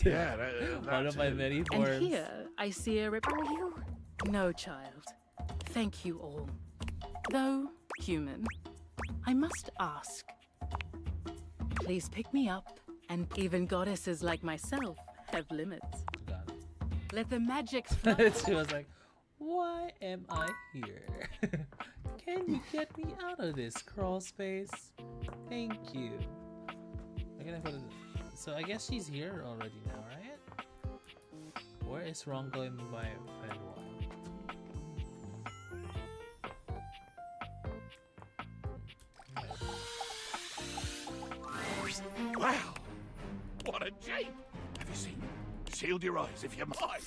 Yeah, one of my many And forms. here, I see a rip... Are you? No, child. Thank you all. Though human, I must ask. Please pick me up, and even goddesses like myself have limits. Got it. Let the magic... She was like, why am I here? Can you get me out of this crawl space? Thank you. I'm gonna put it... So I guess she's here already now, right? Where is Rongo in my Fenwa? Wow! What a jape! Have you seen? Shield your eyes if you might.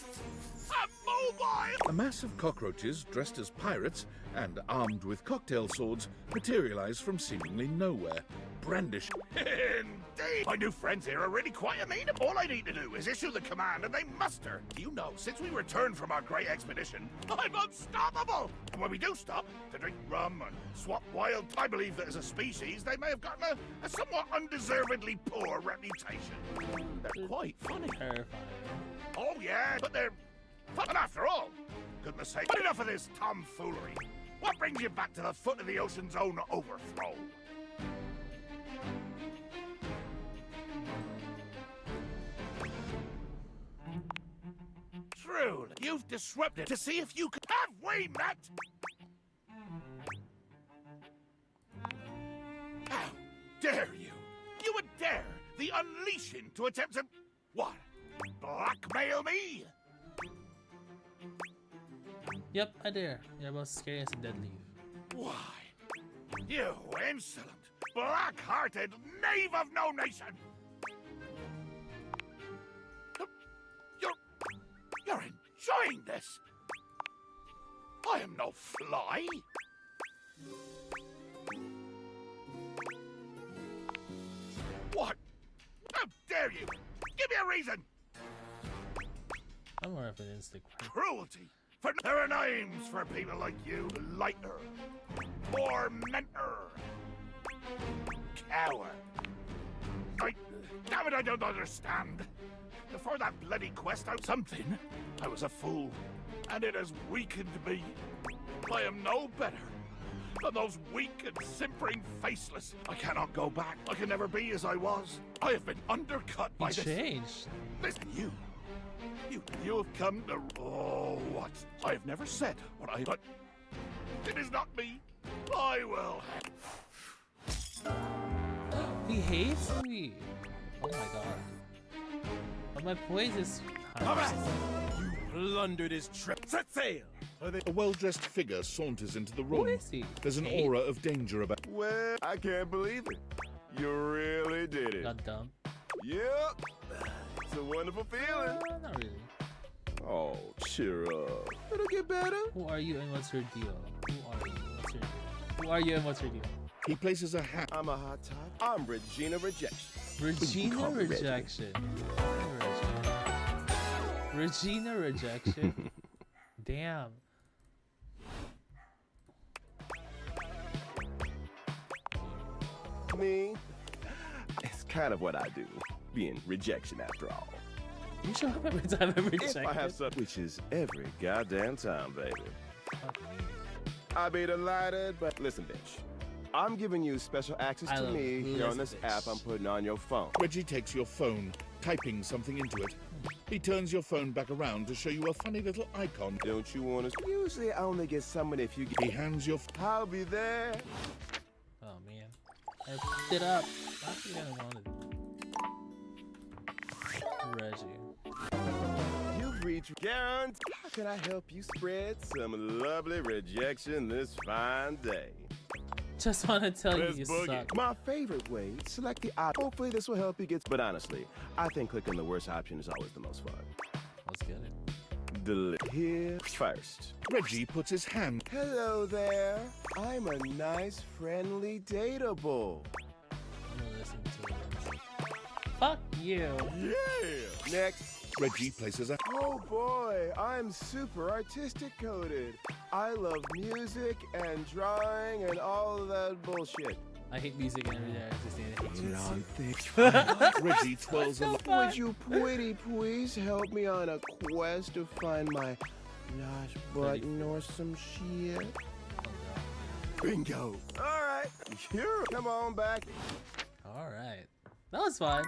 A mobile! A mass of cockroaches dressed as pirates and armed with cocktail swords materialize from seemingly nowhere. Brandish. Indeed! My new friends here are really quite amenable. All I need to do is issue the command and they muster. Do you know, since we returned from our great expedition, I'm unstoppable! And when we do stop to drink rum and swap wild, I believe that as a species, they may have gotten a somewhat undeservedly poor reputation. They're quite funny. Terrifying. Oh yeah, but they're fun after all. Goodness sake, but enough of this tomfoolery. What brings you back to the foot of the ocean's own overthrow? Truly, you've disrupted to see if you could... Have we met? How dare you? You would dare the unleashing to attempt to... What? Blackmail me? Yep, I dare. You're about as scary as a dead leaf. Why? You insolent, black-hearted knave of no nation! You're enjoying this! I am no fly! What? How dare you? Give me a reason! I'm more of an instinct. Cruelty! For there are names for people like you. Lighter. Tormentor. Coward. Damn it, I don't understand. Before that bloody quest out something, I was a fool. And it has weakened me. I am no better than those weak and simpering faceless. I cannot go back. I can never be as I was. I have been undercut by this. Changed. Listen, you have come to... Oh, what? I have never said what I... But it is not me. I will have... He hates me. Oh my god. But my poise is... You plundered his trip. Set sail! A well-dressed figure saunters into the room. Who is he? There's an aura of danger about... Well, I can't believe it. You really did it. Not dumb. Yep. It's a wonderful feeling. Not really. Oh, cheer up. It'll get better. Who are you and what's your deal? Who are you and what's your deal? He places a hat. I'm a hot top. I'm Regina Rejection. Regina Rejection. Regina Rejection. Damn. Me? It's kind of what I do. Being rejection after all. You show up every time I'm rejected. If I have something, which is every goddamn time, baby. I'd be delighted, but listen, bitch. I'm giving you special access to me here on this app I'm putting on your phone. Reggie takes your phone, typing something into it. He turns your phone back around to show you a funny little icon. Don't you want to? Usually I only get someone if you get. He hands your. I'll be there. Oh man, I picked it up. I think I wanted Reggie. You've reached Garant. How can I help you spread some lovely rejection this fine day? Just want to tell you, Let's you boogie. suck. My favorite way, select the option. Hopefully this will help you get. But honestly, I think clicking the worst option is always the most fun. Let's get it. Here first. Reggie puts his hand. Hello there. I'm a nice, friendly dateable. I'm gonna listen to it. Fuck you. Yeah. Next. Reggie places a. Oh boy, I'm super artistic coded. I love music and drawing and all of that bullshit. I hate music and everything. I hate you. Reggie twirls a. Would you please help me on a quest to find my lost button or some shit? Bingo. All right, here. Come on back. All right, that was fun.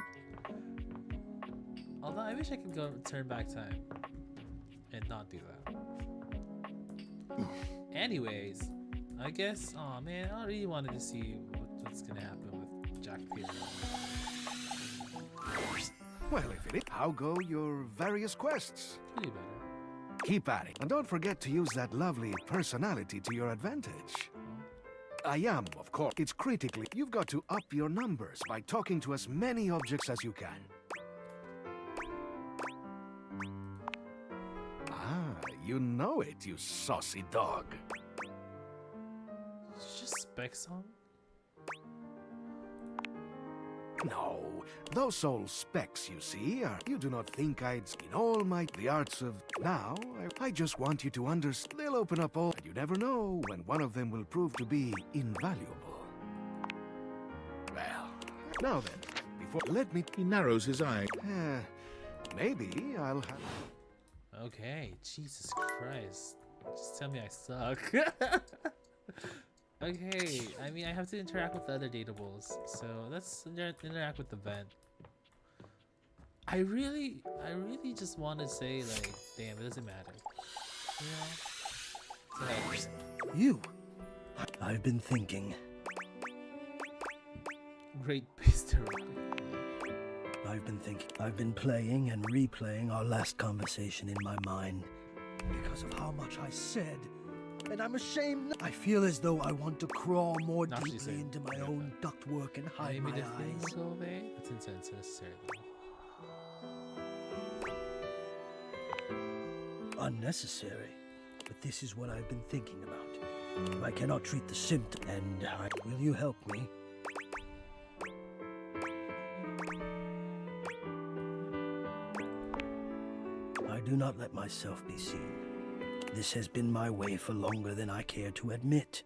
Although I wish I could go turn back time and not do that. Anyways, I guess. Oh man, I really wanted to see what's gonna happen with Jack Peter. Well, if it is, how go your various quests? Pretty better. Keep at it. And don't forget to use that lovely personality to your advantage. I am, of course. It's critically. You've got to up your numbers by talking to as many objects as you can. Ah, you know it, you saucy dog. Just specs on? No, those old specs, you see, are. You do not think I'd in all the arts of. Now, I just want you to understand. They'll open up all. You never know when one of them will prove to be invaluable. Well, now then, before. Let me. He narrows his eye. Maybe I'll have. Okay, Jesus Christ. Just tell me I suck. Okay, I mean, I have to interact with the other datables, so let's interact with the vent. I really just want to say, like, damn, it doesn't matter. You know? So, You. I've been thinking. Great Mr. I've been thinking. I've been playing and replaying our last conversation in my mind because of how much I said. And I'm ashamed. I feel as though I want to crawl more deeply into my own ductwork and hide my eyes. That's unnecessary. Unnecessary. But this is what I've been thinking about. I cannot treat the symptom. And will you help me? I do not let myself be seen. This has been my way for longer than I care to admit.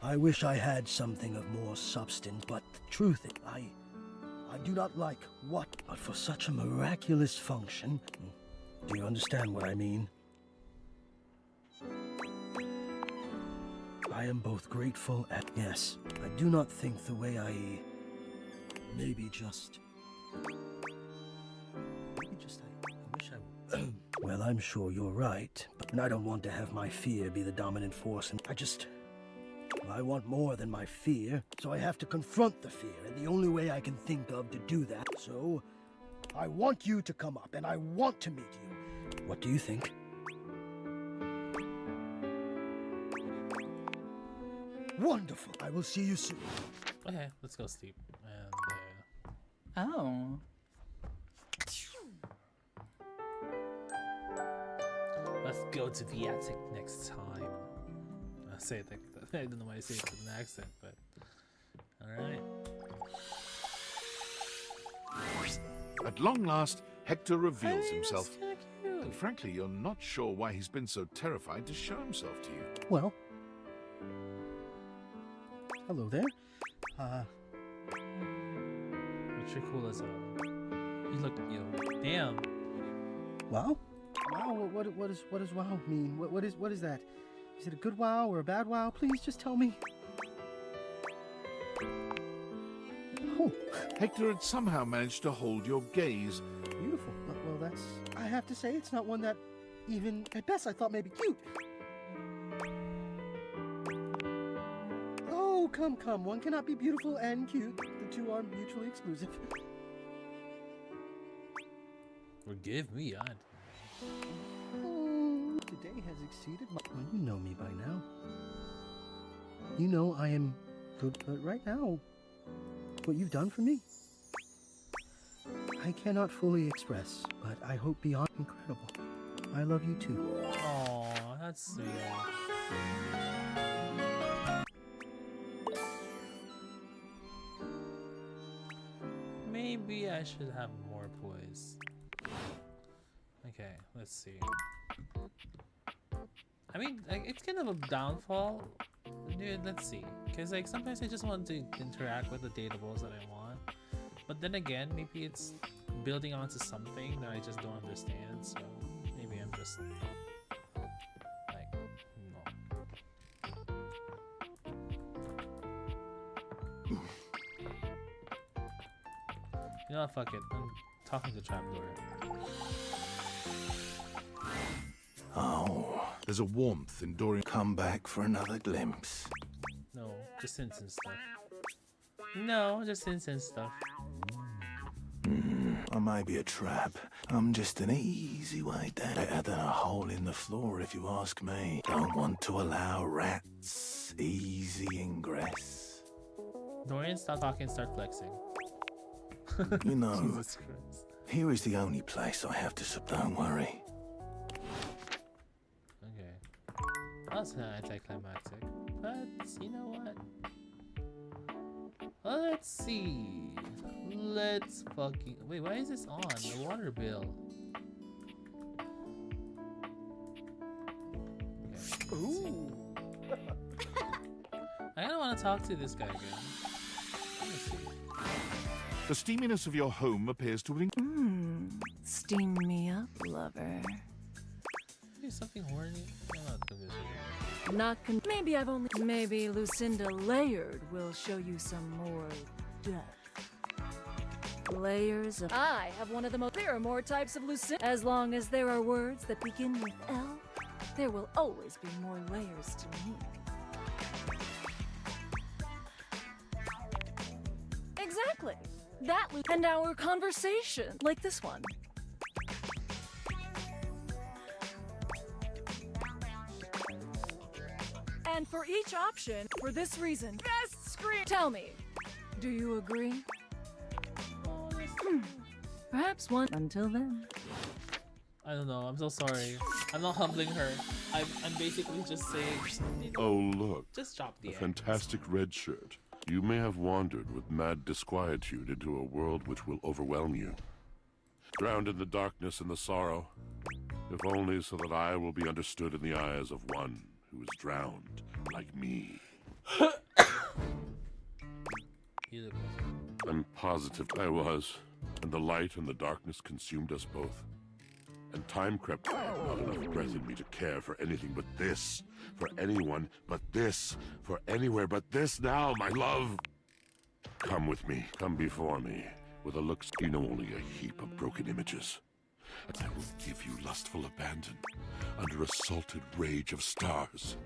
I wish I had something of more substance, but the truth is, I do not like what, but for such a miraculous function. Do you understand what I mean? I am both grateful and yes, I do not think the way maybe just I wish I would. Well, I'm sure you're right, but I don't want to have my fear be the dominant force, and I want more than my fear, so I have to confront the fear, and the only way I can think of to do that, so I want you to come up, and I want to meet you. What do you think? Wonderful. I will see you soon. Okay, let's go sleep. And, Oh. let's go to the attic next time. I'll say it like that. I don't know why I say it with an accent, but alright. At long last, Hector reveals himself. And frankly, you're not sure why he's been so terrified to show himself to you. Well, hello there. But you're cool as hell. You look, damn. Wow? Wow, what does wow mean? What is that? Is it a good wow or a bad wow? Please just tell me. Oh, Hector had somehow managed to hold your gaze. Beautiful. Well, that's... I have to say, it's not one that even, at best, I thought maybe cute. Oh, come. One cannot be beautiful and cute. The two are mutually exclusive. Forgive me, Oh, today has exceeded my... Well, you know me by now. You know I am good, but right now, what you've done for me, I cannot fully express, but I hope beyond incredible. I love you too. Aw, that's sweet. Maybe I should have more poise. Okay, let's see. I mean, like, it's kind of a downfall. Dude, let's see. Because, like, sometimes I just want to interact with the datables that I want. But then again, maybe it's building onto something that I just don't understand. So, maybe I'm just... like, no. You know what, fuck it. I'm talking to Trapdoor. Oh, there's a warmth in Dorian. Come back for another glimpse. No, just instant stuff. No, just instant stuff. I may be a trap. I'm just an easy way down. Better than a hole in the floor, if you ask me. Don't want to allow rats easy ingress. Dorian, stop talking, start flexing. You know, Jesus Christ. here is the only place I have to don't worry. That's not anticlimactic, but you know what? Let's see. Let's fucking wait. Why is this on the water bill? Okay, ooh. I don't want to talk to this guy again. Let me see. The steaminess of your home appears to... Steam me up, lover. Maybe something horny. I'm not convinced. Maybe Lucinda Layered will show you some more depth. Layers of... I have one of the most... There are more types of Lucinda. As long as there are words that begin with L, there will always be more layers to me. Exactly. And our conversation, like this one. And for each option, for this reason, best screen. Tell me, do you agree? Perhaps one. Until then. I don't know. I'm so sorry. I'm not humbling her. I'm basically just saying. Oh look! Just drop the a fantastic red shirt. You may have wandered with mad disquietude into a world which will overwhelm you. Drowned in the darkness and the sorrow, if only so that I will be understood in the eyes of one who is drowned like me. I'm positive I was, and the light and the darkness consumed us both. And time crept by, not enough breath in me to care for anything but this, for anyone but this, for anywhere but this now, my love. Come with me, come before me, with a look you know only a heap of broken images. And I will give you lustful abandon, under a salted rage of stars.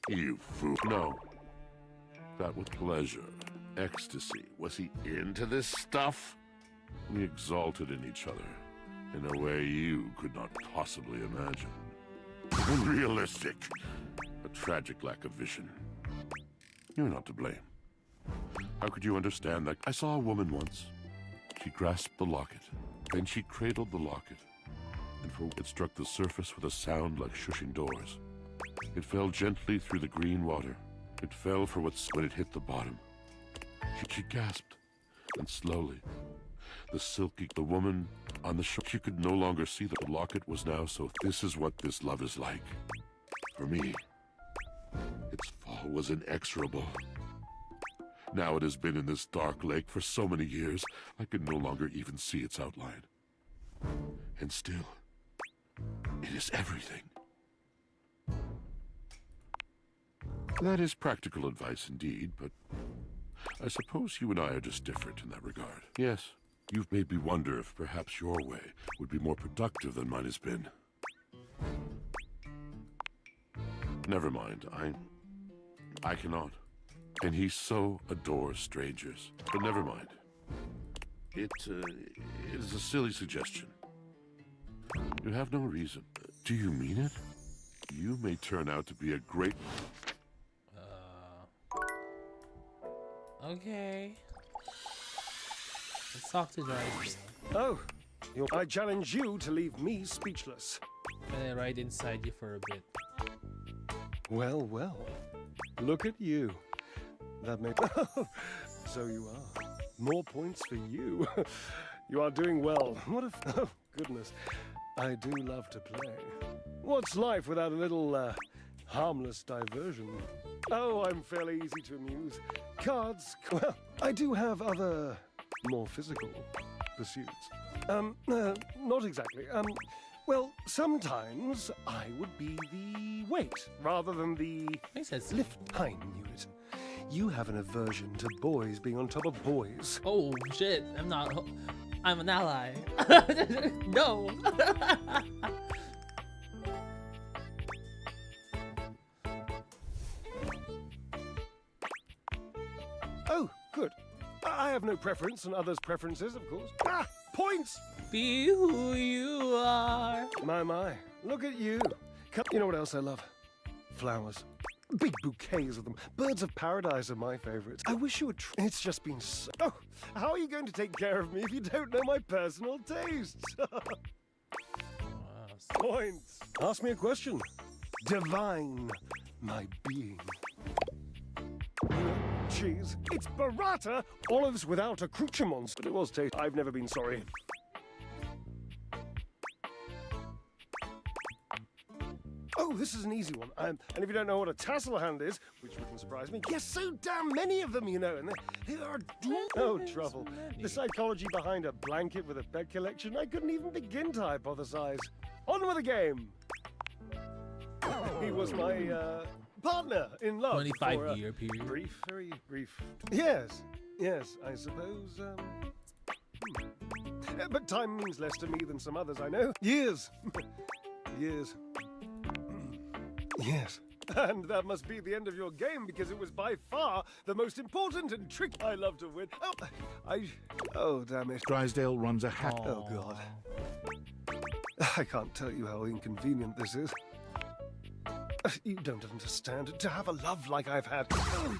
You fool. No. That with pleasure. Ecstasy. Was he into this stuff? We exalted in each other, in a way you could not possibly imagine. Unrealistic. A tragic lack of vision. You're not to blame. How could you understand that? I saw a woman once. She grasped the locket, Then she cradled the locket, and for it struck the surface with a sound like shushing doors. It fell gently through the green water. It fell for when it hit the bottom. She gasped, and slowly, the woman on the shore, she could no longer see the locket was now so. This is what this love is like. For me, its fall was inexorable. Now it has been in this dark lake for so many years, I can no longer even see its outline. And still, it is everything. That is practical advice indeed, but I suppose you and I are just different in that regard. Yes, you've made me wonder if perhaps your way would be more productive than mine has been. Never mind, I cannot. And he so adores strangers. But never mind. It is a silly suggestion. You have no reason. Do you mean it? You may turn out to be a great... Okay. Let's talk to Drysdale. Oh, I challenge you to leave me speechless. Gonna ride inside you for a bit. Well, well. Look at you. That may... So you are. More points for you. You are doing well. What a... Oh, goodness. I do love to play. What's life without a little, harmless diversion? Oh, I'm fairly easy to amuse. Cards... Well, I do have other, more physical pursuits. Not exactly. Well, sometimes I would be the weight rather than the lift. I knew it. You have an aversion to boys being on top of boys. Oh, shit. I'm an ally. No. Oh, good. I have no preference on others' preferences, of course. Ah, points! Be who you are. My. Look at you. You know what else I love? Flowers. Big bouquets of them. Birds of paradise are my favorites. I wish you would It's just been so... Oh, how are you going to take care of me if you don't know my personal tastes? Points. Ask me a question. Divine my being. Cheese. It's burrata. Olives without accoutrements. But it was tasty. I've never been sorry. Oh, this is an easy one. And if you don't know what a tassel hand is, which wouldn't surprise me, yes, so damn many of them, you know, and they are no trouble. The psychology behind a blanket with a bed collection, I couldn't even begin to hypothesize. On with the game. He was my partner in love. 25-year period. Brief, very brief. Yes, I suppose. But time means less to me than some others I know. Years. Years. Yes, and that must be the end of your game because it was by far the most important and tricky. I love to win. Oh, damn it. Drysdale runs a hack. Oh, God. I can't tell you how inconvenient this is. You don't understand. To have a love like I've had, oh,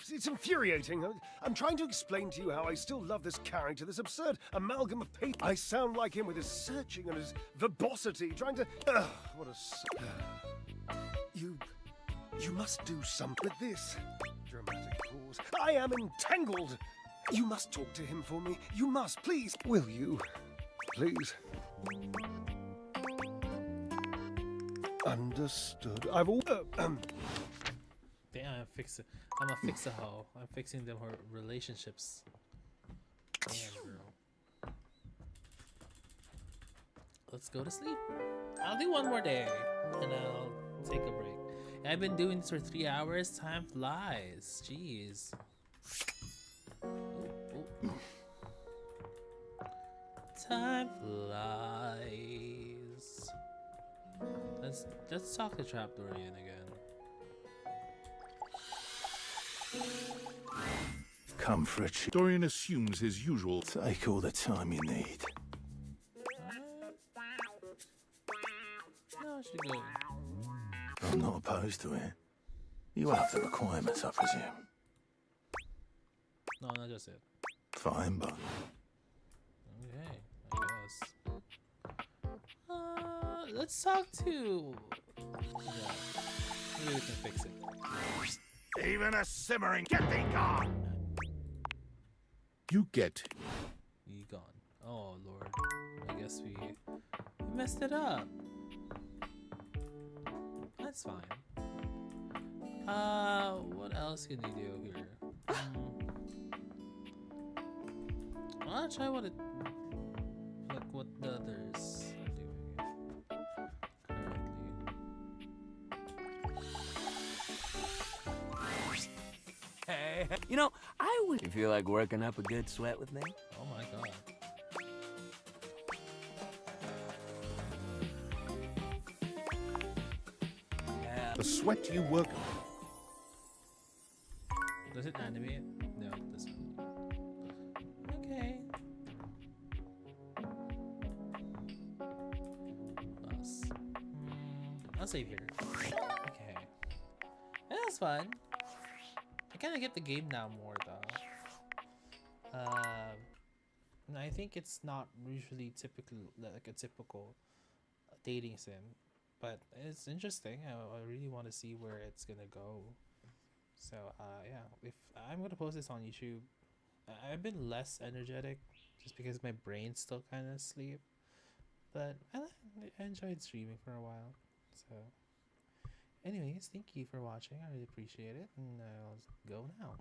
it's infuriating. I'm trying to explain to you how I still love this character, this absurd amalgam of paper. I sound like him with his searching and his verbosity, trying to... what a... You must do something with this. Dramatic pause. I am entangled. You must talk to him for me. You must, please. Will you? Please. Understood. I've all... Damn, I'm a fix-a-hoe. I'm fixing them her relationships. Damn, girl. Let's go to sleep. I'll do one more day, and I'll take a break. I've been doing this for 3 hours. Time flies. Jeez. Ooh. Time flies. Let's talk to Trapdorian again. Come for a check. Dorian assumes his usual. Take all the time you need. No, I should go. I'm not opposed to it. You have the requirements, I presume. No, not just it. Fine, but... Okay, I guess. let's talk to. Yeah, maybe we can fix it. Even a simmering, get thee gone! You get. You gone. Oh lord. I guess we messed it up. That's fine. What else can you do here? I'll try what it, like what the others are doing currently. Hey, you know, I would. You feel like working up a good sweat with me? Oh my god. The sweat you work. Does it animate? No, it doesn't. Okay. Plus. I'll save here. Okay. Yeah, that's fun. I kind of get the game now more though. And I think it's not usually typical like a typical dating sim, but it's interesting. I really want to see where it's gonna go. So yeah, if I'm gonna post this on YouTube, I've been less energetic just because my brain's still kind of asleep. But I enjoyed streaming for a while. So, anyways, thank you for watching. I really appreciate it, and I'll go now.